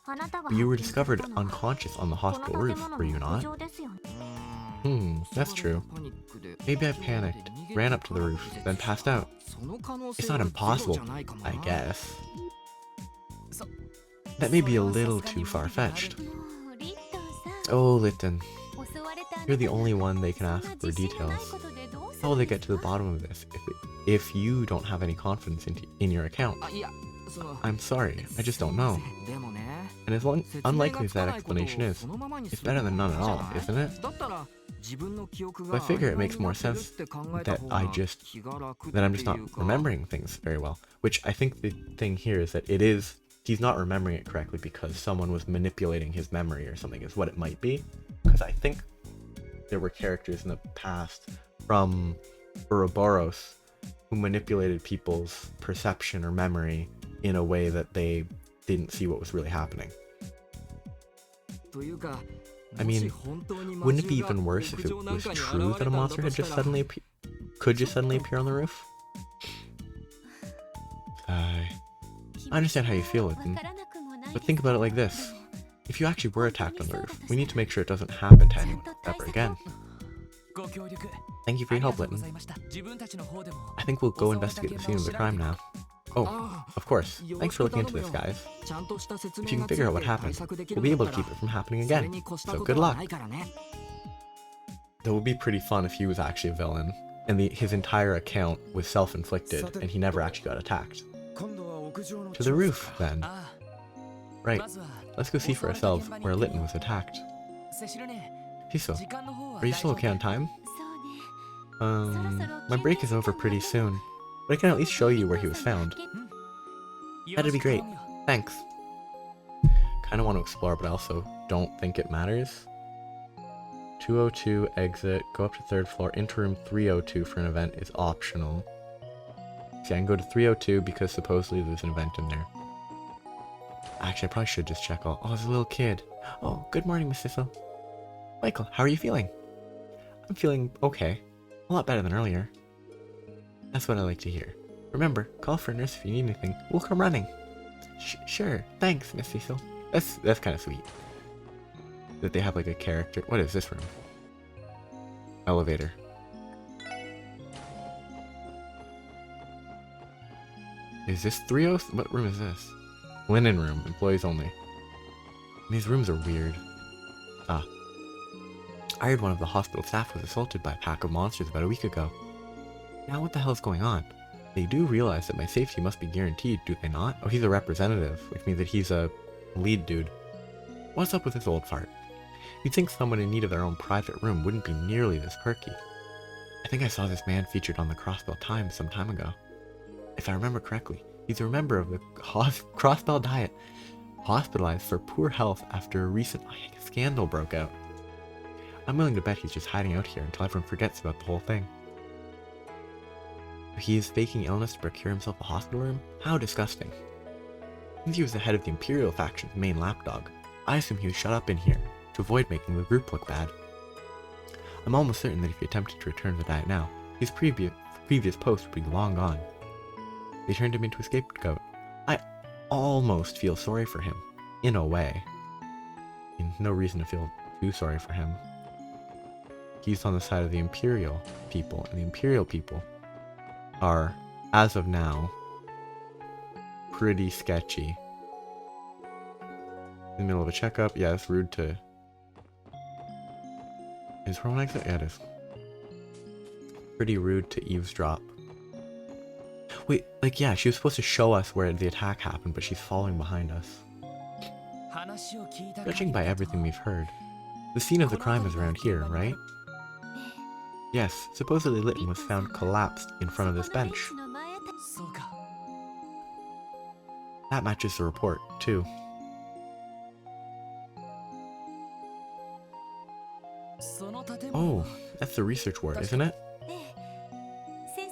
But you were discovered unconscious on the hospital roof, were you not? That's true. Maybe I panicked, ran up to the roof, then passed out. It's not impossible, I guess. That may be a little too far-fetched. Oh, Litten. You're the only one they can ask for details. How will they get to the bottom of this if you don't have any confidence in your account? I'm sorry, I just don't know. And as unlikely as that explanation is, it's better than none at all, isn't it? So I figure it makes more sense that I'm just not remembering things very well. Which I think the thing here is that he's not remembering it correctly because someone was manipulating his memory or something is what it might be. Because I think there were characters in the past from Ouroboros who manipulated people's perception or memory in a way that they didn't see what was really happening. I mean, wouldn't it be even worse if it was true that a monster had just suddenly appear on the roof? I understand how you feel, Ethan, but think about it like this. If you actually were attacked on the roof, we need to make sure it doesn't happen to anyone ever again. Thank you for your help, Litton. I think we'll go investigate the scene of the crime now. Oh, of course. Thanks for looking into this, guys. If you can figure out what happened, we'll be able to keep it from happening again. So good luck. It would be pretty fun if he was actually a villain, and his entire account was self-inflicted, and he never actually got attacked. To the roof, then. Right. Let's go see for ourselves where Litton was attacked. Hiso, are you still okay on time? My break is over pretty soon, but I can at least show you where he was found. That'd be great. Thanks. Kinda want to explore, but I also don't think it matters. 202 exit, go up to 3rd floor, into room 302 for an event is optional. See, I can go to 302 because supposedly there's an event in there. Actually, I probably should just check all. Oh, there's a little kid. Oh, good morning, Miss Sissel. Michael, how are you feeling? I'm feeling okay. A lot better than earlier. That's what I like to hear. Remember, call for a nurse if you need anything. We'll come running. Sure. Thanks, Miss Cecil. That's kind of sweet. That they have like a character. What is this room? Elevator. Is this 30? What room is this? Linen room. Employees only. These rooms are weird. Ah. I heard one of the hospital staff was assaulted by a pack of monsters about a week ago. Now what the hell is going on? They do realize that my safety must be guaranteed, do they not? Oh, he's a representative, which means that he's a lead dude. What's up with this old fart? You'd think someone in need of their own private room wouldn't be nearly this perky. I think I saw this man featured on the Crossbell Times some time ago. If I remember correctly, he's a member of the Crossbell Diet, hospitalized for poor health after a recent scandal broke out. I'm willing to bet he's just hiding out here until everyone forgets about the whole thing. He is faking illness to procure himself a hospital room? How disgusting. Since he was the head of the Imperial faction's main lapdog, I assume he was shut up in here to avoid making the group look bad. I'm almost certain that if he attempted to return to the Diet now, his previous post would be long gone. They turned him into a scapegoat. I almost feel sorry for him, in a way. No reason to feel too sorry for him. He's on the side of the Imperial people, and the Imperial people are, as of now, pretty sketchy. In the middle of a checkup, yeah, it's rude to... Is there one exit? Yeah, it is. Pretty rude to eavesdrop. Wait, like, yeah, she was supposed to show us where the attack happened, but she's following behind us. Judging by everything we've heard, the scene of the crime is around here, right? Yes, supposedly Litton was found collapsed in front of this bench. That matches the report, too. Oh, that's the research ward, isn't it?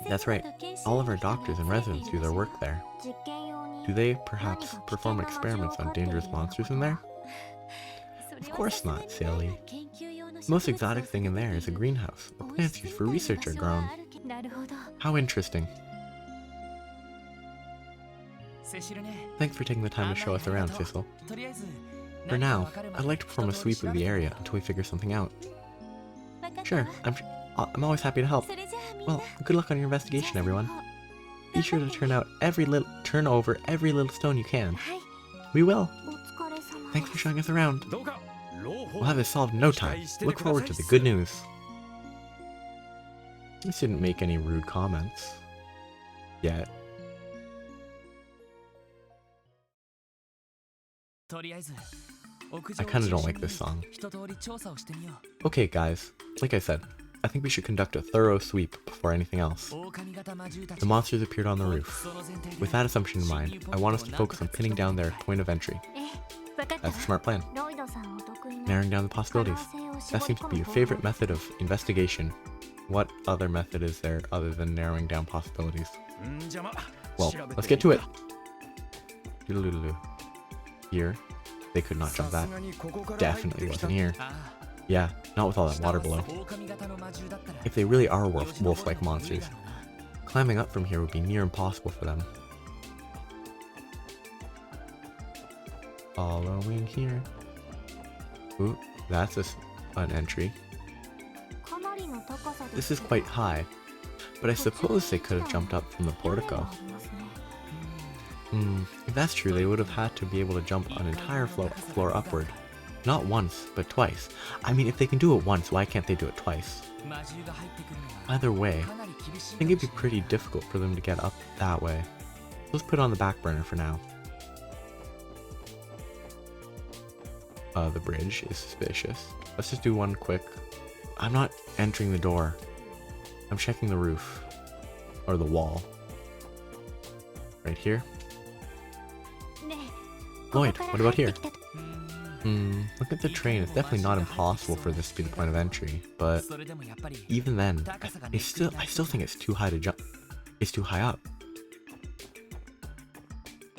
That's right. All of our doctors and residents do their work there. Do they, perhaps, perform experiments on dangerous monsters in there? Of course not, silly. The most exotic thing in there is a greenhouse, where plants used for research are grown. How interesting. Thanks for taking the time to show us around, Sissel. For now, I'd like to perform a sweep of the area until we figure something out. Sure, I'm always happy to help. Well, good luck on your investigation, everyone. Be sure to turn over every little stone you can. We will. Thanks for showing us around. We'll have this solved in no time. Look forward to the good news. This didn't make any rude comments. Yet. I kinda don't like this song. Okay guys, like I said, I think we should conduct a thorough sweep before anything else. The monsters appeared on the roof. With that assumption in mind, I want us to focus on pinning down their point of entry. That's a smart plan. Narrowing down the possibilities. That seems to be your favorite method of investigation. What other method is there other than narrowing down possibilities? Well, let's get to it. Here. They could not jump that. Definitely wasn't here. Yeah, not with all that water below. If they really are wolf-like monsters, climbing up from here would be near impossible for them. Following here. Ooh, that's an entry. This is quite high, but I suppose they could have jumped up from the portico. If that's true, they would have had to be able to jump an entire floor upward. Not once, but twice. I mean, if they can do it once, why can't they do it twice? Either way, I think it'd be pretty difficult for them to get up that way. Let's put it on the back burner for now. The bridge is suspicious. Let's just do one quick. I'm not entering the door. I'm checking the roof. Or the wall. Right here. Lloyd, what about here? Look at the train. It's definitely not impossible for this to be the point of entry, but even then, I still think it's too high to jump. It's too high up.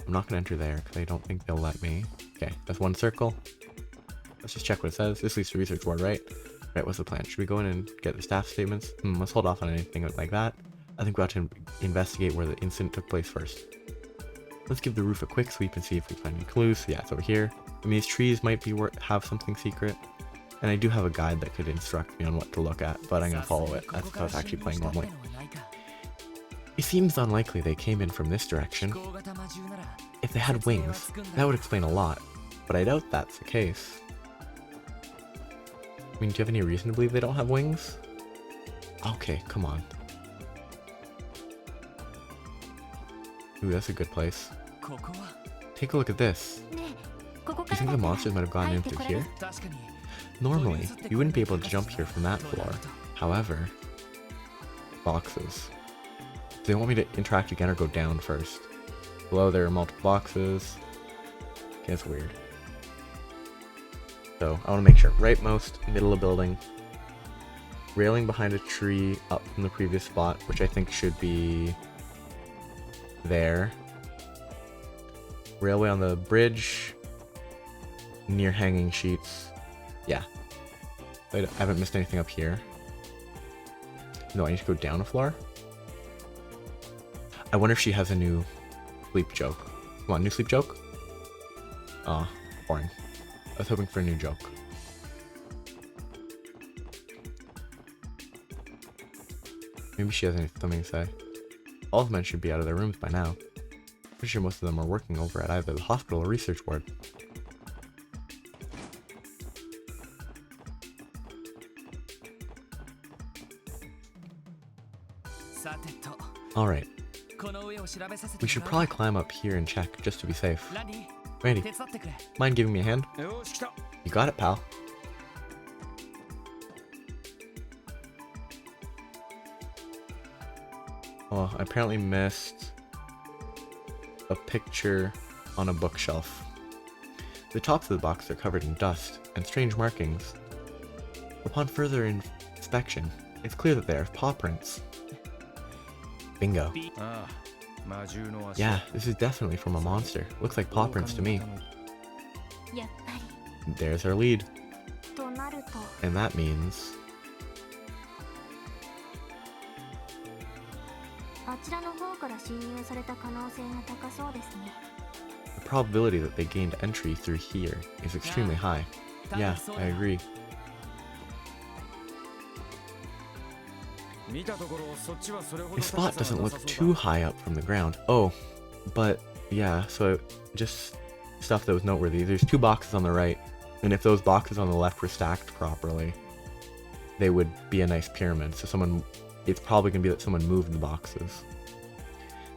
I'm not gonna enter there because I don't think they'll let me. Okay, that's one circle. Let's just check what it says. This leads to research ward, right? Right, what's the plan? Should we go in and get the staff statements? Let's hold off on anything like that. I think we ought to investigate where the incident took place first. Let's give the roof a quick sweep and see if we find any clues. Yeah, it's over here. I mean, these trees might be have something secret. And I do have a guide that could instruct me on what to look at, but I'm going to follow it as if I was actually playing normally. It seems unlikely they came in from this direction. If they had wings, that would explain a lot, but I doubt that's the case. I mean, do you have any reason to believe they don't have wings? Okay, come on. Ooh, that's a good place. Take a look at this. You think the monsters might have gone in through here? Normally, you wouldn't be able to jump here from that floor. However, boxes. Do they want me to interact again or go down first? Below there are multiple boxes. Okay, that's weird. So, I want to make sure. Rightmost, middle of building. Railing behind a tree up from the previous spot, which I think should be there. Railway on the bridge. Near hanging sheets. Yeah. I haven't missed anything up here. No, I need to go down a floor. I wonder if she has a new sleep joke. Come on, new sleep joke? Aw, boring. I was hoping for a new joke. Maybe she has something to say. All the men should be out of their rooms by now. Pretty sure most of them are working over at either the hospital or research ward. Alright. We should probably climb up here and check, just to be safe. Randy, mind giving me a hand? You got it, pal. Oh, I apparently missed a picture on a bookshelf. The tops of the box are covered in dust and strange markings. Upon further inspection, it's clear that they are paw prints. Bingo. Yeah, this is definitely from a monster. Looks like paw prints to me. There's our lead. And that means... the probability that they gained entry through here is extremely high. Yeah, I agree. This spot doesn't look too high up from the ground. Oh, but yeah, so just stuff that was noteworthy. There's two boxes on the right, and if those boxes on the left were stacked properly, they would be a nice pyramid. So it's probably going to be that someone moved the boxes.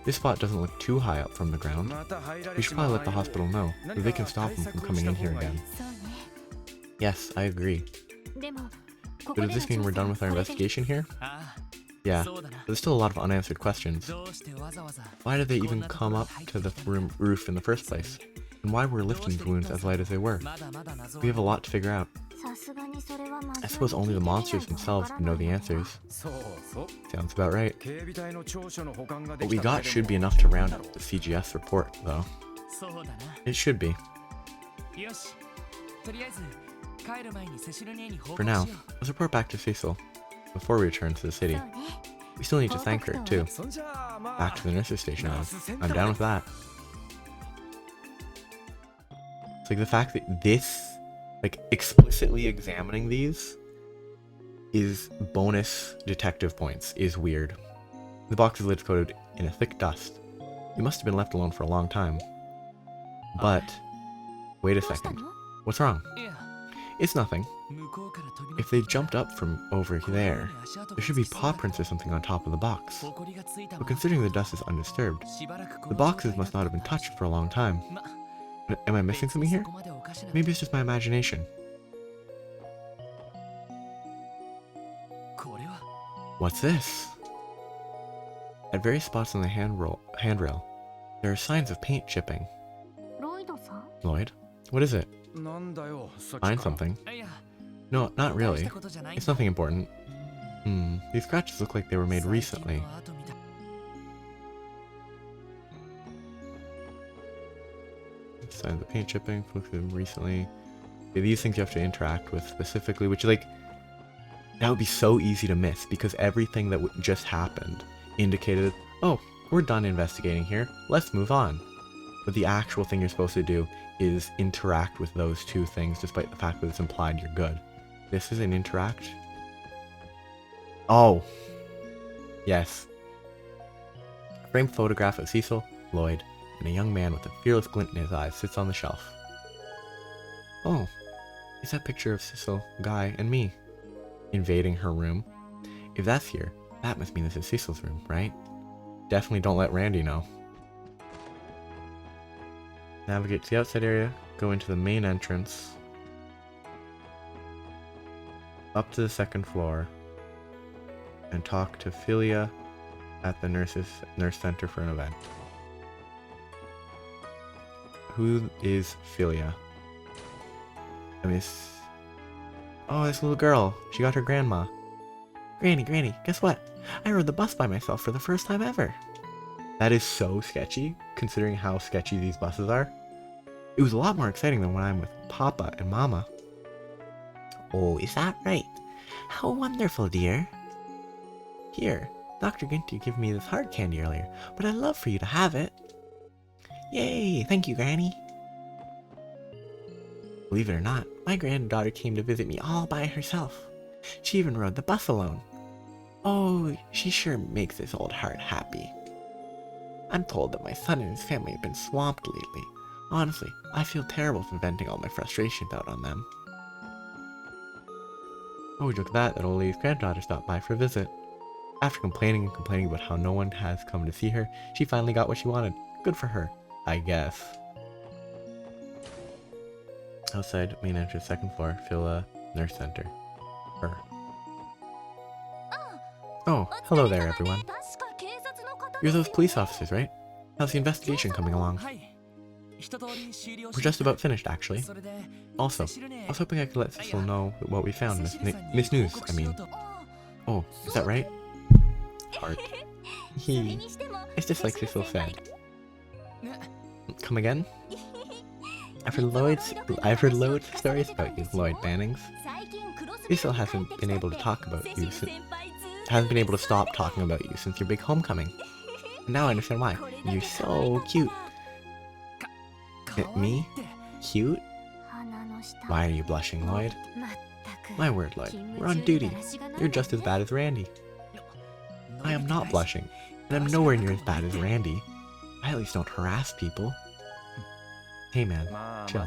This spot doesn't look too high up from the ground. We should probably let the hospital know, so they can stop them from coming in here again. Yes, I agree. But does this mean we're done with our investigation here? Yeah, but there's still a lot of unanswered questions. Why did they even come up to the roof in the first place? And why were Lifton's wounds as light as they were? We have a lot to figure out. I suppose only the monsters themselves would know the answers. Sounds about right. What we got should be enough to round up the CGS report, though. It should be. For now, let's report back to Cecil before we return to the city. We still need to thank her, too. Back to the nurse's station now. I'm down with that. It's like the fact that this, like, explicitly examining these is bonus detective points is weird. The box's lid's coated in a thick dust. It must have been left alone for a long time. But, wait a second. What's wrong? It's nothing. If they jumped up from over there should be paw prints or something on top of the box. But considering the dust is undisturbed, the boxes must not have been touched for a long time. Am I missing something here? Maybe it's just my imagination. What's this? At various spots on the handrail, there are signs of paint chipping. Lloyd? What is it? Find something? No, not really. It's nothing important. These scratches look like they were made recently. Signs of paint chipping, look through them recently. Okay, these things you have to interact with specifically, which, like, that would be so easy to miss because everything that just happened indicated, oh, we're done investigating here, let's move on. But the actual thing you're supposed to do is interact with those two things, despite the fact that it's implied you're good. This is an interact. Oh. Yes. A framed photograph of Cecil, Lloyd, and a young man with a fearless glint in his eyes sits on the shelf. Oh. It's that picture of Cecil, Guy, and me. Invading her room. If that's here, that must mean this is Cecil's room, right? Definitely don't let Randy know. Navigate to the outside area, go into the main entrance, up to the second floor, and talk to Philia at the nurse center for an event. Who is Philia? Oh, this little girl. She got her grandma. Granny, guess what? I rode the bus by myself for the first time ever. That is so sketchy, considering how sketchy these buses are. It was a lot more exciting than when I'm with Papa and Mama. Oh, is that right? How wonderful, dear. Here, Dr. Ginty gave me this hard candy earlier, but I'd love for you to have it. Yay, thank you, Granny. Believe it or not, my granddaughter came to visit me all by herself. She even rode the bus alone. Oh, she sure makes this old heart happy. I'm told that my son and his family have been swamped lately. Honestly, I feel terrible for venting all my frustrations out on them. Oh, look at that old lady's granddaughter stopped by for a visit. After complaining about how no one has come to see her, she finally got what she wanted. Good for her, I guess. Outside, main entrance, second floor, Phila, nurse center. Her. Oh, hello there, everyone. You're those police officers, right? How's the investigation coming along? We're just about finished, actually. Also, I was hoping I could let Cecil know what we found, Miss News, I mean. Oh, is that right? Heart. It's just like Cecil said. Come again? I've heard loads of stories about you, Lloyd Bannings. Cecil hasn't been able to stop talking about you since your big homecoming. And now I understand why. You're so cute. Me? Cute? Why are you blushing, Lloyd? My word, Lloyd. We're on duty. You're just as bad as Randy. I am not blushing, and I'm nowhere near as bad as Randy. I at least don't harass people. Hey man, chill.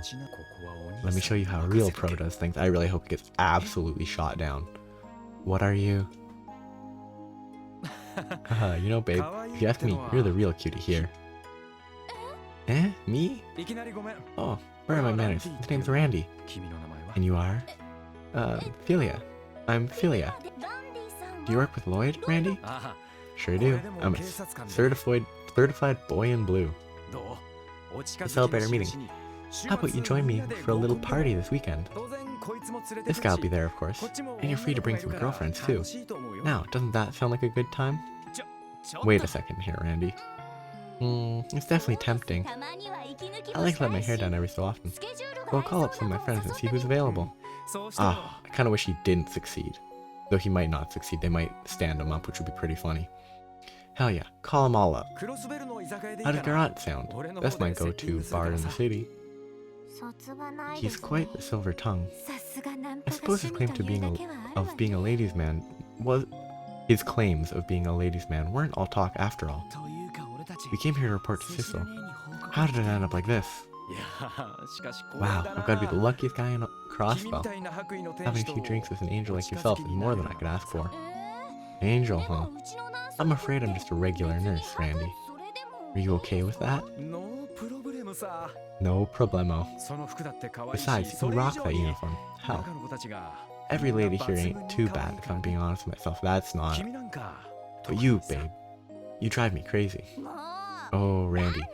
Let me show you how a real pro does things. I really hope it gets absolutely shot down. What are you? You know, babe, if you ask me, you're the real cutie here. Eh? Me? Oh, where are my manners? His name's Randy. And you are? Philia. I'm Philia. Do you work with Lloyd, Randy? Sure do. I'm a certified boy in blue. To celebrate our meeting, how about you join me for a little party this weekend? This guy will be there, of course, and you're free to bring some girlfriends too. Now, doesn't that sound like a good time? Wait a second here, Randy. It's definitely tempting. I like to let my hair down every so often. So I'll call up some of my friends and see who's available. Ah, I kind of wish he didn't succeed. Though he might not succeed, they might stand him up, which would be pretty funny. Hell yeah, call them all up. How did Garant sound? That's my go-to bar in the city. He's quite the silver tongue. I suppose his claim to being a ladies' man was... His claims of being a ladies' man weren't all talk after all. We came here to report to Sissel. How did it end up like this? Wow, I've got to be the luckiest guy in Crossbell. Having a few drinks with an angel like yourself is more than I could ask for. Angel, huh? I'm afraid I'm just a regular nurse, Randy. Are you okay with that? No problemo. Besides, you rock that uniform. Hell, every lady here ain't too bad, if I'm being honest with myself. That's not. But you, babe, you drive me crazy. Oh, Randy.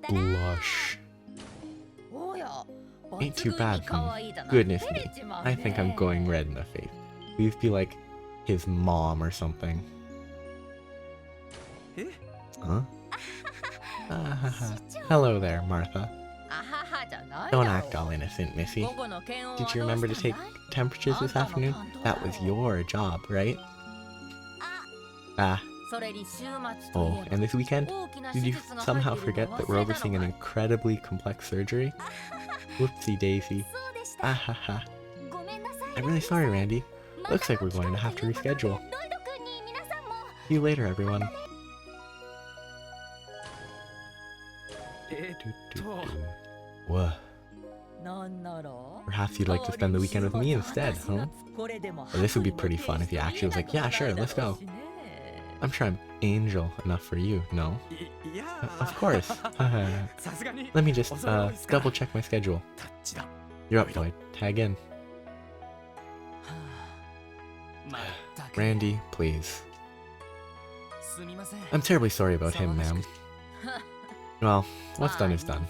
Blush. Ain't too bad, Goodness me. I think I'm going red in the face. Please be like his mom or something. Huh? Hello there, Martha. Don't act all innocent, Missy. Did you remember to take temperatures this afternoon? That was your job, right? Oh, and this weekend? Did you somehow forget that we're overseeing an incredibly complex surgery? Whoopsie daisy. I'm really sorry, Randy. Looks like we're going to have to reschedule. See you later, everyone. Whoa. Perhaps you'd like to spend the weekend with me instead, huh? Well, this would be pretty fun if you actually was like, yeah, sure, let's go. I'm sure I'm angel enough for you, no? Of course. Let me just double check my schedule. You're up, Lloyd. Tag in. Randy, please. I'm terribly sorry about him, ma'am. Well, what's done is done.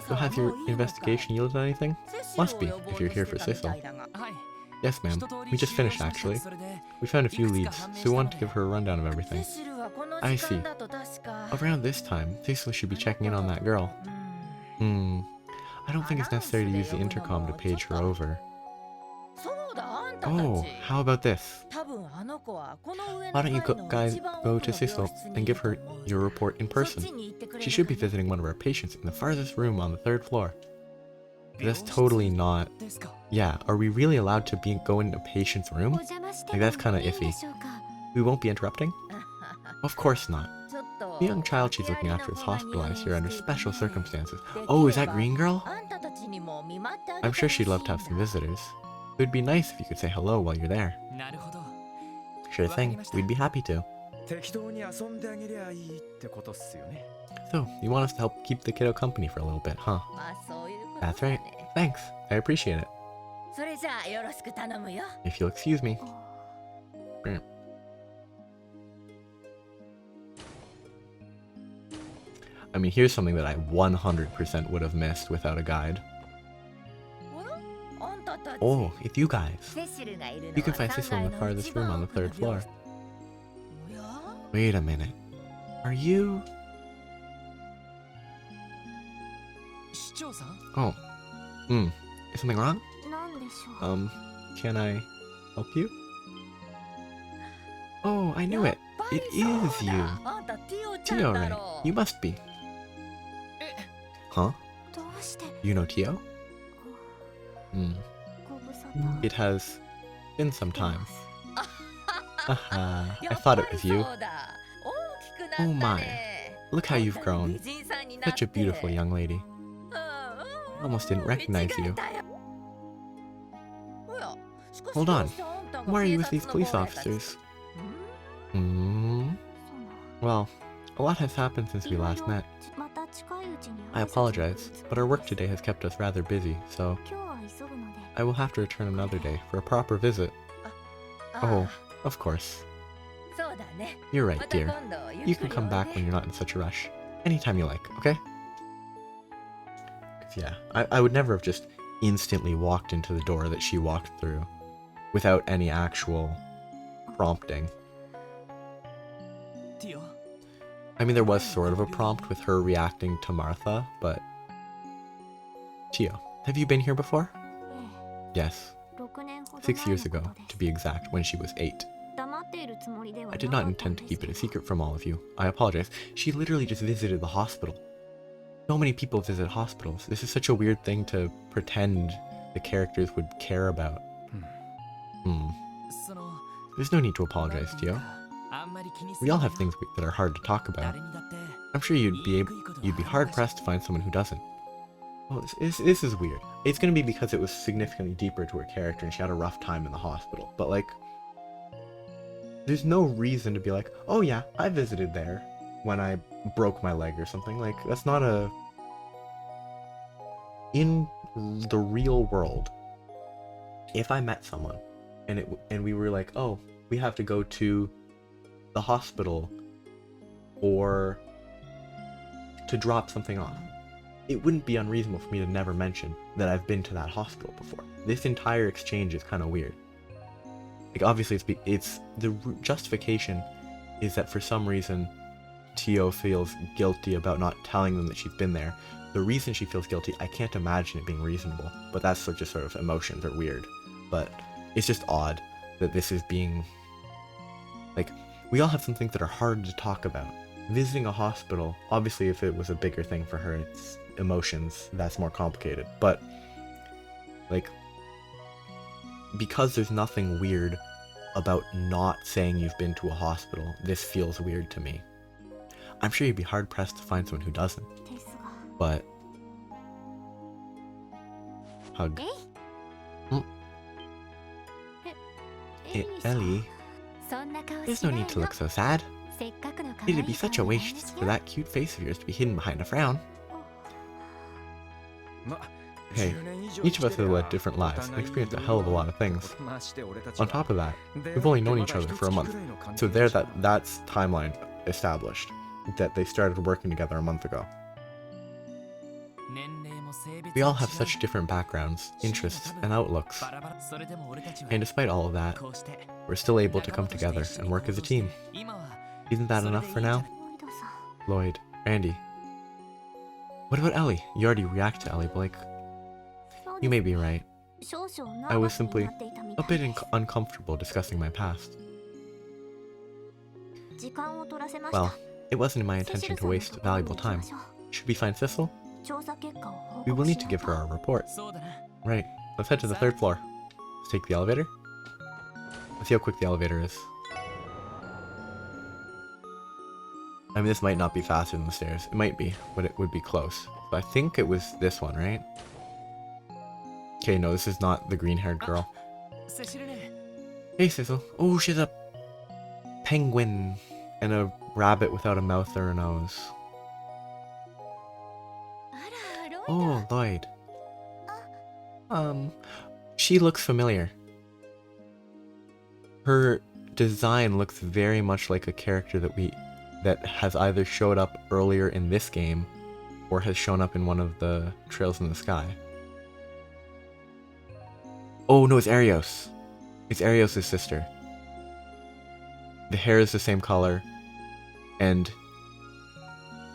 So has your investigation yielded anything? Must be, if you're here for Sissel. Yes, ma'am. We just finished, actually. We found a few leads, so we wanted to give her a rundown of everything. I see. Around this time, Sissel should be checking in on that girl. I don't think it's necessary to use the intercom to page her over. Oh, how about this? Why don't you guys go to Sissel and give her your report in person? She should be visiting one of our patients in the farthest room on the 3rd floor. That's totally not... Yeah, are we really allowed to go in a patient's room? Like, that's kind of iffy. We won't be interrupting? Of course not. The young child she's looking after is hospitalized here under special circumstances. Oh, is that Green Girl? I'm sure she'd love to have some visitors. It would be nice if you could say hello while you're there. Sure thing, we'd be happy to. So, you want us to help keep the kiddo company for a little bit, huh? That's right. Thanks, I appreciate it. If you'll excuse me. I mean, here's something that I 100% would have missed without a guide. Oh, it's you guys. You can find Sissel in the farthest room on the 3rd floor. Wait a minute. Are you... Oh. Is something wrong? Can I help you? Oh, I knew it. It is you. Tio, right? You must be. Huh? You know Tio? It has been some time. Haha, I thought it was you. Oh my, look how you've grown. Such a beautiful young lady. I almost didn't recognize you. Hold on, why are you with these police officers? Well, a lot has happened since we last met. I apologize, but our work today has kept us rather busy, so I will have to return another day for a proper visit. Oh, of course. You're right, dear. You can come back when you're not in such a rush. Anytime you like, okay? 'Cause yeah, I would never have just instantly walked into the door that she walked through without any actual prompting. I mean, there was sort of a prompt with her reacting to Martha, but... Chio, have you been here before? Yes. 6 years ago, to be exact, when she was 8. I did not intend to keep it a secret from all of you. I apologize. She literally just visited the hospital. So many people visit hospitals. This is such a weird thing to pretend the characters would care about. There's no need to apologize, Tio. We all have things that are hard to talk about. I'm sure you'd be hard-pressed to find someone who doesn't. Well, this is weird. It's gonna be because it was significantly deeper to her character and she had a rough time in the hospital. But, like, there's no reason to be like, oh yeah, I visited there when I broke my leg or something. Like, that's not a... In the real world, if I met someone and we were like, oh, we have to go to the hospital or to drop something off, it wouldn't be unreasonable for me to never mention that I've been to that hospital before. This entire exchange is kind of weird. Like, obviously it's the justification is that for some reason Tio feels guilty about not telling them that she's been there. The reason she feels guilty, I can't imagine it being reasonable, but that's just sort of emotions are weird. But it's just odd that this is being, like, we all have some things that are hard to talk about. Visiting a hospital, obviously if it was a bigger thing for her, it's emotions, that's more complicated. But, like, because there's nothing weird about not saying you've been to a hospital, this feels weird to me. I'm sure you'd be hard-pressed to find someone who doesn't. But... Hug. Ellie, there's no need to look so sad. It'd be such a waste for that cute face of yours to be hidden behind a frown. Hey, each of us has led different lives and experienced a hell of a lot of things. On top of that, we've only known each other for a month, so that's timeline established, that they started working together a month ago. We all have such different backgrounds, interests, and outlooks. And despite all of that, we're still able to come together and work as a team. Isn't that enough for now? Lloyd, Andy. What about Ellie? You already react to Ellie, but like... You may be right. I was simply a bit uncomfortable discussing my past. Well, it wasn't my intention to waste valuable time. Should we find Sissel? We will need to give her our report. Right, let's head to the 3rd floor. Let's take the elevator. Let's see how quick the elevator is. I mean, this might not be faster than the stairs. It might be, but it would be close. So I think it was this one, right? Okay, no, this is not the green-haired girl. Hey, Sissel. Oh, she's a penguin and a rabbit without a mouth or a nose. Oh, Lloyd. She looks familiar. Her design looks very much like a character that has either showed up earlier in this game or has shown up in one of the Trails in the Sky. Oh no, it's Arios. It's Arios' sister. The hair is the same color, and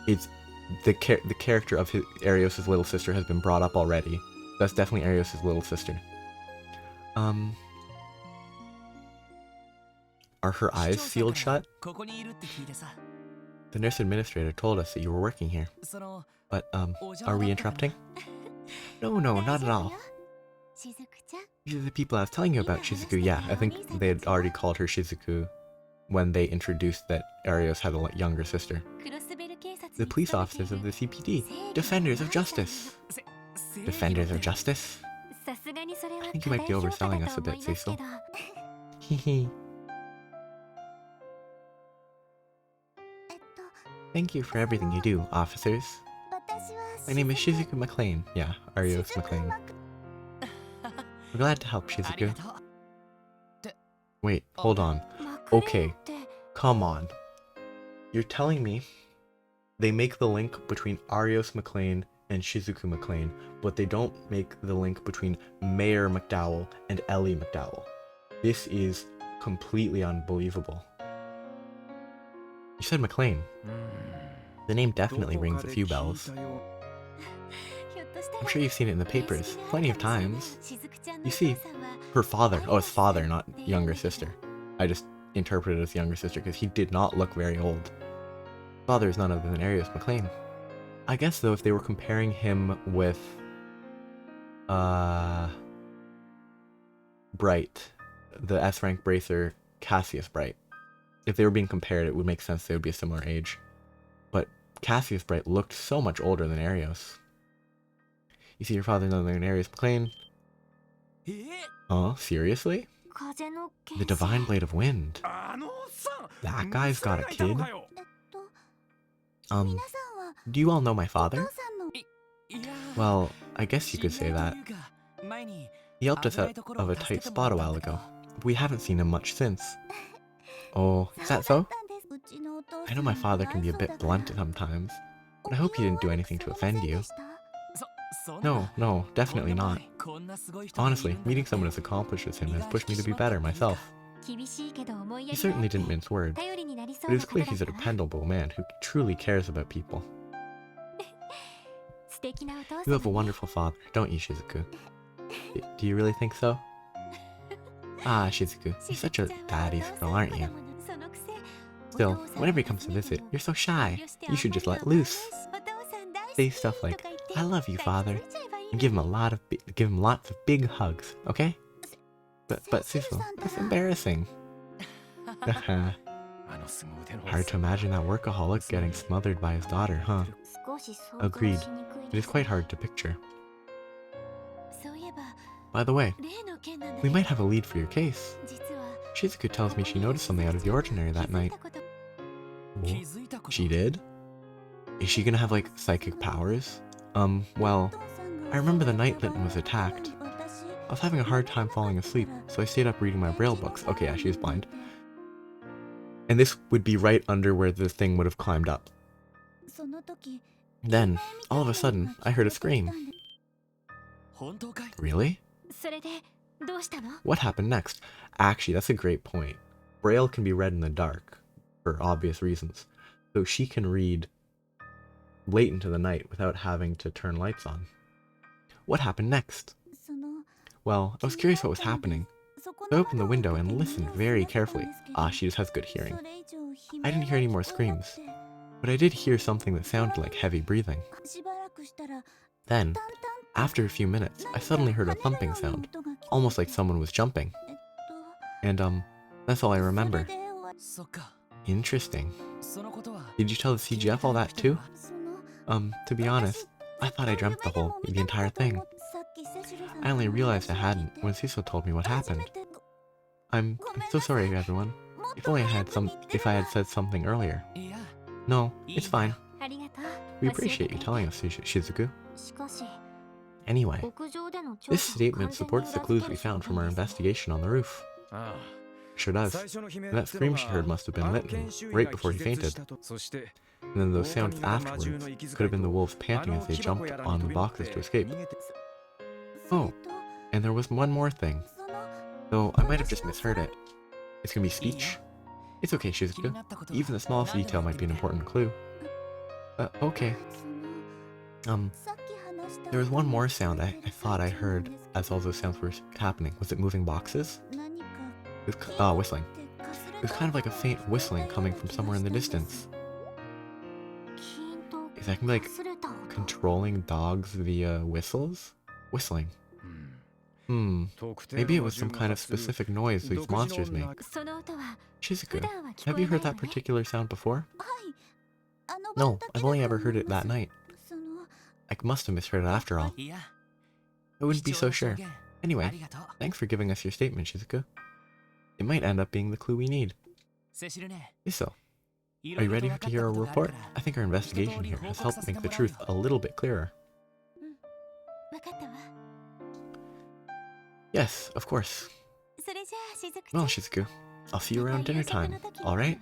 it's the character of Arios' little sister has been brought up already. That's definitely Arios' little sister. Are her eyes sealed shut? The nurse administrator told us that you were working here. But, are we interrupting? No, not at all. These are the people I was telling you about, Shizuku. Yeah, I think they had already called her Shizuku when they introduced that Arios had a younger sister. The police officers of the CPD. Defenders of justice. Defenders of justice? I think you might be overselling us a bit, Cecil. Hehe. Thank you for everything you do, officers. My name is Shizuku McLean. Yeah, Arios McLean. We're glad to help, Shizuku. Wait, hold on. Okay, come on. You're telling me they make the link between Arios McLean and Shizuku McLean, but they don't make the link between Mayor McDowell and Ellie McDowell. This is completely unbelievable. You said McLean. The name definitely rings a few bells. I'm sure you've seen it in the papers plenty of times. You see, her father, oh, his father, not younger sister. I just interpreted it as younger sister because he did not look very old. Father is none other than Arius McLean. I guess, though, if they were comparing him with, Bright, the S-rank bracer Cassius Bright, if they were being compared, it would make sense they would be a similar age. But Cassius Bright looked so much older than Arios. You see your father none other than Arius McLean? Oh, seriously? The Divine Blade of Wind. That guy's got a kid? Do you all know my father? Well, I guess you could say that. He helped us out of a tight spot a while ago. We haven't seen him much since. Oh, is that so? I know my father can be a bit blunt sometimes, but I hope he didn't do anything to offend you. No, definitely not. Honestly, meeting someone as accomplished as him has pushed me to be better myself. He certainly didn't mince words, but it was clear he's a dependable man who truly cares about people. You have a wonderful father, don't you, Shizuku? Do you really think so? Ah, Shizuku, you're such a daddy's girl, aren't you? Still, whenever he comes to visit, you're so shy. You should just let loose. Say stuff like, "I love you, father," and give him lots of big hugs, okay? But Cecil, that's embarrassing. Hard to imagine that workaholic getting smothered by his daughter, huh? Agreed. It is quite hard to picture. By the way, we might have a lead for your case. Shizuku tells me she noticed something out of the ordinary that night. She did? Is she gonna have, like, psychic powers? Well, I remember the night Linton was attacked. I was having a hard time falling asleep, so I stayed up reading my braille books. Okay, yeah, she is blind. And this would be right under where the thing would have climbed up. Then, all of a sudden, I heard a scream. Really? What happened next? Actually, that's a great point. Braille can be read in the dark, for obvious reasons. So she can read late into the night without having to turn lights on. What happened next? Well, I was curious what was happening. So I opened the window and listened very carefully. Ah, she just has good hearing. I didn't hear any more screams, but I did hear something that sounded like heavy breathing. Then, after a few minutes, I suddenly heard a thumping sound, almost like someone was jumping. And, that's all I remember. Interesting. Did you tell the CGF all that too? To be honest, I thought I dreamt the entire thing. I only realized I hadn't when Cecil told me what happened. I'm so sorry, everyone. If I had said something earlier. No, it's fine. We appreciate you telling us, Shizuku. Anyway, this statement supports the clues we found from our investigation on the roof. Sure does. And that scream she heard must have been Linton, right before he fainted. And then those sounds afterwards could have been the wolves panting as they jumped on the boxes to escape. Oh, and there was one more thing. Though I might have just misheard it. It's gonna be speech? It's okay, Shizuku. Even the smallest detail might be an important clue. Okay. There was one more sound I thought I heard as all those sounds were happening. Was it moving boxes? It was, whistling. It was kind of like a faint whistling coming from somewhere in the distance. Is that gonna be like controlling dogs via whistles? Whistling. Maybe it was some kind of specific noise these monsters make. Shizuku, have you heard that particular sound before? No, I've only ever heard it that night. I must have misheard it after all. I wouldn't be so sure. Anyway, thanks for giving us your statement, Shizuku. It might end up being the clue we need. Iso, are you ready to hear our report? I think our investigation here has helped make the truth a little bit clearer. Yes, of course. Well, Shizuku, I'll see you around dinner time, alright?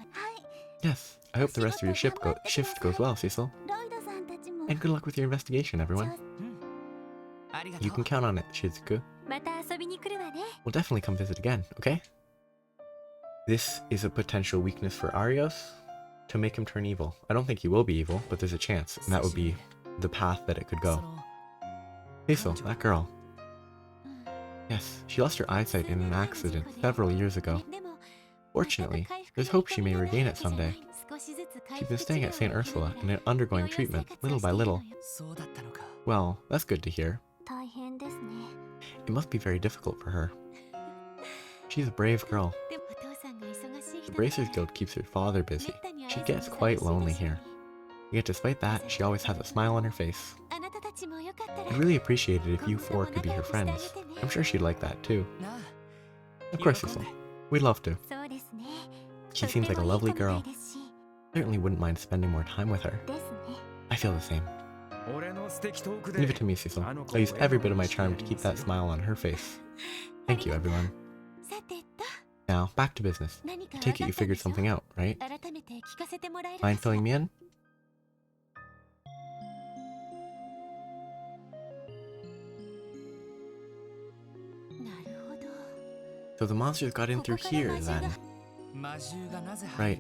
Yes, I hope the rest of your shift goes well, Cecil. And good luck with your investigation, everyone. You can count on it, Shizuku. We'll definitely come visit again, okay? This is a potential weakness for Arios. To make him turn evil. I don't think he will be evil, but there's a chance, and that would be the path that it could go. Hazel, that girl. Yes, she lost her eyesight in an accident several years ago. Fortunately, there's hope she may regain it someday. She's been staying at St. Ursula and undergoing treatment, little by little. Well, that's good to hear. It must be very difficult for her. She's a brave girl. The Bracers Guild keeps her father busy. She gets quite lonely here. Yet despite that, she always has a smile on her face. I'd really appreciate it if you four could be her friends. I'm sure she'd like that too. Of course, Cecil. We'd love to. She seems like a lovely girl. Certainly wouldn't mind spending more time with her. I feel the same. Leave it to me, Cecil. I'll use every bit of my charm to keep that smile on her face. Thank you, everyone. Now, back to business. I take it you figured something out, right? Mind filling me in? So the monsters got in through here, then. Right.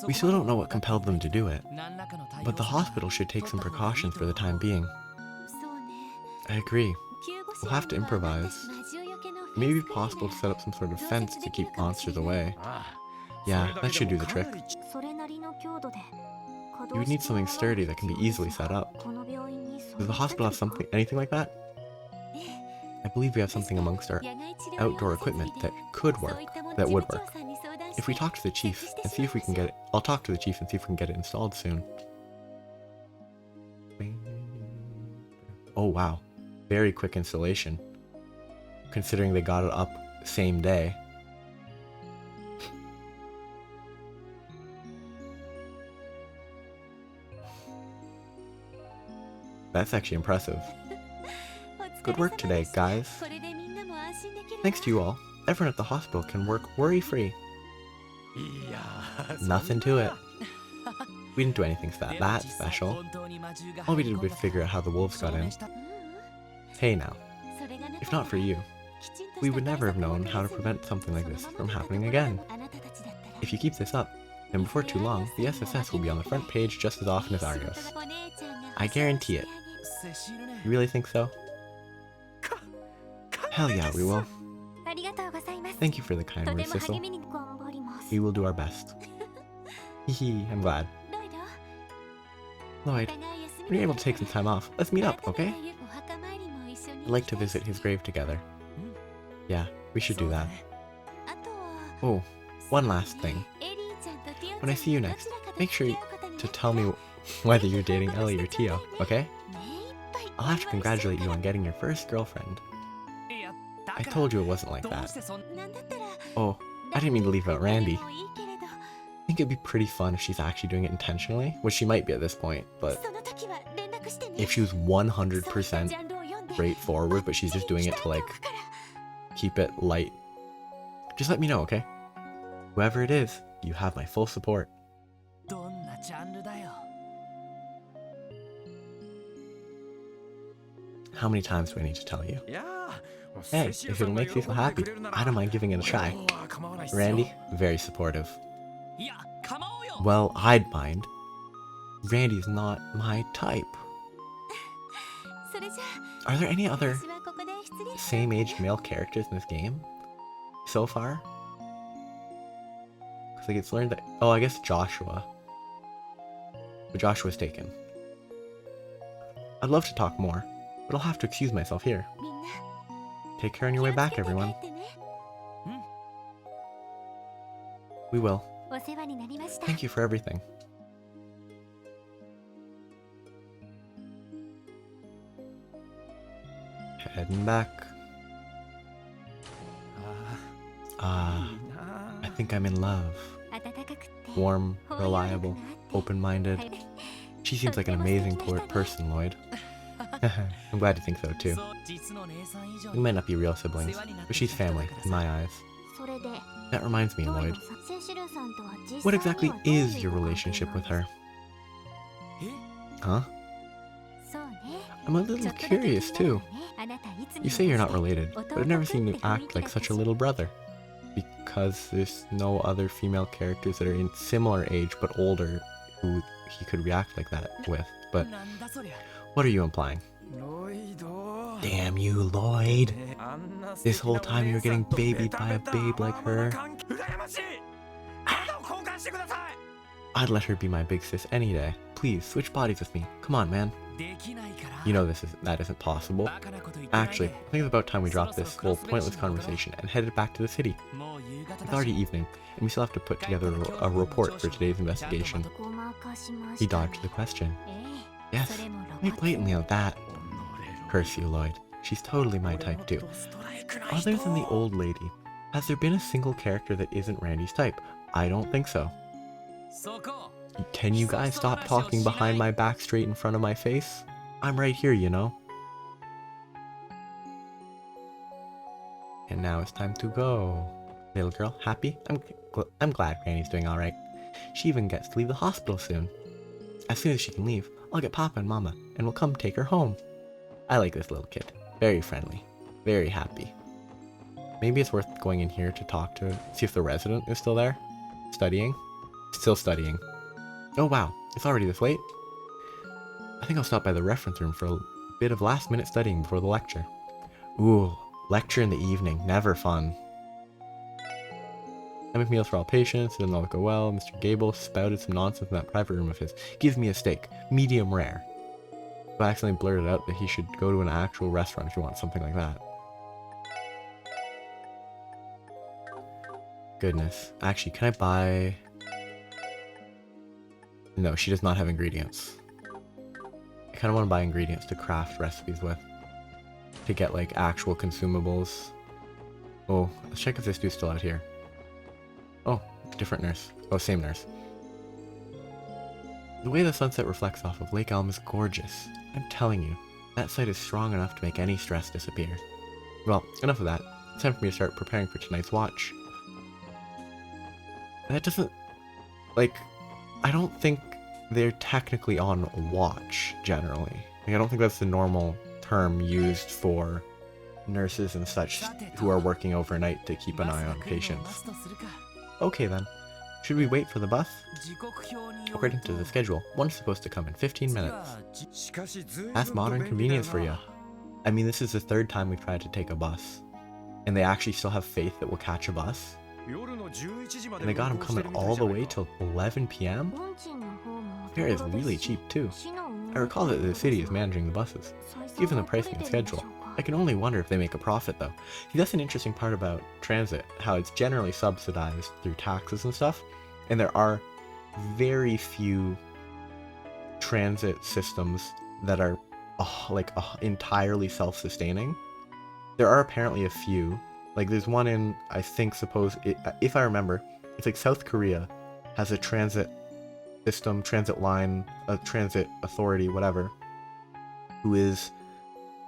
We still don't know what compelled them to do it, but the hospital should take some precautions for the time being. I agree. We'll have to improvise. It may be possible to set up some sort of fence to keep monsters away. Yeah, that should do the trick. You would need something sturdy that can be easily set up. Does the hospital have anything like that? I believe we have something amongst our outdoor equipment that would work. If we talk to the chief and see if we can get it, I'll talk to the chief and see if we can get it installed soon. Oh wow, very quick installation, considering they got it up same day. That's actually impressive. Good work today, guys. Thanks to you all, everyone at the hospital can work worry-free. Nothing to it. We didn't do anything that special. All we did was figure out how the wolves got in. Hey now, if not for you, we would never have known how to prevent something like this from happening again. If you keep this up, then before too long, the SSS will be on the front page just as often as Arios. I guarantee it. You really think so? Hell yeah, we will. Thank you for the kind words, Cecil. We will do our best. Hehe, I'm glad. Lloyd, when you're able to take some time off, let's meet up, okay? I'd like to visit his grave together. Yeah, we should do that. Oh, one last thing. When I see you next, make sure to tell me whether you're dating Ellie or Tio, okay? I'll have to congratulate you on getting your first girlfriend. I told you it wasn't like that. Oh, I didn't mean to leave out Randy. I think it'd be pretty fun if she's actually doing it intentionally, which she might be at this point, but if she was 100% straightforward, but she's just doing it to like keep it light, just let me know, okay? Whoever it is, you have my full support. How many times do I need to tell you? Hey, if it'll make you feel happy, I don't mind giving it a try. Randy, very supportive. Well, I'd mind. Randy's not my type. Are there any other same-aged male characters in this game so far? Because like it's learned that... Oh, I guess Joshua. But Joshua's taken. I'd love to talk more, but I'll have to excuse myself here. Take care on your way back, everyone. We will. Thank you for everything. Heading back. I think I'm in love. Warm, reliable, open-minded. She seems like an amazing person, Lloyd. I'm glad you think so too. We might not be real siblings, but she's family in my eyes. That reminds me, Lloyd. What exactly is your relationship with her? Huh? I'm a little curious too. You say you're not related, but I've never seen you act like such a little brother. because there's no other female characters that are in similar age but older who he could react like that with. But what are you implying? Damn you, Lloyd. This whole time you were getting babied by a babe like her. I'd let her be my big sis any day. Please, switch bodies with me. Come on, man. You know that isn't possible. Actually, I think it's about time we dropped this whole pointless conversation and headed back to the city. It's already evening, and we still have to put together a report for today's investigation. He dodged the question. Yes, me blatantly on that. Curse you, Lloyd. She's totally my type too. Other than the old lady, has there been a single character that isn't Randy's type? I don't think so. Can you guys stop talking behind my back straight in front of my face? I'm right here, you know. And now it's time to go. Little girl, happy? I'm glad Randy's doing alright. She even gets to leave the hospital soon. As soon as she can leave, I'll get Papa and Mama, and we'll come take her home. I like this little kid. Very friendly. Very happy. Maybe it's worth going in here to talk to, see if the resident is still there? Studying? Still studying. Oh wow, it's already this late? I think I'll stop by the reference room for a bit of last minute studying before the lecture. Ooh, lecture in the evening, never fun. I make meals for all patients, it didn't all go well. Mr. Gable spouted some nonsense in that private room of his. Give me a steak, medium rare. So I accidentally blurted out that he should go to an actual restaurant if you want something like that. Goodness. Actually, can I buy... No, she does not have ingredients. I kind of want to buy ingredients to craft recipes with. To get, like, actual consumables. Oh, let's check if this dude's still out here. Oh, different nurse. Oh, same nurse. The way the sunset reflects off of Lake Elm is gorgeous. I'm telling you, that sight is strong enough to make any stress disappear. Well, enough of that. It's time for me to start preparing for tonight's watch. That doesn't... Like, I don't think they're technically on watch, generally. Like, I don't think that's the normal term used for nurses and such who are working overnight to keep an eye on patients. Okay then. Should we wait for the bus? According to the schedule, one's supposed to come in 15 minutes. That's modern convenience for you. I mean, this is the third time we've tried to take a bus. And they actually still have faith that we'll catch a bus. And they got him coming all the way till 11 p.m.? Fare is really cheap too. I recall that the city is managing the buses. Given the pricing and schedule, I can only wonder if they make a profit though. See, that's an interesting part about transit, how it's generally subsidized through taxes and stuff, and there are very few transit systems that are entirely self-sustaining. There are apparently a few, like there's one in, I think if I remember, it's like South Korea has a transit system, transit line, a transit authority, whatever,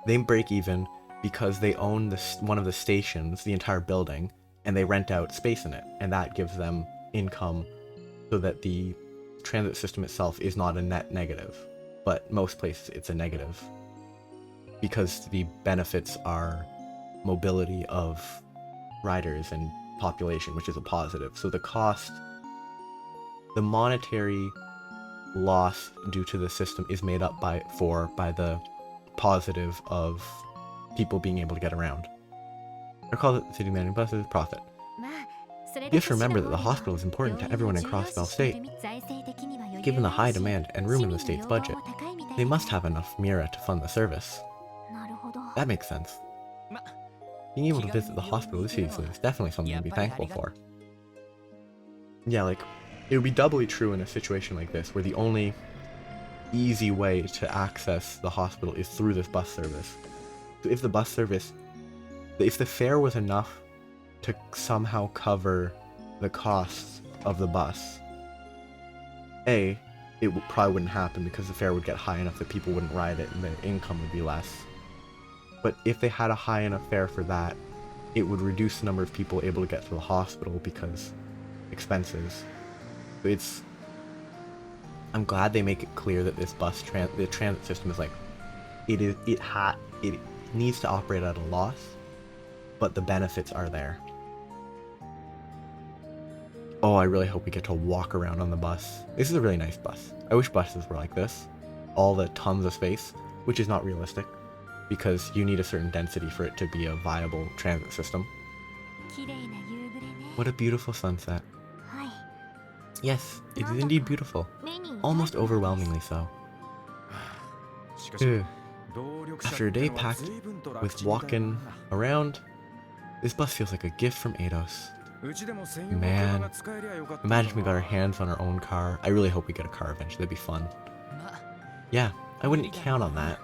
they break even because they own one of the stations, the entire building, and they rent out space in it, and that gives them income so that the transit system itself is not a net negative. But most places it's a negative because the benefits are mobility of riders and population, which is a positive. So the monetary loss due to the system is made up by the positive of people being able to get around. I call it the city managing buses profit. You have to remember that the hospital is important to everyone in Crossbell State. Given the high demand and room in the state's budget, they must have enough Mira to fund the service. That makes sense. Being able to visit the hospital this easily is definitely something to be thankful for. Yeah, like, it would be doubly true in a situation like this, where the only easy way to access the hospital is through this bus service. So if the fare was enough to somehow cover the costs of the bus, it probably wouldn't happen because the fare would get high enough that people wouldn't ride it and the income would be less. But if they had a high enough fare for that, it would reduce the number of people able to get to the hospital because expenses. I'm glad they make it clear that this the transit system is like, it needs to operate at a loss, but the benefits are there. Oh, I really hope we get to walk around on the bus. This is a really nice bus. I wish buses were like this. All the tons of space, which is not realistic, because you need a certain density for it to be a viable transit system. What a beautiful sunset. Yes, it is indeed beautiful. Almost overwhelmingly so. Ugh. After a day packed with walking around, this bus feels like a gift from Eidos. Man, imagine if we got our hands on our own car. I really hope we get a car eventually, that'd be fun. Yeah, I wouldn't count on that.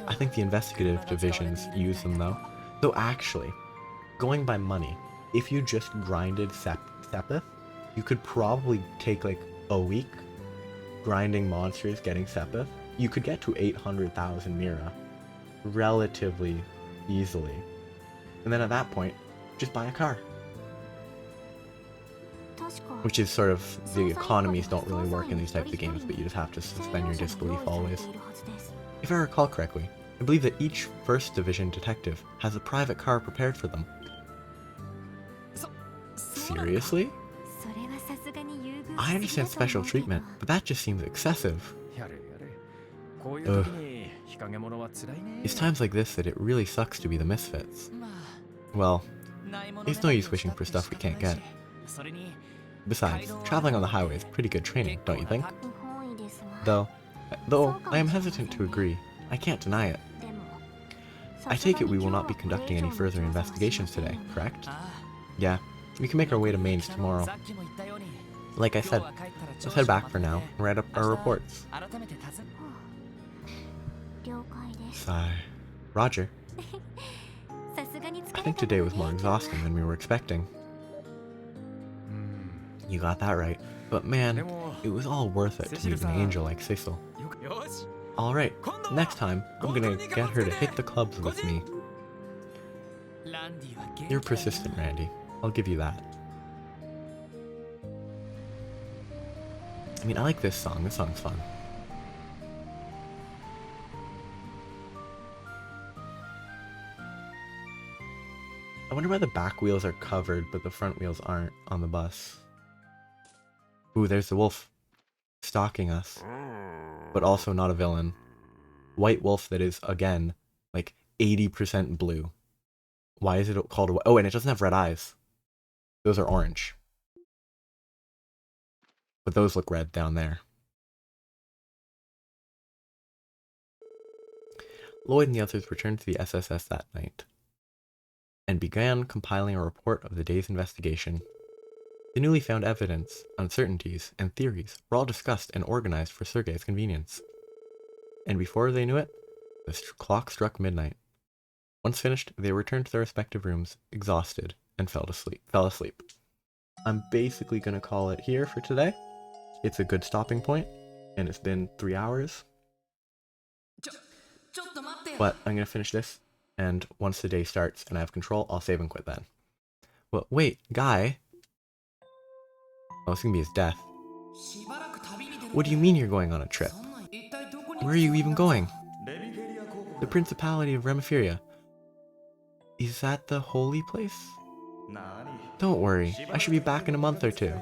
I think the investigative divisions use them though. Though actually, going by money, if you just grinded Sepith, you could probably take like a week grinding monsters, getting Sepith. You could get to 800,000 Mira relatively easily. And then at that point, just buy a car. Which is sort of, the economies don't really work in these types of games, but you just have to suspend your disbelief always. If I recall correctly, I believe that each 1st Division detective has a private car prepared for them. Seriously? I understand special treatment, but that just seems excessive. Ugh. It's times like this that it really sucks to be the misfits. Well, it's no use wishing for stuff we can't get. Besides, traveling on the highway is pretty good training, don't you think? Though I am hesitant to agree, I can't deny it. I take it we will not be conducting any further investigations today, correct? Yeah, we can make our way to Mainz tomorrow. Like I said, let's head back for now and write up our reports. Sigh. Roger. I think today was more exhausting than we were expecting. You got that right. But man, it was all worth it to meet an angel like Cecil. Alright, next time, I'm gonna get her to hit the clubs with me. You're persistent, Randy. I'll give you that. I mean, I like this song. This song's fun. I wonder why the back wheels are covered, but the front wheels aren't on the bus. Ooh, there's the wolf stalking us, but also not a villain. White wolf that is, again, like 80% blue. Why is it called a... Oh, and it doesn't have red eyes. Those are orange. But those look red down there. Lloyd and the others returned to the SSS that night and began compiling a report of the day's investigation. The newly found evidence, uncertainties, and theories were all discussed and organized for Sergei's convenience. And before they knew it, the clock struck midnight. Once finished, they returned to their respective rooms, exhausted, and fell asleep. I'm basically going to call it here for today. It's a good stopping point, and it's been 3 hours. But I'm going to finish this, and once the day starts and I have control, I'll save and quit then. Well, wait, Guy. Oh, it's going to be his death. What do you mean you're going on a trip? Where are you even going? The Principality of Remiferia. Is that the holy place? Don't worry, I should be back in a month or two.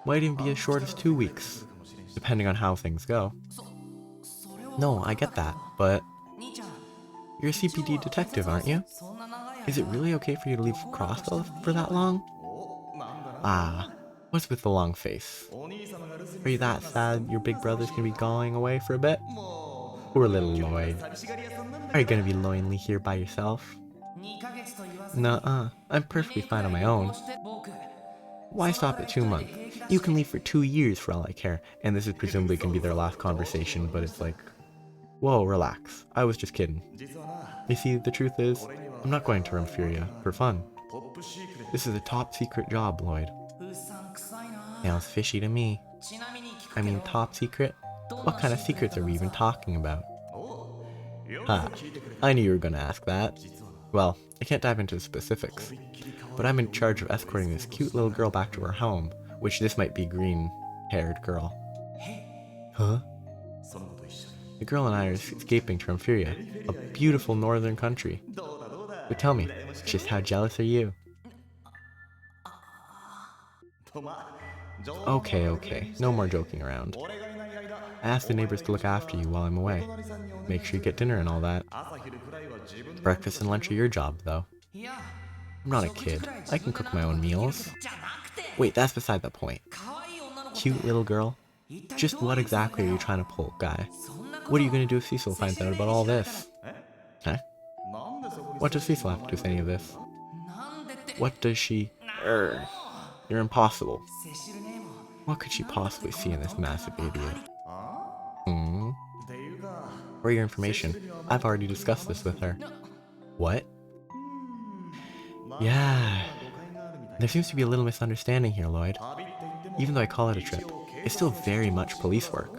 Might even be as short as 2 weeks, depending on how things go. No, I get that, but... You're a CPD detective, aren't you? Is it really okay for you to leave Crossbell for that long? Ah, what's with the long face? Are you that sad your big brother's gonna be going away for a bit? Poor little Lloyd. Are you gonna be lonely here by yourself? Nuh-uh, I'm perfectly fine on my own. Why stop at 2 months? You can leave for 2 years for all I care, and this is presumably gonna be their last conversation, but it's like, whoa, relax. I was just kidding. You see, the truth is, I'm not going to Remiferia for fun. This is a top secret job, Lloyd. Sounds fishy to me. I mean, top secret? What kind of secrets are we even talking about? Ha, I knew you were gonna ask that. Well, I can't dive into the specifics, but I'm in charge of escorting this cute little girl back to her home, which this might be green-haired girl. Huh? The girl and I are escaping to Remiferia, a beautiful northern country. But tell me, just how jealous are you? Okay, no more joking around. I asked the neighbors to look after you while I'm away. Make sure you get dinner and all that. Breakfast and lunch are your job, though. I'm not a kid. I can cook my own meals. Wait, that's beside the point. Cute little girl. Just what exactly are you trying to pull, guy? What are you going to do if Cecil finds out about all this? Huh? What does Cecil have to do with any of this? What does she... You're impossible. What could she possibly see in this massive idiot? Hmm? For your information, I've already discussed this with her. What? Yeah. There seems to be a little misunderstanding here, Lloyd. Even though I call it a trip, it's still very much police work.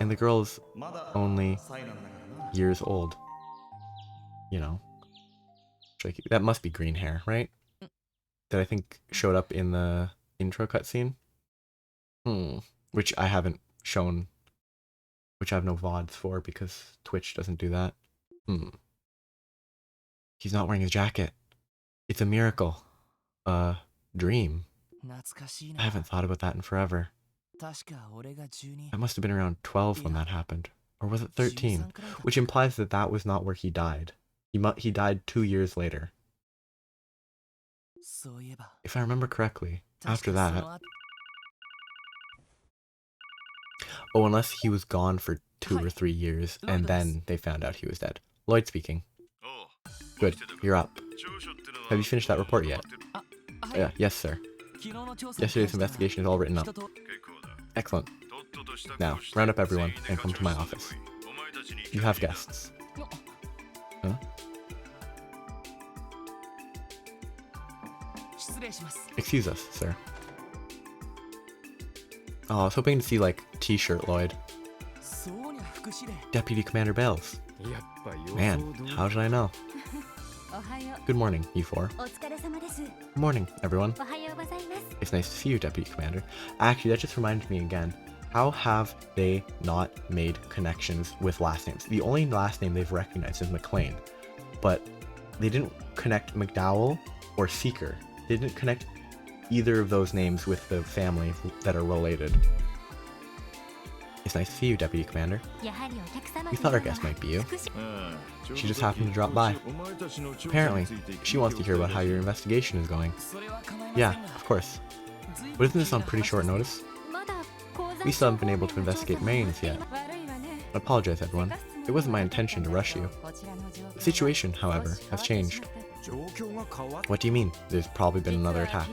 And the girl's only years old. You know. That must be green hair, right? That I think showed up in the intro cutscene. Which I haven't shown, which I have no VODs for because Twitch doesn't do that. He's not wearing his jacket. It's a miracle. A dream. I haven't thought about that in forever. I must have been around 12 when that happened. Or was it 13? Which implies that that was not where he died. He died 2 years later. If I remember correctly, after that... Oh, unless he was gone for 2 or 3 years, and then they found out he was dead. Lloyd speaking. Good, you're up. Have you finished that report yet? Yes, sir. Yesterday's investigation is all written up. Excellent. Now, round up everyone and come to my office. You have guests. Huh? Excuse us, sir. Oh, I was hoping to see, like, T-shirt Lloyd. Deputy Commander Bales. Man, how did I know? Good morning, you four. Good morning, everyone. It's nice to see you, Deputy Commander. Actually, that just reminded me again. How have they not made connections with last names? The only last name they've recognized is McLean. But they didn't connect McDowell or Seeker. They didn't connect either of those names with the family that are related. It's nice to see you, Deputy Commander. We thought our guest might be you. She just happened to drop by. Apparently, she wants to hear about how your investigation is going. Yeah, of course. But isn't this on pretty short notice? We still haven't been able to investigate Maynes yet. I apologize, everyone. It wasn't my intention to rush you. The situation, however, has changed. What do you mean? There's probably been another attack.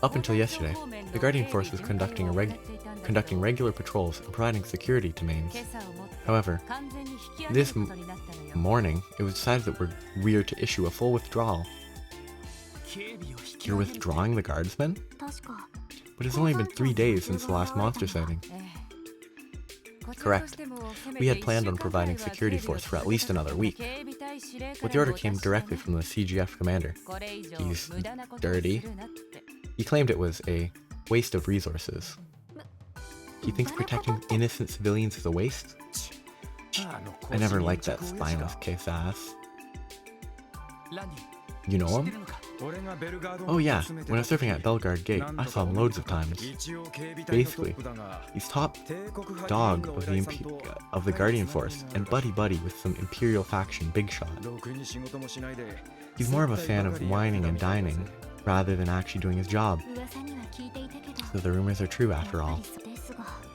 Up until yesterday, the Guardian Force was conducting regular patrols and providing security to Maynes. However, this morning, it was decided that we are to issue a full withdrawal. You're withdrawing the guardsmen? But it's only been 3 days since the last monster sighting. Correct. We had planned on providing security force for at least another week. But the order came directly from the CGF commander. He's dirty. He claimed it was a waste of resources. He thinks protecting innocent civilians is a waste? I never liked that spineless case ass. You know him? Oh yeah, when I was surfing at Bellegarde Gate, I saw him loads of times. Basically, he's top dog of the Guardian Force, and buddy-buddy with some Imperial faction big shot. He's more of a fan of whining and dining, rather than actually doing his job. So the rumors are true after all.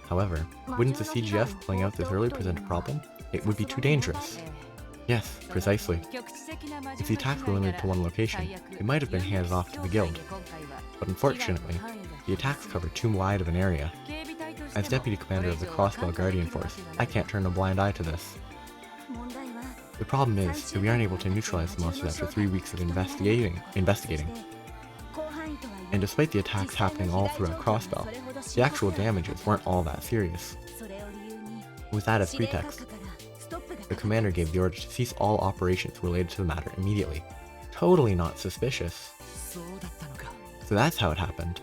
However, wouldn't the CGF playing out this early present a problem? It would be too dangerous. Yes, precisely. If the attacks were limited to one location, it might have been handed off to the guild. But unfortunately, the attacks cover too wide of an area. As Deputy Commander of the Crossbell Guardian Force, I can't turn a blind eye to this. The problem is that we aren't able to neutralize the monsters after 3 weeks of investigating. And despite the attacks happening all throughout Crossbell, the actual damages weren't all that serious. With that as pretext, the commander gave the order to cease all operations related to the matter immediately. Totally not suspicious. So that's how it happened.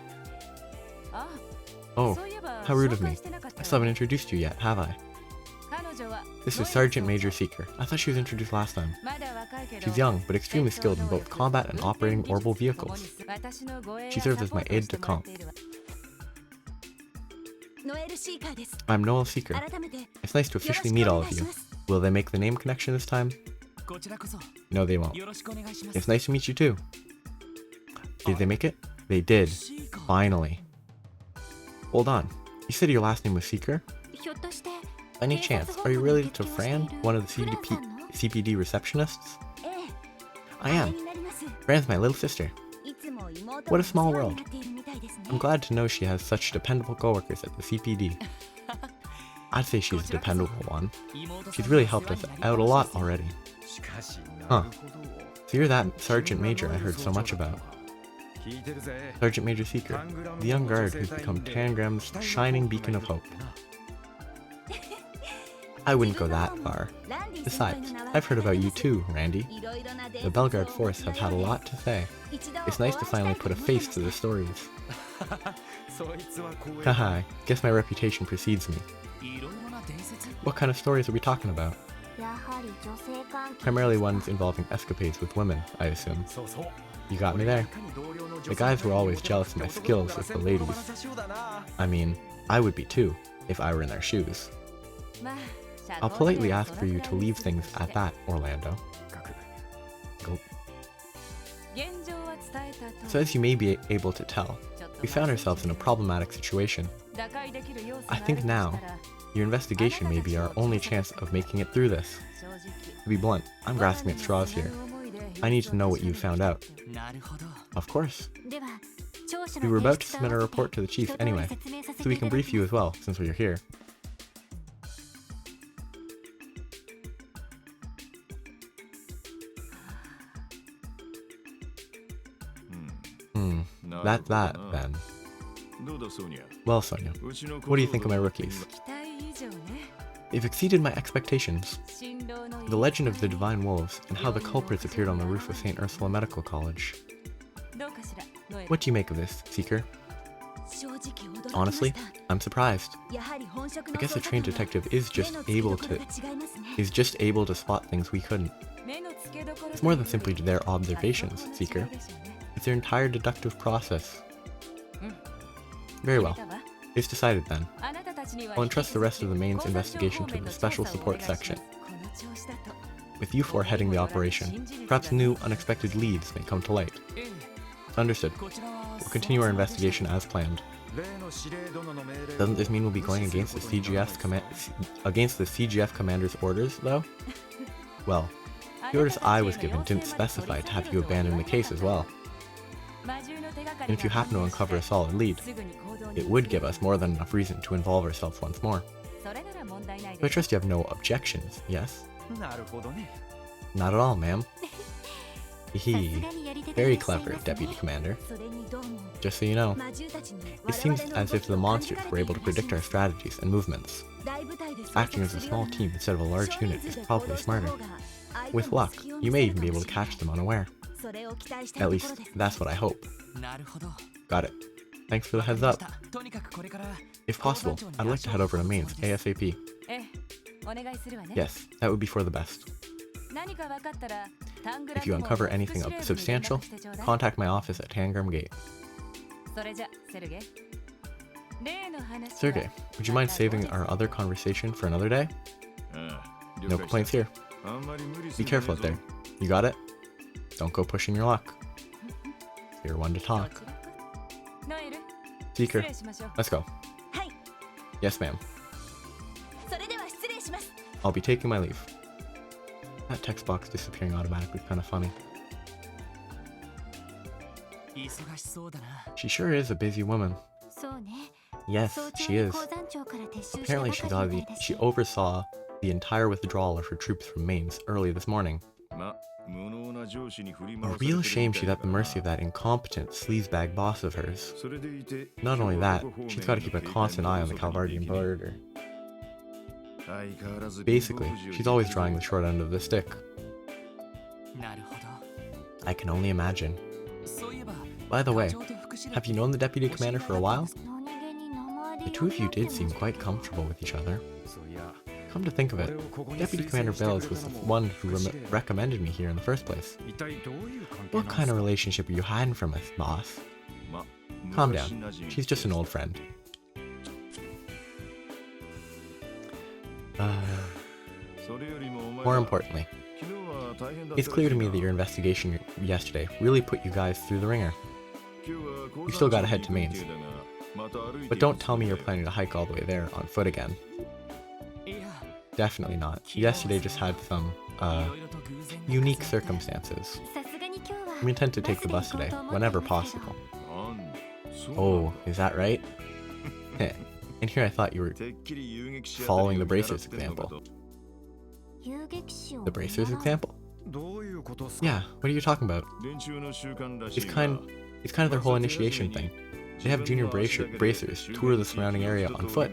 Oh, how rude of me. I still haven't introduced you yet, have I? This is Sergeant Major Seeker. I thought she was introduced last time. She's young, but extremely skilled in both combat and operating orbital vehicles. She serves as my aide-de-camp. I'm Noel Seeker. It's nice to officially meet all of you. Will they make the name connection this time? No, they won't. It's nice to meet you too. Did they make it? They did. Finally. Hold on. You said your last name was Seeker? Any chance, are you related to Fran, one of the CPD receptionists? I am. Fran's my little sister. What a small world. I'm glad to know she has such dependable coworkers at the CPD. I'd say she's a dependable one. She's really helped us out a lot already. Huh. So you're that Sergeant Major I heard so much about. Sergeant Major Seeker, the young guard who's become Tangram's shining beacon of hope. I wouldn't go that far. Besides, I've heard about you too, Randy. The Bellegarde Force have had a lot to say. It's nice to finally put a face to the stories. Haha, guess my reputation precedes me. What kind of stories are we talking about? Primarily ones involving escapades with women, I assume. You got me there. The guys were always jealous of my skills with the ladies. I mean, I would be too, if I were in their shoes. I'll politely ask for you to leave things at that, Orlando. Gulp. So as you may be able to tell, we found ourselves in a problematic situation. I think now, your investigation may be our only chance of making it through this. To be blunt, I'm grasping at straws here. I need to know what you found out. Of course. We were about to submit our report to the chief anyway, so we can brief you as well, since we're here. That's that, then. Well, Sonia, what do you think of my rookies? They've exceeded my expectations. The legend of the Divine Wolves and how the culprits appeared on the roof of St. Ursula Medical College. What do you make of this, Seeker? Honestly, I'm surprised. I guess a trained detective is just able to spot things we couldn't. It's more than simply their observations, Seeker. It's their entire deductive process. Very well. It's decided then. I'll entrust the rest of the main's investigation to the Special Support Section. With you four heading the operation, perhaps new, unexpected leads may come to light. Understood. We'll continue our investigation as planned. Doesn't this mean we'll be going against the CGF commander's orders, though? Well, the orders I was given didn't specify to have you abandon the case as well. And if you happen to uncover a solid lead, it would give us more than enough reason to involve ourselves once more. So I trust you have no objections, yes? Not at all, ma'am. Hehe. Very clever, Deputy Commander. Just so you know, it seems as if the monsters were able to predict our strategies and movements. Acting as a small team instead of a large unit is probably smarter. With luck, you may even be able to catch them unaware. At least, that's what I hope. Got it. Thanks for the heads up. If possible, I'd like to head over to Mainz ASAP. Yes, that would be for the best. If you uncover anything substantial, contact my office at Tangram Gate. Sergey, would you mind saving our other conversation for another day? No complaints here. Be careful out there. You got it? Don't go pushing your luck. You're one to talk. Seeker, let's go. Yes, ma'am. I'll be taking my leave. That text box disappearing automatically is kind of funny. She sure is a busy woman. Yes, she is. Apparently she oversaw the entire withdrawal of her troops from Mainz early this morning. A real shame she's at the mercy of that incompetent sleazebag boss of hers. Not only that, she's got to keep a constant eye on the Calvardian border. Basically, she's always drawing the short end of the stick. I can only imagine. By the way, have you known the Deputy Commander for a while? The two of you did seem quite comfortable with each other. Come to think of it, Deputy Commander Bales was the one who recommended me here in the first place. What kind of relationship are you hiding from us, boss? Calm down. She's just an old friend. More importantly, it's clear to me that your investigation yesterday really put you guys through the ringer. You still gotta head to Mainz. But don't tell me you're planning to hike all the way there on foot again. Definitely not. Yesterday just had some, unique circumstances. We intend to take the bus today, whenever possible. Oh, is that right? And here I thought you were following the bracers example. The bracers example? Yeah, what are you talking about? It's kind of their whole initiation thing. They have junior bracers tour the surrounding area on foot.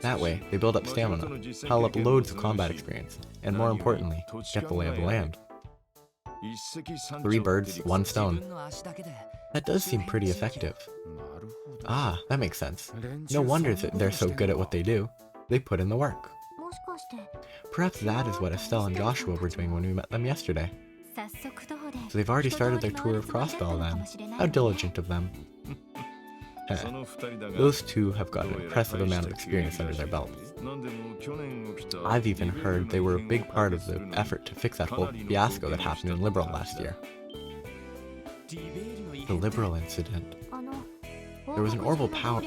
That way, they build up stamina, pile up loads of combat experience, and more importantly, get the lay of the land. 3 birds, 1 stone. That does seem pretty effective. Ah, that makes sense. No wonder that they're so good at what they do. They put in the work. Perhaps that is what Estelle and Joshua were doing when we met them yesterday. So they've already started their tour of Crossbell then. How diligent of them. Those two have got an impressive amount of experience under their belts. I've even heard they were a big part of the effort to fix that whole fiasco that happened in Liberal last year. The Liberal incident. There was an orbital power.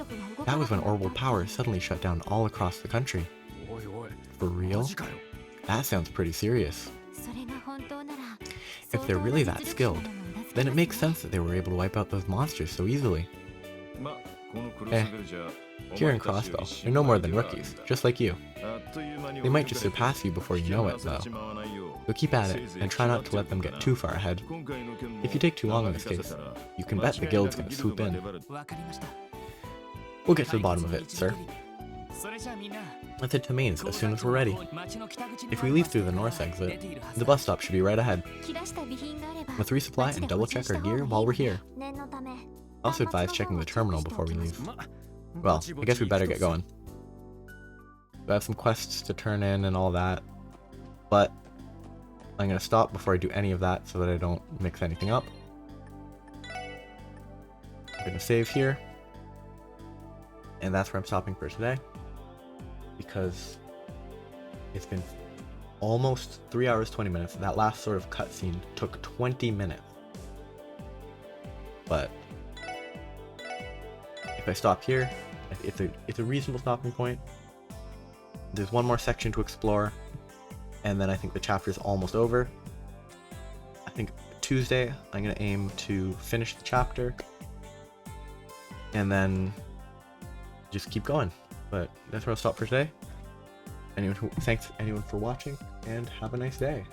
That was when orbital power suddenly shut down all across the country. For real? That sounds pretty serious. If they're really that skilled, then it makes sense that they were able to wipe out those monsters so easily. Here in Crossbell, they're no more than rookies, just like you. They might just surpass you before you know it, though. So keep at it, and try not to let them get too far ahead. If you take too long in this case, you can bet the guild's gonna swoop in. We'll get to the bottom of it, sir. Let's head to Mainz as soon as we're ready. If we leave through the north exit, the bus stop should be right ahead. Let's resupply and double check our gear while we're here. I also advise checking the terminal before we leave. Well, I guess we better get going. I have some quests to turn in and all that, but I'm going to stop before I do any of that so that I don't mix anything up. I'm going to save here, and that's where I'm stopping for today, because it's been almost 3 hours 20 minutes. That last sort of cutscene took 20 minutes. But if I stop here, it's a reasonable stopping point. There's one more section to explore, and then I think the chapter is almost over. I think Tuesday I'm going to aim to finish the chapter, and then just keep going. But that's where I'll stop for today. Thanks anyone for watching, and have a nice day.